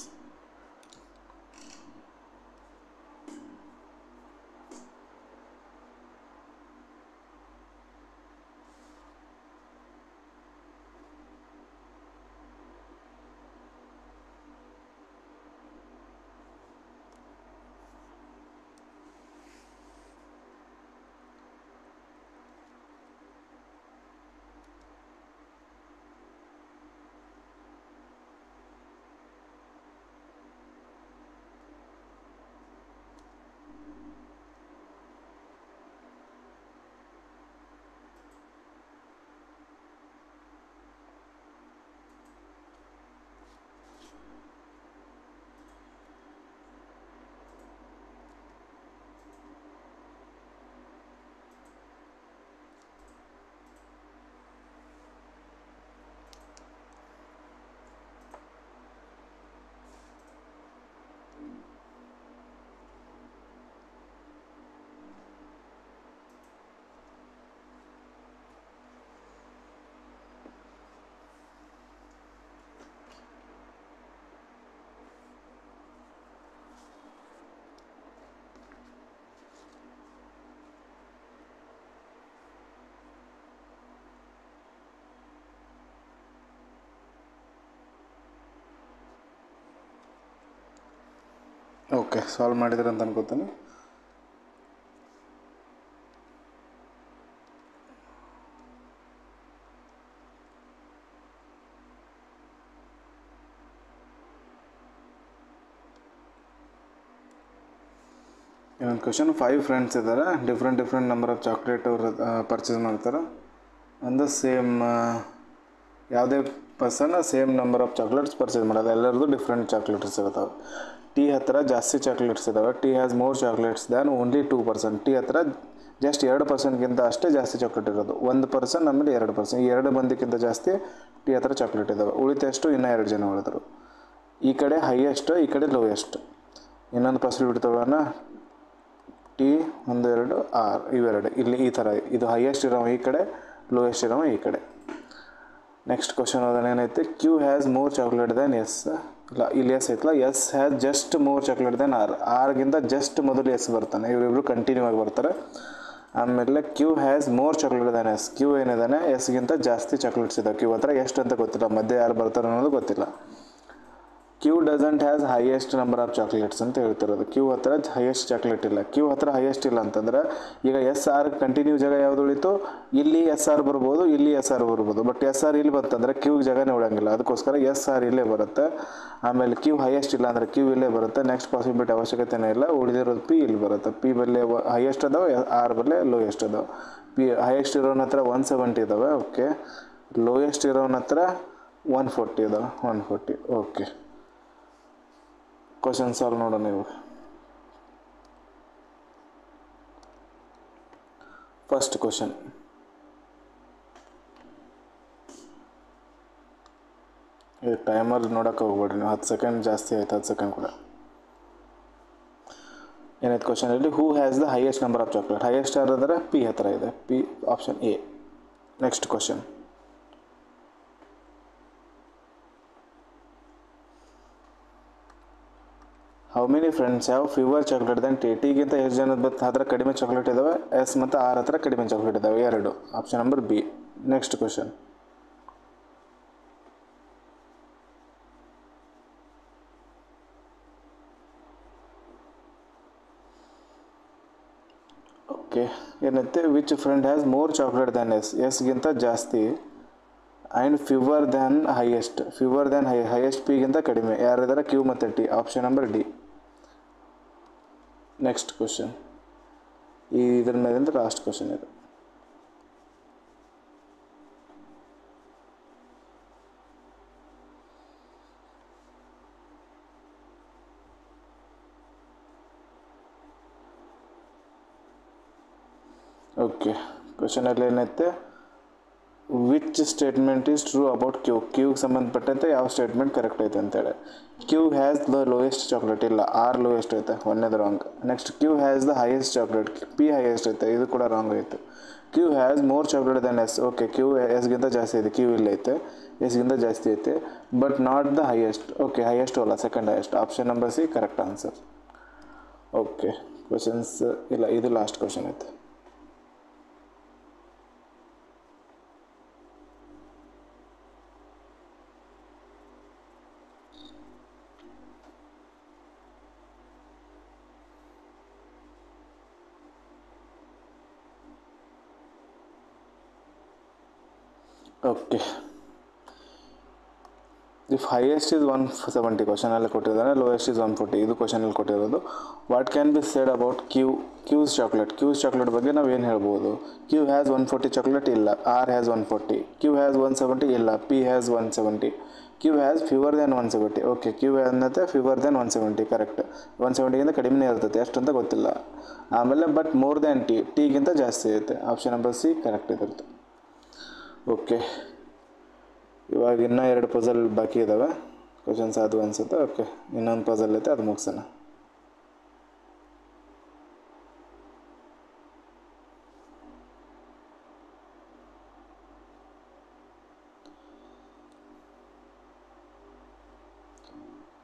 ಓಕೆ ಸಾಲ್ವ್ ಮಾಡಿದ್ರೆ ಅಂತ ಅನ್ಕೋತೀನಿ. ಇನ್ನೊಂದು ಕ್ವಶನ್. 5 ಫ್ರೆಂಡ್ಸ್ ಇದ್ದಾರೆ. ಡಿಫ್ರೆಂಟ್ ನಂಬರ್ ಆಫ್ ಚಾಕ್ಲೇಟ್ ಅವರು ಪರ್ಚೇಸ್ ಮಾಡ್ತಾರೆ. ಅಂದ ಸೇಮ್ ಯಾವುದೇ person same number of chocolates purchase ಮಾಡೋದು. ಎಲ್ಲರದು ಡಿಫ್ರೆಂಟ್ ಚಾಕ್ಲೇಟ್ಸ್ ಇರ್ತಾವೆ. ಟಿ ಹತ್ತಿರ ಜಾಸ್ತಿ ಚಾಕ್ಲೇಟ್ಸ್ ಇದ್ದಾವೆ. T has more chocolates than only 2%. T ಹತ್ತಿರ ಜಸ್ಟ್ 2%ಗಿಂತ ಅಷ್ಟೇ ಜಾಸ್ತಿ ಚಾಕ್ಲೇಟ್ ಇರೋದು. 1% ಆಮೇಲೆ 2%. ಈ 2 ಮಂದಿಗಿಂತ ಜಾಸ್ತಿ ಟಿ ಹತ್ತಿರ ಚಾಕ್ಲೇಟ್ ಇದ್ದಾವೆ. ಉಳಿತಷ್ಟು ಇನ್ನೂ 2 ಜನ ಉಳಿದ್ರು. ಈ ಕಡೆ ಹೈಯೆಸ್ಟ್, ಈ ಕಡೆ ಲೋಯೆಸ್ಟ್. ಇನ್ನೊಂದು ಪಾಸಿಬಿಲಿಟಿ ತಗೊಳ್ಳೋಣ. ಟಿ 1 2 ಆರ್ ಇವೆರಡು ಇಲ್ಲಿ ಈ ಥರ. ಇದು ಹೈಯೆಸ್ಟ್ ಇರೋ ಈ ಕಡೆ, ಲೋಯೆಸ್ಟ್ ಇರೋ ಈ ಕಡೆ. ನೆಕ್ಸ್ಟ್ ಕ್ವಶನ್ ಅದನ್ನು ಏನೈತೆ. Q has more chocolate than S. ಇಲ್ಲ ಇಲ್ಲಿ ಎಸ್ ಐತಲ್ಲ. S has just more chocolate than R. ಆರ್ಗಿಂತ ಜಸ್ಟ್ ಮೊದಲು ಎಸ್ ಬರ್ತಾನೆ. ಇವರಿಬ್ಬರು ಕಂಟಿನ್ಯೂ ಆಗಿ ಬರ್ತಾರೆ. ಆಮೇಲೆ Q has more chocolate than S. Q ಏನಿದಾನೆ ಎಸ್ಗಿಂತ ಜಾಸ್ತಿ ಚಾಕ್ಲೇಟ್ಸ್ ಇದ್ದಾವೆ. ಕ್ಯೂ ಹತ್ರ ಎಷ್ಟು ಅಂತ ಗೊತ್ತಿಲ್ಲ. ಮಧ್ಯೆ ಯಾರು ಬರ್ತಾರೆ ಅನ್ನೋದು ಗೊತ್ತಿಲ್ಲ. Q doesn't has highest number of chocolates ಅಂತ ಹೇಳ್ತಿರೋದು. ಕ್ಯೂ ಹತ್ರ ಹೈಯೆಸ್ಟ್ ಚಾಕ್ಲೇಟ್ ಇಲ್ಲ. ಕ್ಯೂ ಹತ್ರ ಹೈಯೆಸ್ಟ್ ಇಲ್ಲ ಅಂತಂದ್ರೆ ಈಗ ಎಸ್ ಆರ್ ಕಂಟಿನ್ಯೂ ಜಾಗ ಯಾವುದು ಉಳಿತು. ಇಲ್ಲಿ ಎಸ್ ಆರ್ ಬರ್ಬೋದು, ಇಲ್ಲಿ ಎಸ್ ಆರ್ ಬರ್ಬೋದು. ಬಟ್ ಎಸ್ ಆರ್ ಇಲ್ಲಿ ಬಂತಂದರೆ ಕ್ಯೂಗೆ ಜಾಗನೇ ಉಳಂಗಿಲ್ಲ. ಅದಕ್ಕೋಸ್ಕರ ಎಸ್ ಆರ್ ಇಲ್ಲೇ ಬರುತ್ತೆ. ಆಮೇಲೆ ಕ್ಯೂ ಹೈಯೆಸ್ಟ್ ಇಲ್ಲ ಅಂದರೆ ಕ್ಯೂ ಇಲ್ಲೇ ಬರುತ್ತೆ. ನೆಕ್ಸ್ಟ್ ಪಾಸಿಬಿಲಿಟಿ ಅವಶ್ಯಕತೆನೇ ಇಲ್ಲ. ಉಳಿದಿರೋದು ಪಿ ಇಲ್ಲಿ ಬರುತ್ತೆ. ಪಿ ಬಲ್ಲೇ ಹೈಯೆಸ್ಟ್ ಅದಾವೆ, ಆರ್ ಬಲ್ಲೇ ಲೋಯೆಸ್ಟ್ ಅದಾವೆ. ಪಿ ಹೈಯೆಸ್ಟ್ ಇರೋನ ಹತ್ರ 170 ಇದ್ದಾವೆ. ಓಕೆ ಲೋಯೆಸ್ಟ್ ಇರೋನ ಹತ್ರ 140 ಇದಾವೆ. 140. ಓಕೆ ಕ್ವಶನ್ ಸಾಲ್ವ್ ನೋಡೋಣ ಇವಾಗ. First question. ಈ ಟೈಮರ್ ನೋಡೋಕೆ ಹೋಗ್ಬೇಡ್ರಿ ನೀವು. 10 ಸೆಕೆಂಡ್ ಜಾಸ್ತಿ ಆಯ್ತು. 10 ಸೆಕೆಂಡ್ ಕೂಡ ಏನಾಯ್ತು ಕ್ವಶನಲ್ಲಿ. Who has the highest number of chocolate. Highest ಯಾರಾದರೆ ಪಿ ಹತ್ರ ಇದೆ. P option A. Next question. How many friends have fewer chocolate then T. ಟಿಗಿಂತ ಎಷ್ಟು ಜನದ ಹತ್ರ ಕಡಿಮೆ ಚಾಕ್ಲೇಟ್ ಇದ್ದಾವೆ? ಎಸ್ ಮತ್ತು ಆರ್ ಹತ್ರ ಕಡಿಮೆ ಚಾಕ್ಲೇಟ್ ಇದ್ದಾವೆ, ಎರಡು. Option number B. Next question. Okay, ಏನೈತೆ? Which friend has more chocolate than S? ಎಸ್ಗಿಂತ ಜಾಸ್ತಿ and fewer than highest. Fewer than highest ಪಿಗಿಂತ ಕಡಿಮೆ ಯಾರಿದ್ದಾರೆ? ಕ್ಯೂ ಮತ್ತು T. Option number D. Next question. ಇದ್ರ ಮೇಲಿಂದ ಲಾಸ್ಟ್ ಕ್ವಶನ್ ಇದು. ಓಕೆ, ಕ್ವಶನಲ್ಲಿ ಏನೈತೆ? Which statement is true about Q? ಕ್ಯೂಗೆ ಸಂಬಂಧಪಟ್ಟಂತೆ ಯಾವ ಸ್ಟೇಟ್ಮೆಂಟ್ ಕರೆಕ್ಟ್ ಐತೆ ಅಂತೇಳಿ. Q has the lowest chocolate ಇಲ್ಲ, ಆರ್ ಲೋಯೆಸ್ಟ್ ಐತೆ, ಒಂದೇದು wrong. Next, Q has the highest chocolate, P highest ಐತೆ, ಇದು ಕೂಡ ರಾಂಗ್ ಐತೆ. Q has more chocolate then S. Okay, Q ಎಸ್ಗಿಂತ ಜಾಸ್ತಿ ಐತೆ, ಕ್ಯೂ ಇಲ್ಲ ಐತೆ, ಎಸ್ಗಿಂತ ಜಾಸ್ತಿ ಐತೆ, but not the highest. Okay, highest ಅಲ್ಲ, second highest. Option number C correct answer. Okay, questions ಇಲ್ಲ, ಇದು ಲಾಸ್ಟ್ ಕ್ವಶನ್ ಐತೆ. ಓಕೆ, ಇಫ್ ಹೈಯೆಸ್ಟ್ ಇಸ್ 170 ಕ್ವಶನಲ್ಲಿ ಕೊಟ್ಟಿದ್ದಾನೆ, ಲೋಯೆಸ್ಟ್ ಇಸ್ 140 ಇದು ಕ್ವಶನಲ್ಲಿ ಕೊಟ್ಟಿರೋದು. What can be said about Qs chocolate ಬಗ್ಗೆ ನಾವು ಏನು ಹೇಳ್ಬೋದು? ಕ್ಯೂ ಹ್ಯಾಸ್ 140 ಚಾಕ್ಲೇಟ್ ಇಲ್ಲ, ಆರ್ ಹ್ಯಾಸ್ 140. ಕ್ಯೂ ಹ್ಯಾಸ್ 170 ಇಲ್ಲ, P has 170. Q has fewer than 170. Okay, Q ಅನ್ನತ್ತೆ ಫೀವರ್ ದ್ಯಾನ್ 170 ಕರೆಕ್ಟ್. 170ಗಿಂತ ಕಡಿಮೆನೇ ಇರ್ತೈತೆ, ಎಷ್ಟು ಅಂತ ಗೊತ್ತಿಲ್ಲ. ಆಮೇಲೆ ಬಟ್ ಮೋರ್ ದ್ಯಾನ್ ಟಿಗಿಂತ ಜಾಸ್ತಿ ಐತೆ. ಆಪ್ಷನ್ ನಂಬರ್ ಸಿ ಕರೆಕ್ಟ್ ಇರುತ್ತೆ. ಓಕೆ, ಇವಾಗ ಇನ್ನೂ 2 ಪಜಲ್ ಬಾಕಿ ಇದ್ದಾವೆ. ಕ್ವಶನ್ಸ್ ಅದು ಅನಿಸುತ್ತೆ. ಓಕೆ, ಇನ್ನೊಂದು ಪಜಲ್ ಐತೆ, ಅದು ಮುಗಿಸೋಣ.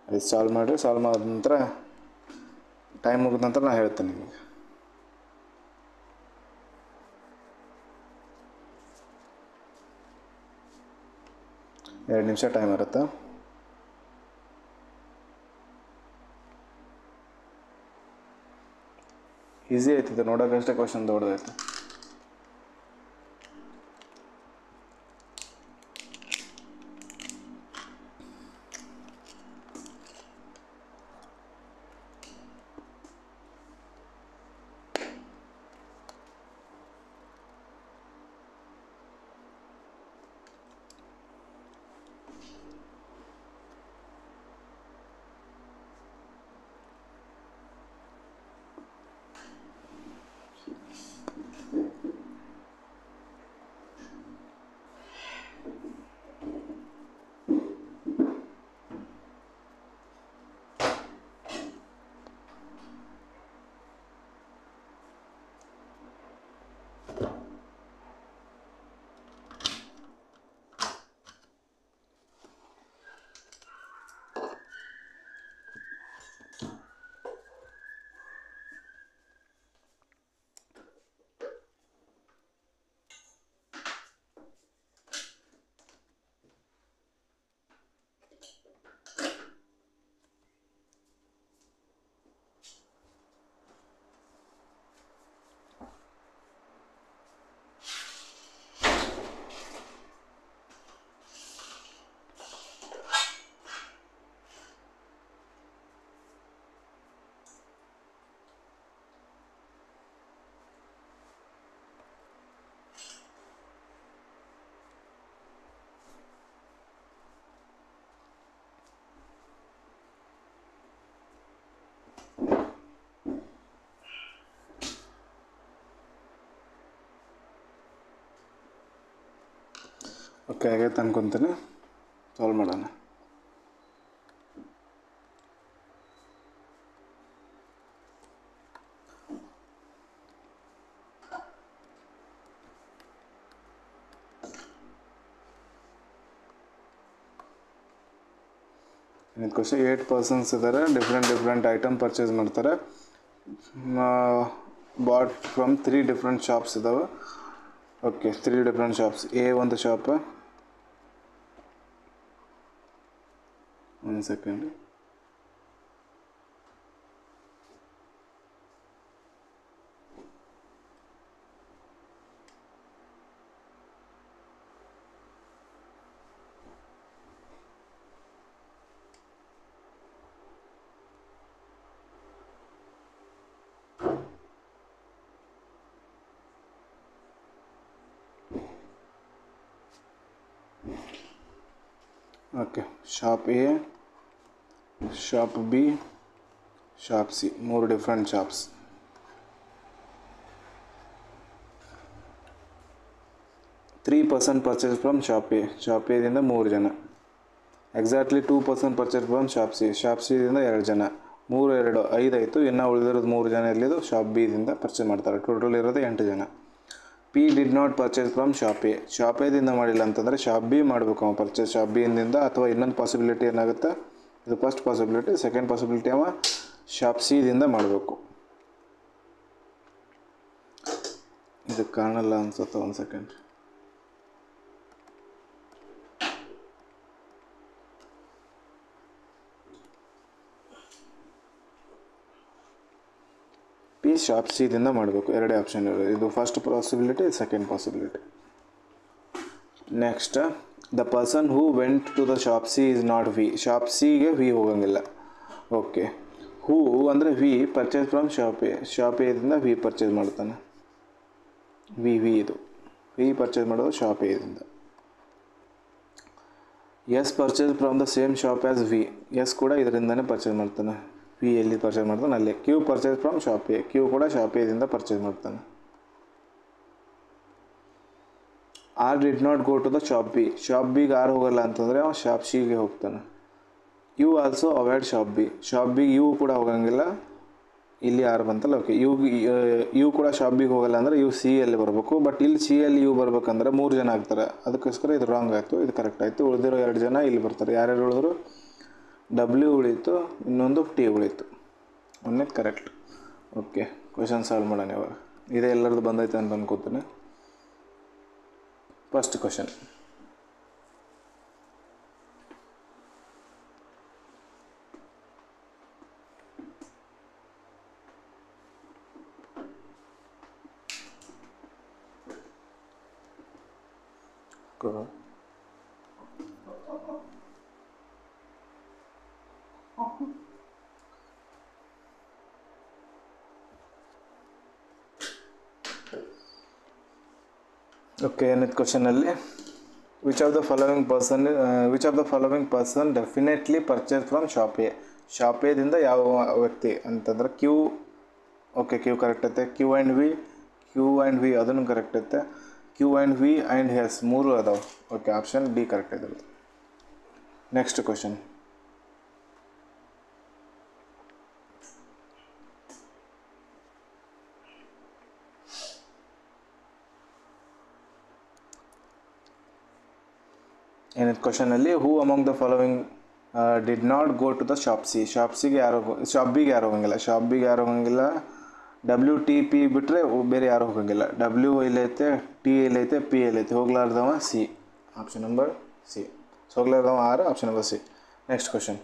ಇದು ಸಾಲ್ವ್ ಮಾಡಿರಿ. ಸಾಲ್ವ್ ಮಾಡಿದ ನಂತರ ಟೈಮ್ ಮುಗಿದ ನಂತರ ನಾನು ಹೇಳ್ತೇನೆ ನಿಮಗೆ. ಎರಡು ನಿಮಿಷ ಟೈಮ್ ಇರುತ್ತೆ. ಈಸಿ ಆಯ್ತಿದೆ, ನೋಡೋಕ್ಕಷ್ಟೇ ಕ್ವಶನ್ ದೊಡ್ಡದೈತೆ. ಓಕೆ, ಆಗೈತೆ ಅನ್ಕೊತೀನಿ. ಸಾಲ್ವ್ ಮಾಡೋಣ. ಇದು ಕ್ವಶನ್ 8 ಪರ್ಸನ್ಸ್ ಇದ್ದಾರೆ, ಡಿಫ್ರೆಂಟ್ ಐಟಮ್ ಪರ್ಚೇಸ್ ಮಾಡ್ತಾರೆ. ಬಾಟ್ ಫ್ರಮ್ 3 ಡಿಫ್ರೆಂಟ್ ಶಾಪ್ಸ್ ಇದಾವೆ. Okay, 3 different shops. ಎ ಒಂದು ಶಾಪ್, ಒಂದು second, okay, shop A, shop B, shop C, 3 different shops. 3 person purchase from shop A, shop ಎದಿಂದ 3 ಜನ. Exactly 2 person purchase from shop ಸಿದಿಂದ 2 ಜನ. 3 2 5 ಆಯಿತು. ಇನ್ನು ಉಳಿದಿರೋದು 3 ಜನ ಎಲ್ಲಿದ್ದು ಶಾಪ್ ಬಿದಿಂದ ಪರ್ಚೇಸ್ ಮಾಡ್ತಾರೆ. ಟೋಟಲ್ ಇರೋದು 8 ಜನ. P did not purchase from shop A, shop ಎದಿಂದ ಮಾಡಿಲ್ಲ ಅಂತಂದರೆ ಶಾಪ್ ಬಿ ಮಾಡಬೇಕು ಅವ ಪರ್ಚೇಸ್, ಶಾಪ್ ಬಿ ಇಂದ. ಅಥವಾ ಇನ್ನೊಂದು ಪಾಸಿಬಿಲಿಟಿ ಏನಾಗುತ್ತೆ, ಇದು ಫಸ್ಟ್ ಪಾಸಿಬಿಲಿಟಿ. ಸೆಕೆಂಡ್ ಪಾಸಿಬಿಲಿಟಿ ಅವ ಶಾಪ್ ಸಿದಿಂದ ಮಾಡಬೇಕು. ಇದು ಕಾಣಲ್ಲ ಅನ್ಸುತ್ತೆ, ಒಂದು ಸೆಕೆಂಡ್. ಪಿ ಶಾಪ್ ಸಿದಿಂದ ಮಾಡಬೇಕು. 2 ಆಪ್ಷನ್ ಇರೋದು. ಇದು first possibility, second possibility. Next, the person who went to the shop C is not V, shop ಸಿಗೆ ವಿ ಹೋಗಂಗಿಲ್ಲ. ಓಕೆ, ಹೂ ಅಂದರೆ V purchase from shop A, shop ಎದಿಂದ ವಿ ಪರ್ಚೇಸ್ ಮಾಡ್ತಾನೆ. ವಿ ಇದು ವಿ ಪರ್ಚೇಸ್ ಮಾಡೋದು ಶಾಪ್ ಎದಿಂದ. S purchase from the same shop as V, S ಕೂಡ ಇದರಿಂದನೇ ಪರ್ಚೇಸ್ ಮಾಡ್ತಾನೆ. ವಿ ಎಲ್ಲಿ ಪರ್ಚೇಸ್ ಮಾಡ್ತಾನೆ ಅಲ್ಲೇ. Q purchase from shop A, Q ಕೂಡ ಶಾಪ್ ಎದಿಂದ ಪರ್ಚೇಸ್ ಮಾಡ್ತಾನೆ. R did not go to the shop B, shop ಬಿಗೆ ಆರ್ ಹೋಗಲ್ಲ ಅಂತಂದರೆ ಅವನು ಶಾಪ್ ಸಿಗೆ ಹೋಗ್ತಾನೆ. U also avoid shop B, shop ಬಿಗೆ ಯು ಕೂಡ ಹೋಗಂಗಿಲ್ಲ. ಇಲ್ಲಿ ಆರ್ ಬಂತಲ್ಲ, ಓಕೆ. ಯು ಕೂಡ ಶಾಪ್ ಬಿಗೆ ಹೋಗಲ್ಲ ಅಂದರೆ ಯು ಸಿ ಅಲ್ಲಿ ಬರಬೇಕು. ಬಟ್ ಇಲ್ಲಿ ಸಿ ಅಲ್ಲಿ ಯು ಬರ್ಬೇಕಂದ್ರೆ 3 ಜನ ಆಗ್ತಾರೆ. ಅದಕ್ಕೋಸ್ಕರ ಇದು ರಾಂಗ್ ಆಯಿತು, ಇದು ಕರೆಕ್ಟ್ ಆಯಿತು. ಉಳಿದಿರೋ 2 ಜನ ಇಲ್ಲಿ ಬರ್ತಾರೆ. ಯಾರ್ಯಾರು ಉಳಿದ್ರು, ಡಬ್ಲ್ಯೂ ಉಳೀತು, ಇನ್ನೊಂದು ಟಿ ಉಳೀತು. ಒಂದೇ ಕರೆಕ್ಟ್. ಓಕೆ, ಕ್ವೆಶನ್ ಸಾಲ್ವ್ ಮಾಡೋಣ ಇವಾಗ. ಇದೇ ಎಲ್ಲರದ್ದು ಬಂದೈತೆ ಅಂತ ಅನ್ಕೋತೀನಿ. First question, okay. ಏನಿತ್ತು ಕ್ವಶನಲ್ಲಿ, which of the following person definitely purchase from shop A, shop ಎದಿಂದ ಯಾವ ವ್ಯಕ್ತಿ ಅಂತಂದ್ರೆ ಕ್ಯೂ. ಓಕೆ, ಕ್ಯೂ ಕರೆಕ್ಟ್ ಐತೆ. ಕ್ಯೂ ಆ್ಯಂಡ್ ವಿ ಅದನ್ನು ಕರೆಕ್ಟ್ ಐತೆ. Q and V and S 3 ಅದಾವೆ. ಓಕೆ, ಆಪ್ಷನ್ ಡಿ ಕರೆಕ್ಟ್ ಇದೆ. ನೆಕ್ಸ್ಟ್ ಕ್ವಶನ್, ಏನಿತ್ತು ಕ್ವಶನಲ್ಲಿ, who among the following did not go to the shop C, shop ಬಿಗೆ ಯಾರು ಹೋಗಂಗಿಲ್ಲ. ಡಬ್ಲ್ಯೂ ಟಿ ಪಿ ಬಿಟ್ಟರೆ ಬೇರೆ ಯಾರು ಹೋಗಂಗಿಲ್ಲ. ಡಬ್ಲ್ಯೂ ಎಲ್ಲೈತೆ, ಟಿ ಎಲ್ಲೈತೆ, ಪಿ ಎಲ್ಲೈತೆ. ಹೋಗ್ಲಾರ್ದವ ಸಿ, ಆಪ್ಷನ್ ನಂಬರ್ ಸಿ. ಹೋಗ್ಲಾರ್ದವ R, option number C. Next question,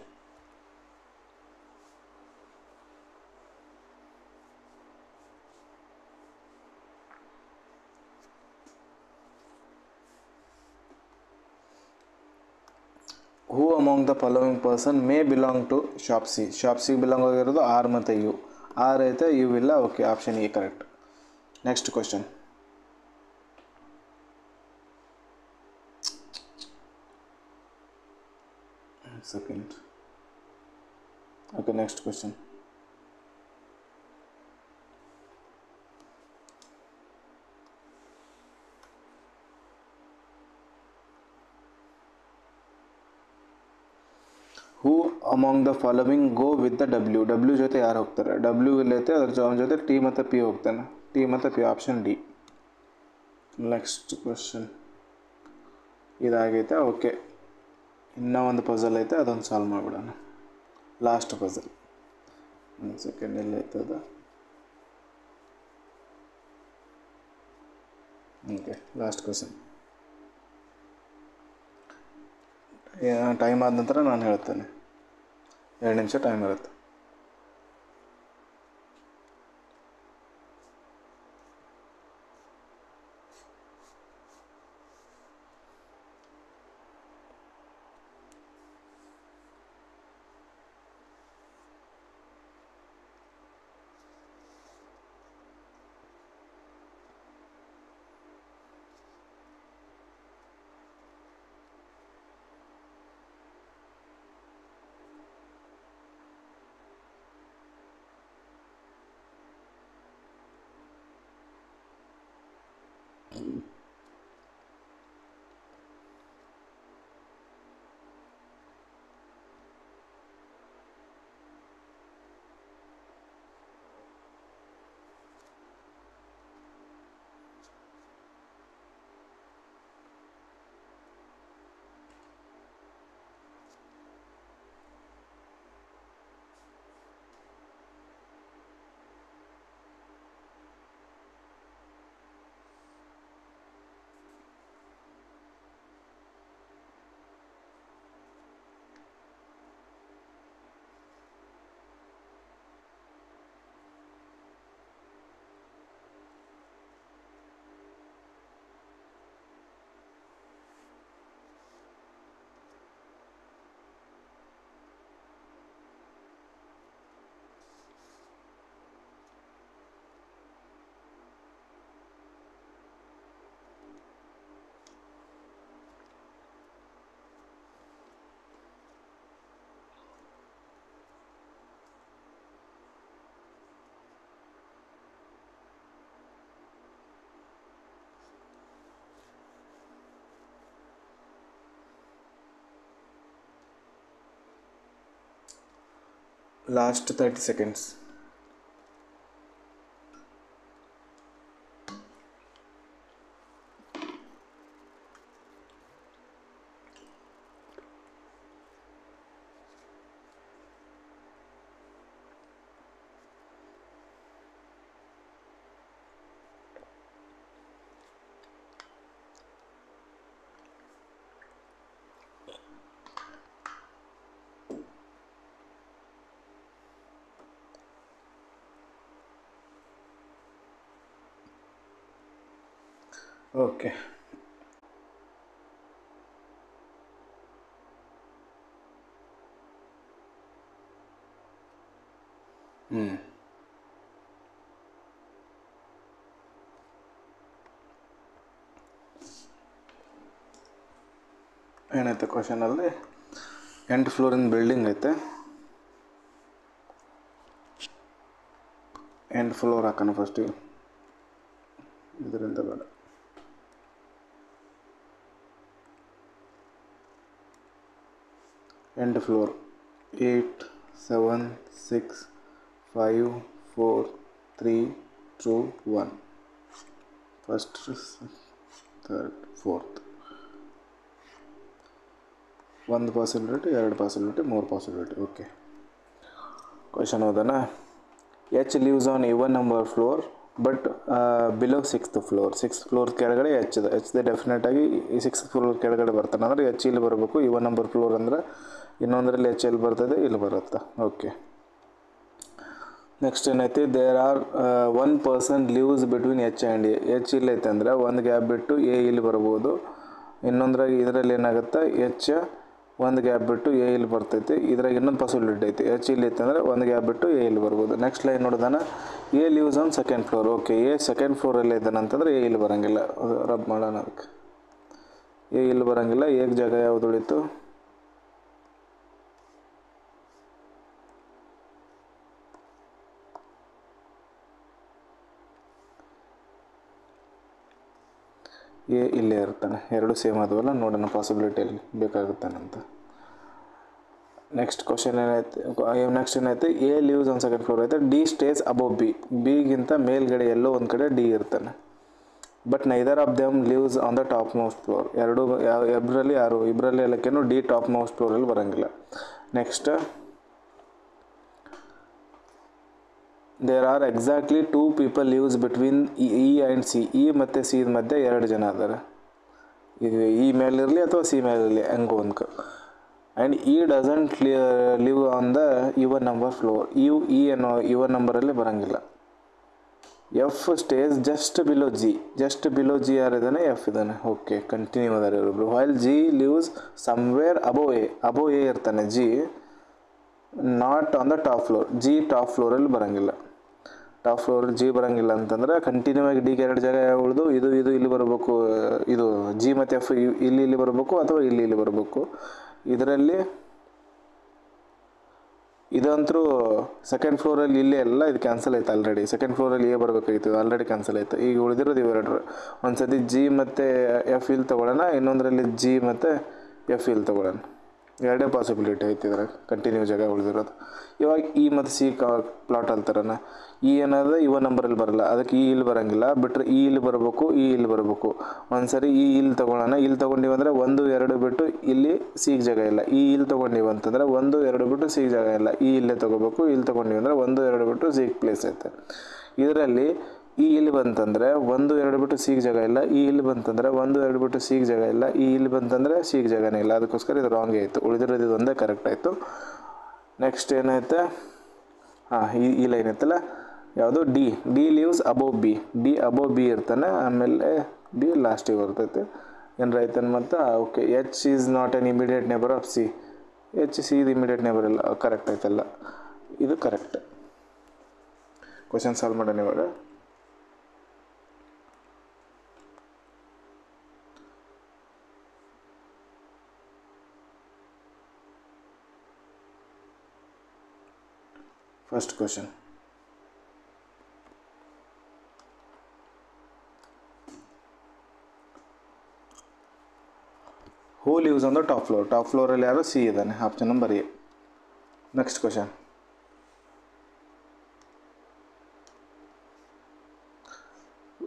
who among the following person may belong to shop C, shop ಸಿಗೆ ಬಿಲಾಂಗ್ ಆಗಿರೋದು ಆರ್ ಮತ್ತು ಯು. ಆರ್ ಐತೆ, ಯು ಇಲ್ಲ. Okay, option A correct. Next question, second. Okay, next question, who among the following go with the W ಜೊತೆ ಯಾರು ಹೋಗ್ತಾರೆ? ಡಬ್ಲ್ಯೂ ಇಲ್ಲೈತೆ, ಅದ್ರ ಜೊತೆ ಟಿ ಮತ್ತು ಪಿ ಹೋಗ್ತಾನೆ. ಟಿ ಮತ್ತು P, option D. Next question ಇದಾಗೈತೆ. ಓಕೆ, ಇನ್ನೂ ಒಂದು ಪಝಲ್ ಐತೆ, ಅದೊಂದು ಸಾಲ್ವ್ ಮಾಡಿಬಿಡೋಣ. Last puzzle. ಒಂದು ಸೆಕೆಂಡ್ ಎಲ್ಲಿ ಐತದ. Okay, last question. ಟೈಮ್ ಆದ ನಂತರ ನಾನು ಹೇಳ್ತೇನೆ. 2 ನಿಮಿಷ ಟೈಮ್ ಇರುತ್ತೆ. Last 30 seconds. Okay. ಏನೈತೆ ಕ್ವಶನಲ್ಲಿ 8 ಫ್ಲೋರಿನ ಬಿಲ್ಡಿಂಗ್ ಐತೆ. 8 ಫ್ಲೋರ್ ಹಾಕೋಣ ಫಸ್ಟಿಗೆ, ಇದರಿಂದ ಬೇಡ. 8 floor 8 7 6 5 4 3 2 1. First, third, fourth. 1 possibility, 2 possibility, 3 possibility. Okay, question ಓದೋಣ. H lives on even number floor but below 6th floor. 6th floor ಕೆಳಗಡೆ ಎಚ್ ಇದೆ. ಎಚ್ ದೆ ಡೆಫಿನೆಟಾಗಿ ಈ 6th ಫ್ಲೋರ್ ಕೆಳಗಡೆ ಬರ್ತಾನೆ ಅಂದರೆ ಎಚ್ ಇಲ್ಲಿ ಬರಬೇಕು. ಇವನ್ ನಂಬರ್ ಫ್ಲೋರ್ ಅಂದರೆ ಇನ್ನೊಂದರಲ್ಲಿ ಎಚ್ ಎಲ್ಲಿ ಬರ್ತದೆ, ಇಲ್ಲಿ ಬರುತ್ತೆ. ಓಕೆ, ನೆಕ್ಸ್ಟ್ ಏನೈತಿ, there are 1 person lives between H and A. H ಇಲ್ಲಿ ಐತೆ ಅಂದರೆ ಒಂದು ಗ್ಯಾಪ್ ಬಿಟ್ಟು ಎ ಇಲ್ಲಿ ಬರ್ಬೋದು. ಇನ್ನೊಂದ್ರಾಗ ಇದರಲ್ಲಿ ಏನಾಗುತ್ತೆ, ಎಚ್ ಒಂದು ಗ್ಯಾಪ್ ಬಿಟ್ಟು ಎ ಇಲ್ಲಿ ಬರ್ತೈತಿ. ಇದ್ರಾಗ ಇನ್ನೊಂದು ಪಾಸಿಬಿಲಿಟಿ ಐತಿ, ಎಚ್ ಇಲ್ಲಿ ಐತೆ ಅಂದರೆ ಒಂದು ಗ್ಯಾಪ್ ಬಿಟ್ಟು ಎ ಇಲ್ಲಿ ಬರ್ಬೋದು. ನೆಕ್ಸ್ಟ್ ಲೈನ್ ನೋಡಿದಾನ, A lives on second floor. Okay, A second ಫ್ಲೋರಲ್ಲಿ ಇದ್ದಾನೆ ಅಂತಂದ್ರೆ ಎ ಇಲ್ಲಿ ಬರೋಂಗಿಲ್ಲ. ರಬ್ ಮಾಡೋಣ ಅದಕ್ಕೆ. ಎ ಇಲ್ಲಿ ಬರೋಂಗಿಲ್ಲ. ಎಗ್ ಜಾಗ ಯಾವುದು ಉಳಿತು? ಎ ಇಲ್ಲೇ ಇರ್ತಾನೆ. ಎರಡು ಸೇಮ್ ಆದವಲ್ಲ, ನೋಡೋಣ ಪಾಸಿಬಿಲಿಟಿಯಲ್ಲಿ ಬೇಕಾಗುತ್ತಾನಂತ. ನೆಕ್ಸ್ಟ್ ಕ್ವಶನ್ ಏನೈತೆ, A lives on second floor ಐತೆ. D stays above B. ಬಿಗಿಂತ ಮೇಲ್ಗಡೆ ಎಲ್ಲೋ ಒಂದು ಕಡೆ ಡಿ ಇರ್ತಾನೆ. But neither of them lives on the top most floor. ಇಬ್ಬರಲ್ಲಿ ಎಲ್ಲಕ್ಕೇನು ಡಿ ಟಾಪ್ ಮೋಸ್ಟ್ ಫ್ಲೋರಲ್ಲಿ ಬರೋಂಗಿಲ್ಲ. Next, there are exactly 2 people lives between E and C. E ಮತ್ತು ಸಿ ಮಧ್ಯೆ 2 ಜನ ಅದಾರೆ. ಇದು ಇ ಮೇಲಿರಲಿ ಅಥವಾ ಸಿ ಮೇಲಿರಲಿ ಹಂಗೆ ಅನ್ಕೊ. And E doesn't live on the even number floor. E ಅನ್ನೋ ಇವನ್ ನಂಬರಲ್ಲಿ ಬರೋಂಗಿಲ್ಲ. ಎಫ್ ಸ್ಟೇಸ್ just below G. Just below G ಯಾರಿದ್ದಾನೆ? ಎಫ್ ಇದ್ದಾನೆ. ಓಕೆ, ಕಂಟಿನ್ಯೂ ಅದಾರೆ ಇವರಿಬ್ರು. While G lives somewhere above A. Above A ಇರ್ತಾನೆ G, not on the top floor. G top ಫ್ಲೋರಲ್ಲಿ ಬರೋಂಗಿಲ್ಲ. ಟಾಪ್ ಫ್ಲೋರಲ್ಲಿ ಜಿ ಬರೋಂಗಿಲ್ಲ ಅಂತಂದ್ರೆ ಕಂಟಿನ್ಯೂ ಆಗಿ ಡಿಗೆ 2 ಜಾಗ ಉಳಿದು ಇದು ಇಲ್ಲಿ ಬರಬೇಕು. ಇದು ಜಿ ಮತ್ತು ಎಫ್ ಇಲ್ಲಿ ಬರಬೇಕು ಅಥವಾ ಇಲ್ಲಿ ಬರಬೇಕು. ಇದರಲ್ಲಿ ಇದಂತರೂ ಸೆಕೆಂಡ್ ಫ್ಲೋರಲ್ಲಿ ಇಲ್ಲೇ ಎಲ್ಲ ಇದು ಕ್ಯಾನ್ಸಲ್ ಆಯ್ತು ಆಲ್ರೆಡಿ. ಸೆಕೆಂಡ್ ಫ್ಲೋರಲ್ಲಿ ಎ ಬರಬೇಕಾಗಿತ್ತು, ಆಲ್ರೆಡಿ ಕ್ಯಾನ್ಸಲ್ ಆಯಿತು. ಈಗ ಉಳಿದಿರೋದು ಇವೆರಡು. ಒಂದು ಸತಿ ಜಿ ಮತ್ತು ಎಫ್ ಇಲ್ಲಿ ತೊಗೊಳ್ಳೋಣ, ಇನ್ನೊಂದರಲ್ಲಿ ಜಿ ಮತ್ತು ಎಫ್ ಇಲ್ಲಿ ತೊಗೊಳ್ಳೋಣ. 2 ಪಾಸಿಬಿಲಿಟಿ ಐತಿ ಇದ್ರಾಗ, ಕಂಟಿನ್ಯೂ ಜಾಗ ಉಳಿದಿರೋದು. ಇವಾಗ ಇ ಮತ್ತು ಸಿ ಪ್ಲಾಟ್ ಅಂತಾರನ. ಇ ಏನಾದ್ರೆ ಇವನ್ ನಂಬರಲ್ಲಿ ಬರಲ್ಲ, ಅದಕ್ಕೆ ಇ ಇಲ್ಲಿ ಬರೋಂಗಿಲ್ಲ. ಬಿಟ್ಟರೆ ಇ ಇಲ್ಲಿ ಬರಬೇಕು, ಇ ಇಲ್ಲಿ ಬರಬೇಕು. ಒಂದು ಸರಿ ಇ ಇಲ್ಲಿ ತೊಗೊಳ್ಳೋಣ. ಇಲ್ಲಿ ತೊಗೊಂಡಿವಂದರೆ 1, 2 ಬಿಟ್ಟು ಇಲ್ಲಿ ಸಿಗೆ ಜಾಗ ಇಲ್ಲ. ಇ ಇಲ್ಲಿ ತೊಗೊಂಡಿವಂತಂದ್ರೆ 1, 2 ಬಿಟ್ಟು ಸಿಗೆ ಜಾಗ ಇಲ್ಲ. ಇ ಇಲ್ಲೇ ತೊಗೋಬೇಕು. ಇಲ್ಲಿ ತೊಗೊಂಡಿವಂದರೆ 1, 2 ಬಿಟ್ಟು ಸಿಗೆ ಪ್ಲೇಸ್ ಐತೆ. ಇದರಲ್ಲಿ ಇ ಇಲ್ಲಿ ಬಂತಂದರೆ 1, 2 ಬಿಟ್ಟು ಸಿಗೆ ಜಾಗ ಇಲ್ಲ. ಇ ಇಲ್ಲಿ ಬಂತಂದರೆ 1, 2 ಬಿಟ್ಟು ಸಿಗೆ ಜಾಗ ಇಲ್ಲ. ಇ ಇಲ್ಲಿ ಬಂತಂದರೆ ಸಿಗೆ ಜಾಗನೇ ಇಲ್ಲ. ಅದಕ್ಕೋಸ್ಕರ ಇದು ರಾಂಗ್ ಆಯಿತು. ಉಳಿದಿರೋದು ಇದು ಒಂದೇ ಕರೆಕ್ಟ್ ಆಯಿತು. ನೆಕ್ಸ್ಟ್ ಏನೈತೆ? ಈ ಲೈನ್ ಐತಲ್ಲ, ಯಾವುದು? D leaves above B. D above B ಇರ್ತಾನೆ, ಆಮೇಲೆ ಬಿ ಲಾಸ್ಟಿಗೆ ಬರ್ತೈತೆ. ಏನಾರ ಐತೆ ಮತ್ತು okay. H is not an immediate neighbour of C. H C ಇದು ಇಮಿಡಿಯೇಟ್ ನೇಬರ್ ಇಲ್ಲ. ಕರೆಕ್ಟ್ ಆಯ್ತಲ್ಲ, ಇದು ಕರೆಕ್ಟ್. ಕ್ವಶನ್ ಸಾಲ್ವ್ ಮಾಡೋಣ ಇವಾಗ. First question. Who lives on the top floor? Top floor ಅಲ್ಲಿ ಯಾರು? ಸಿ ಇದ್ದಾನೆ. Option number A. Next question.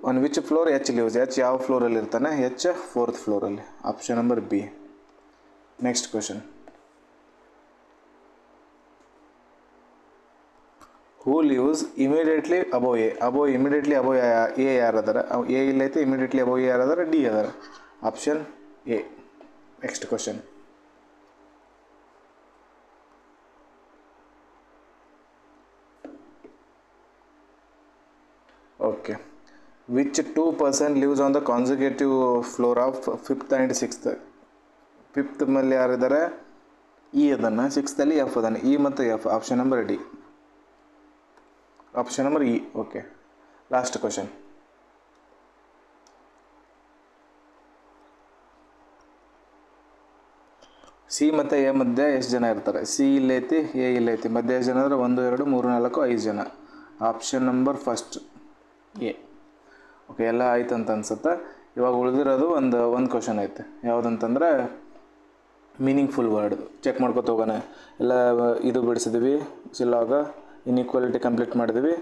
On which floor H lives? H ಯಾವ ಫ್ಲೋರಲ್ಲಿ ಇರ್ತಾನೆ? ಎಚ್ 4th ಫ್ಲೋರಲ್ಲಿ. Option number B. Next question. Who lives immediately above A? Immediately above A ಯಾರದಾರ? ಎ ಇಲ್ಲೈತೆ. ಇಮಿಡಿಯೇಟ್ಲಿ ಅಬೋವ್ ಎ ಯಾರದಾರ? ಡಿ ಅದಾರ. Option A. Next question. Okay. Which 2 person lives on the consecutive floor of 5th and 6th? 5th ಮೇಲೆ ಯಾರಿದ್ದಾರೆ? ಇ ಅದನ್ನು. 6th ಅಲ್ಲಿ ಎಫ್ ಅದಾನೆ. ಇ ಮತ್ತು F. Option number D. Option number E. Okay. Last question. C ಮತ್ತು ಎ ಮಧ್ಯೆ ಎಷ್ಟು ಜನ ಇರ್ತಾರೆ? ಸಿ ಇಲ್ಲೈತಿ, ಎ ಇಲ್ಲೈತಿ. ಮಧ್ಯೆ ಎಷ್ಟು ಜನ ಅಂದರೆ 1, 2, 3, 4, 5 ಜನ. Option number first A. Okay, ಎಲ್ಲ ಆಯ್ತು ಅಂತ ಅನ್ಸುತ್ತೆ. ಇವಾಗ ಉಳಿದಿರೋದು ಒಂದು ಕ್ವಶನ್ ಐತೆ. ಯಾವುದಂತಂದ್ರೆ ಮೀನಿಂಗ್ಫುಲ್ ವರ್ಡ್. ಚೆಕ್ ಮಾಡ್ಕೊತ ಹೋಗೋಣ. ಎಲ್ಲ ಇದು ಬಿಡಿಸಿದ್ವಿ. ಸಿಲಾಗ ಇನ್ಇಕ್ವಾಲಿಟಿ ಕಂಪ್ಲೀಟ್ ಮಾಡಿದ್ವಿ.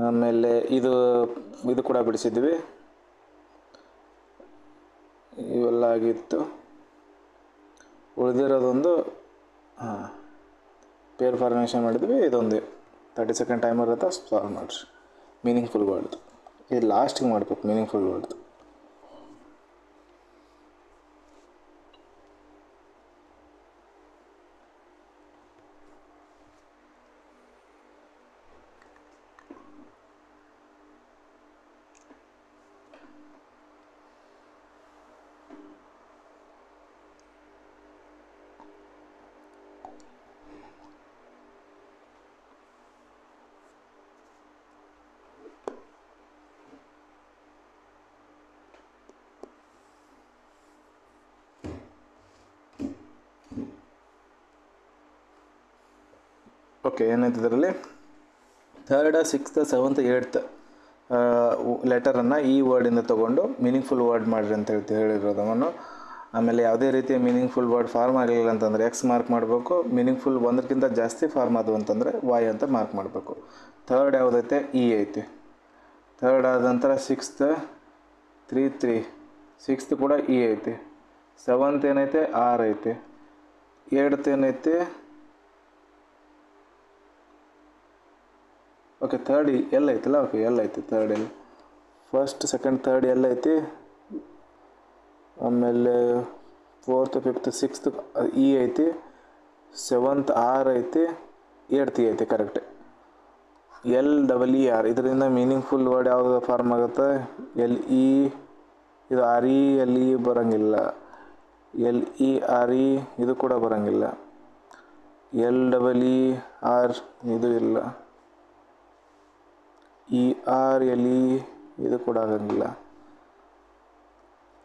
ಆಮೇಲೆ ಇದು ಕೂಡ ಬಿಡಿಸಿದ್ವಿ. ಇವೆಲ್ಲ ಆಗಿತ್ತು. ಉಳಿದಿರೋದೊಂದು ಪೇರ್ ಫಾರ್ಮೇಷನ್ ಮಾಡಿದ್ವಿ. ಇದೊಂದು 30 ಸೆಕೆಂಡ್ ಟೈಮರ್ ಇರುತ್ತೆ, ಸಾಲ್ವ್ ಮಾಡಿರಿ. ಮೀನಿಂಗ್ಫುಲ್ ವರ್ಡ್ದು ಇದು ಲಾಸ್ಟಿಗೆ ಮಾಡ್ಬೇಕು. ಮೀನಿಂಗ್ಫುಲ್ ವರ್ಡ್ದು. ಓಕೆ, ಏನಾಯ್ತು ಇದರಲ್ಲಿ? 3rd, 6th, 7th, 8th ಲೆಟರನ್ನು ಈ ವರ್ಡಿಂದ ತೊಗೊಂಡು ಮೀನಿಂಗ್ಫುಲ್ ವರ್ಡ್ ಮಾಡಿರಿ ಅಂತ ಹೇಳಿರೋದನ್ನು. ಆಮೇಲೆ ಯಾವುದೇ ರೀತಿಯ ಮೀನಿಂಗ್ಫುಲ್ ವರ್ಡ್ ಫಾರ್ಮ್ ಆಗಲಿಲ್ಲ ಅಂತಂದರೆ ಎಕ್ಸ್ ಮಾರ್ಕ್ ಮಾಡಬೇಕು. ಮೀನಿಂಗ್ಫುಲ್ ಒಂದಕ್ಕಿಂತ ಜಾಸ್ತಿ ಫಾರ್ಮ್ ಆದವು ಅಂತಂದರೆ ವಾಯ್ ಅಂತ ಮಾರ್ಕ್ ಮಾಡಬೇಕು. 3rd ಯಾವುದೈತೆ? ಇ ಐತಿ. 3rd ಆದ ನಂತರ 6th 3 3. 6th ಕೂಡ ಇ ಐತೆ. 7th ಏನೈತೆ ಆರ್ ಐತೆ. 8th ಏನೈತೆ ಓಕೆ. ಥರ್ಡ್ ಎಲ್ ಐತಲ್ಲ, ಓಕೆ ಎಲ್ ಐತೆ. Third L, first second third L ಐತಿ. ಆಮೇಲೆ 4th 5th 6th ಇ ಐತಿ. 7th ಆರ್ ಐತಿ. 8th ಇ ಐತಿ. ಕರೆಕ್ಟ್. LEER ಇದರಿಂದ ಮೀನಿಂಗ್ಫುಲ್ ವರ್ಡ್ ಯಾವುದು ಫಾರ್ಮ್ ಆಗುತ್ತೆ? LE, ಇದು RE LE ಬರೋಂಗಿಲ್ಲ. LERE ಇದು ಕೂಡ ಬರೋಂಗಿಲ್ಲ. LEER ಇದು ಇಲ್ಲ. ERLE ಇದು ಕೂಡ ಆಗಂಗಿಲ್ಲ.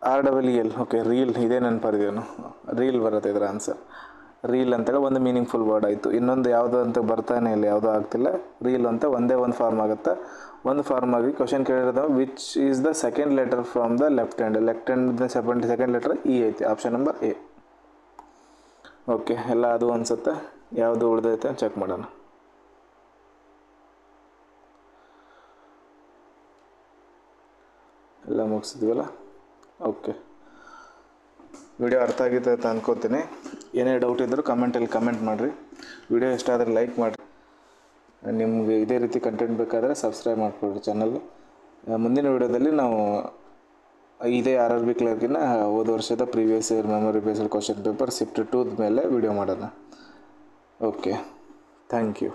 REEL, ಓಕೆ ರೀಲ್, ಇದೇ ನೆನಪರಿದೇನು, ರೀಲ್ ಬರುತ್ತೆ ಇದರ ಆನ್ಸರ್. ರೀಲ್ ಅಂತೇಳಿ ಒಂದು ಮೀನಿಂಗ್ಫುಲ್ ವರ್ಡ್ ಆಯಿತು. ಇನ್ನೊಂದು ಯಾವುದು ಅಂತ ಬರ್ತಾನೆ ಇಲ್ಲ, ಯಾವುದೂ ಆಗ್ತಿಲ್ಲ. ರೀಲ್ ಅಂತ ಒಂದೇ ಒಂದು ಫಾರ್ಮ್ ಆಗುತ್ತೆ. ಒಂದು ಫಾರ್ಮ್ ಆಗಿ ಕ್ವಶನ್ ಕೇಳಿರೋದು which is the second letter from the left hand second letter E ಐತಿ. Option number A. ಓಕೆ, ಎಲ್ಲ ಅದು ಅನಿಸುತ್ತೆ. ಯಾವುದು ಉಳಿದೈತೆ ಚೆಕ್ ಮಾಡೋಣ. ಎಲ್ಲ ಮುಗಿಸಿದ್ವಲ್ಲ. ಓಕೆ, ವಿಡಿಯೋ ಅರ್ಥ ಆಗಿದೆ ಅಂತ ಅಂದ್ಕೋತೀನಿ. ಏನೇ ಡೌಟ್ ಇದ್ದರೂ ಕಮೆಂಟಲ್ಲಿ ಕಮೆಂಟ್ ಮಾಡಿರಿ. ವಿಡಿಯೋ ಇಷ್ಟ ಆದರೆ ಲೈಕ್ ಮಾಡಿರಿ. ನಿಮಗೆ ಇದೇ ರೀತಿ ಕಂಟೆಂಟ್ ಬೇಕಾದರೆ ಸಬ್ಸ್ಕ್ರೈಬ್ ಮಾಡಿಕೊಡ್ರಿ ಚಾನಲ್. ಮುಂದಿನ ವಿಡಿಯೋದಲ್ಲಿ ನಾವು ಇದೇ RRB ಕ್ಲರ್ಕಿನ ಹೋದ ವರ್ಷದ previous year memory based question paper shift 2 ಮೇಲೆ ವಿಡಿಯೋ ಮಾಡೋಣ. Okay, thank you.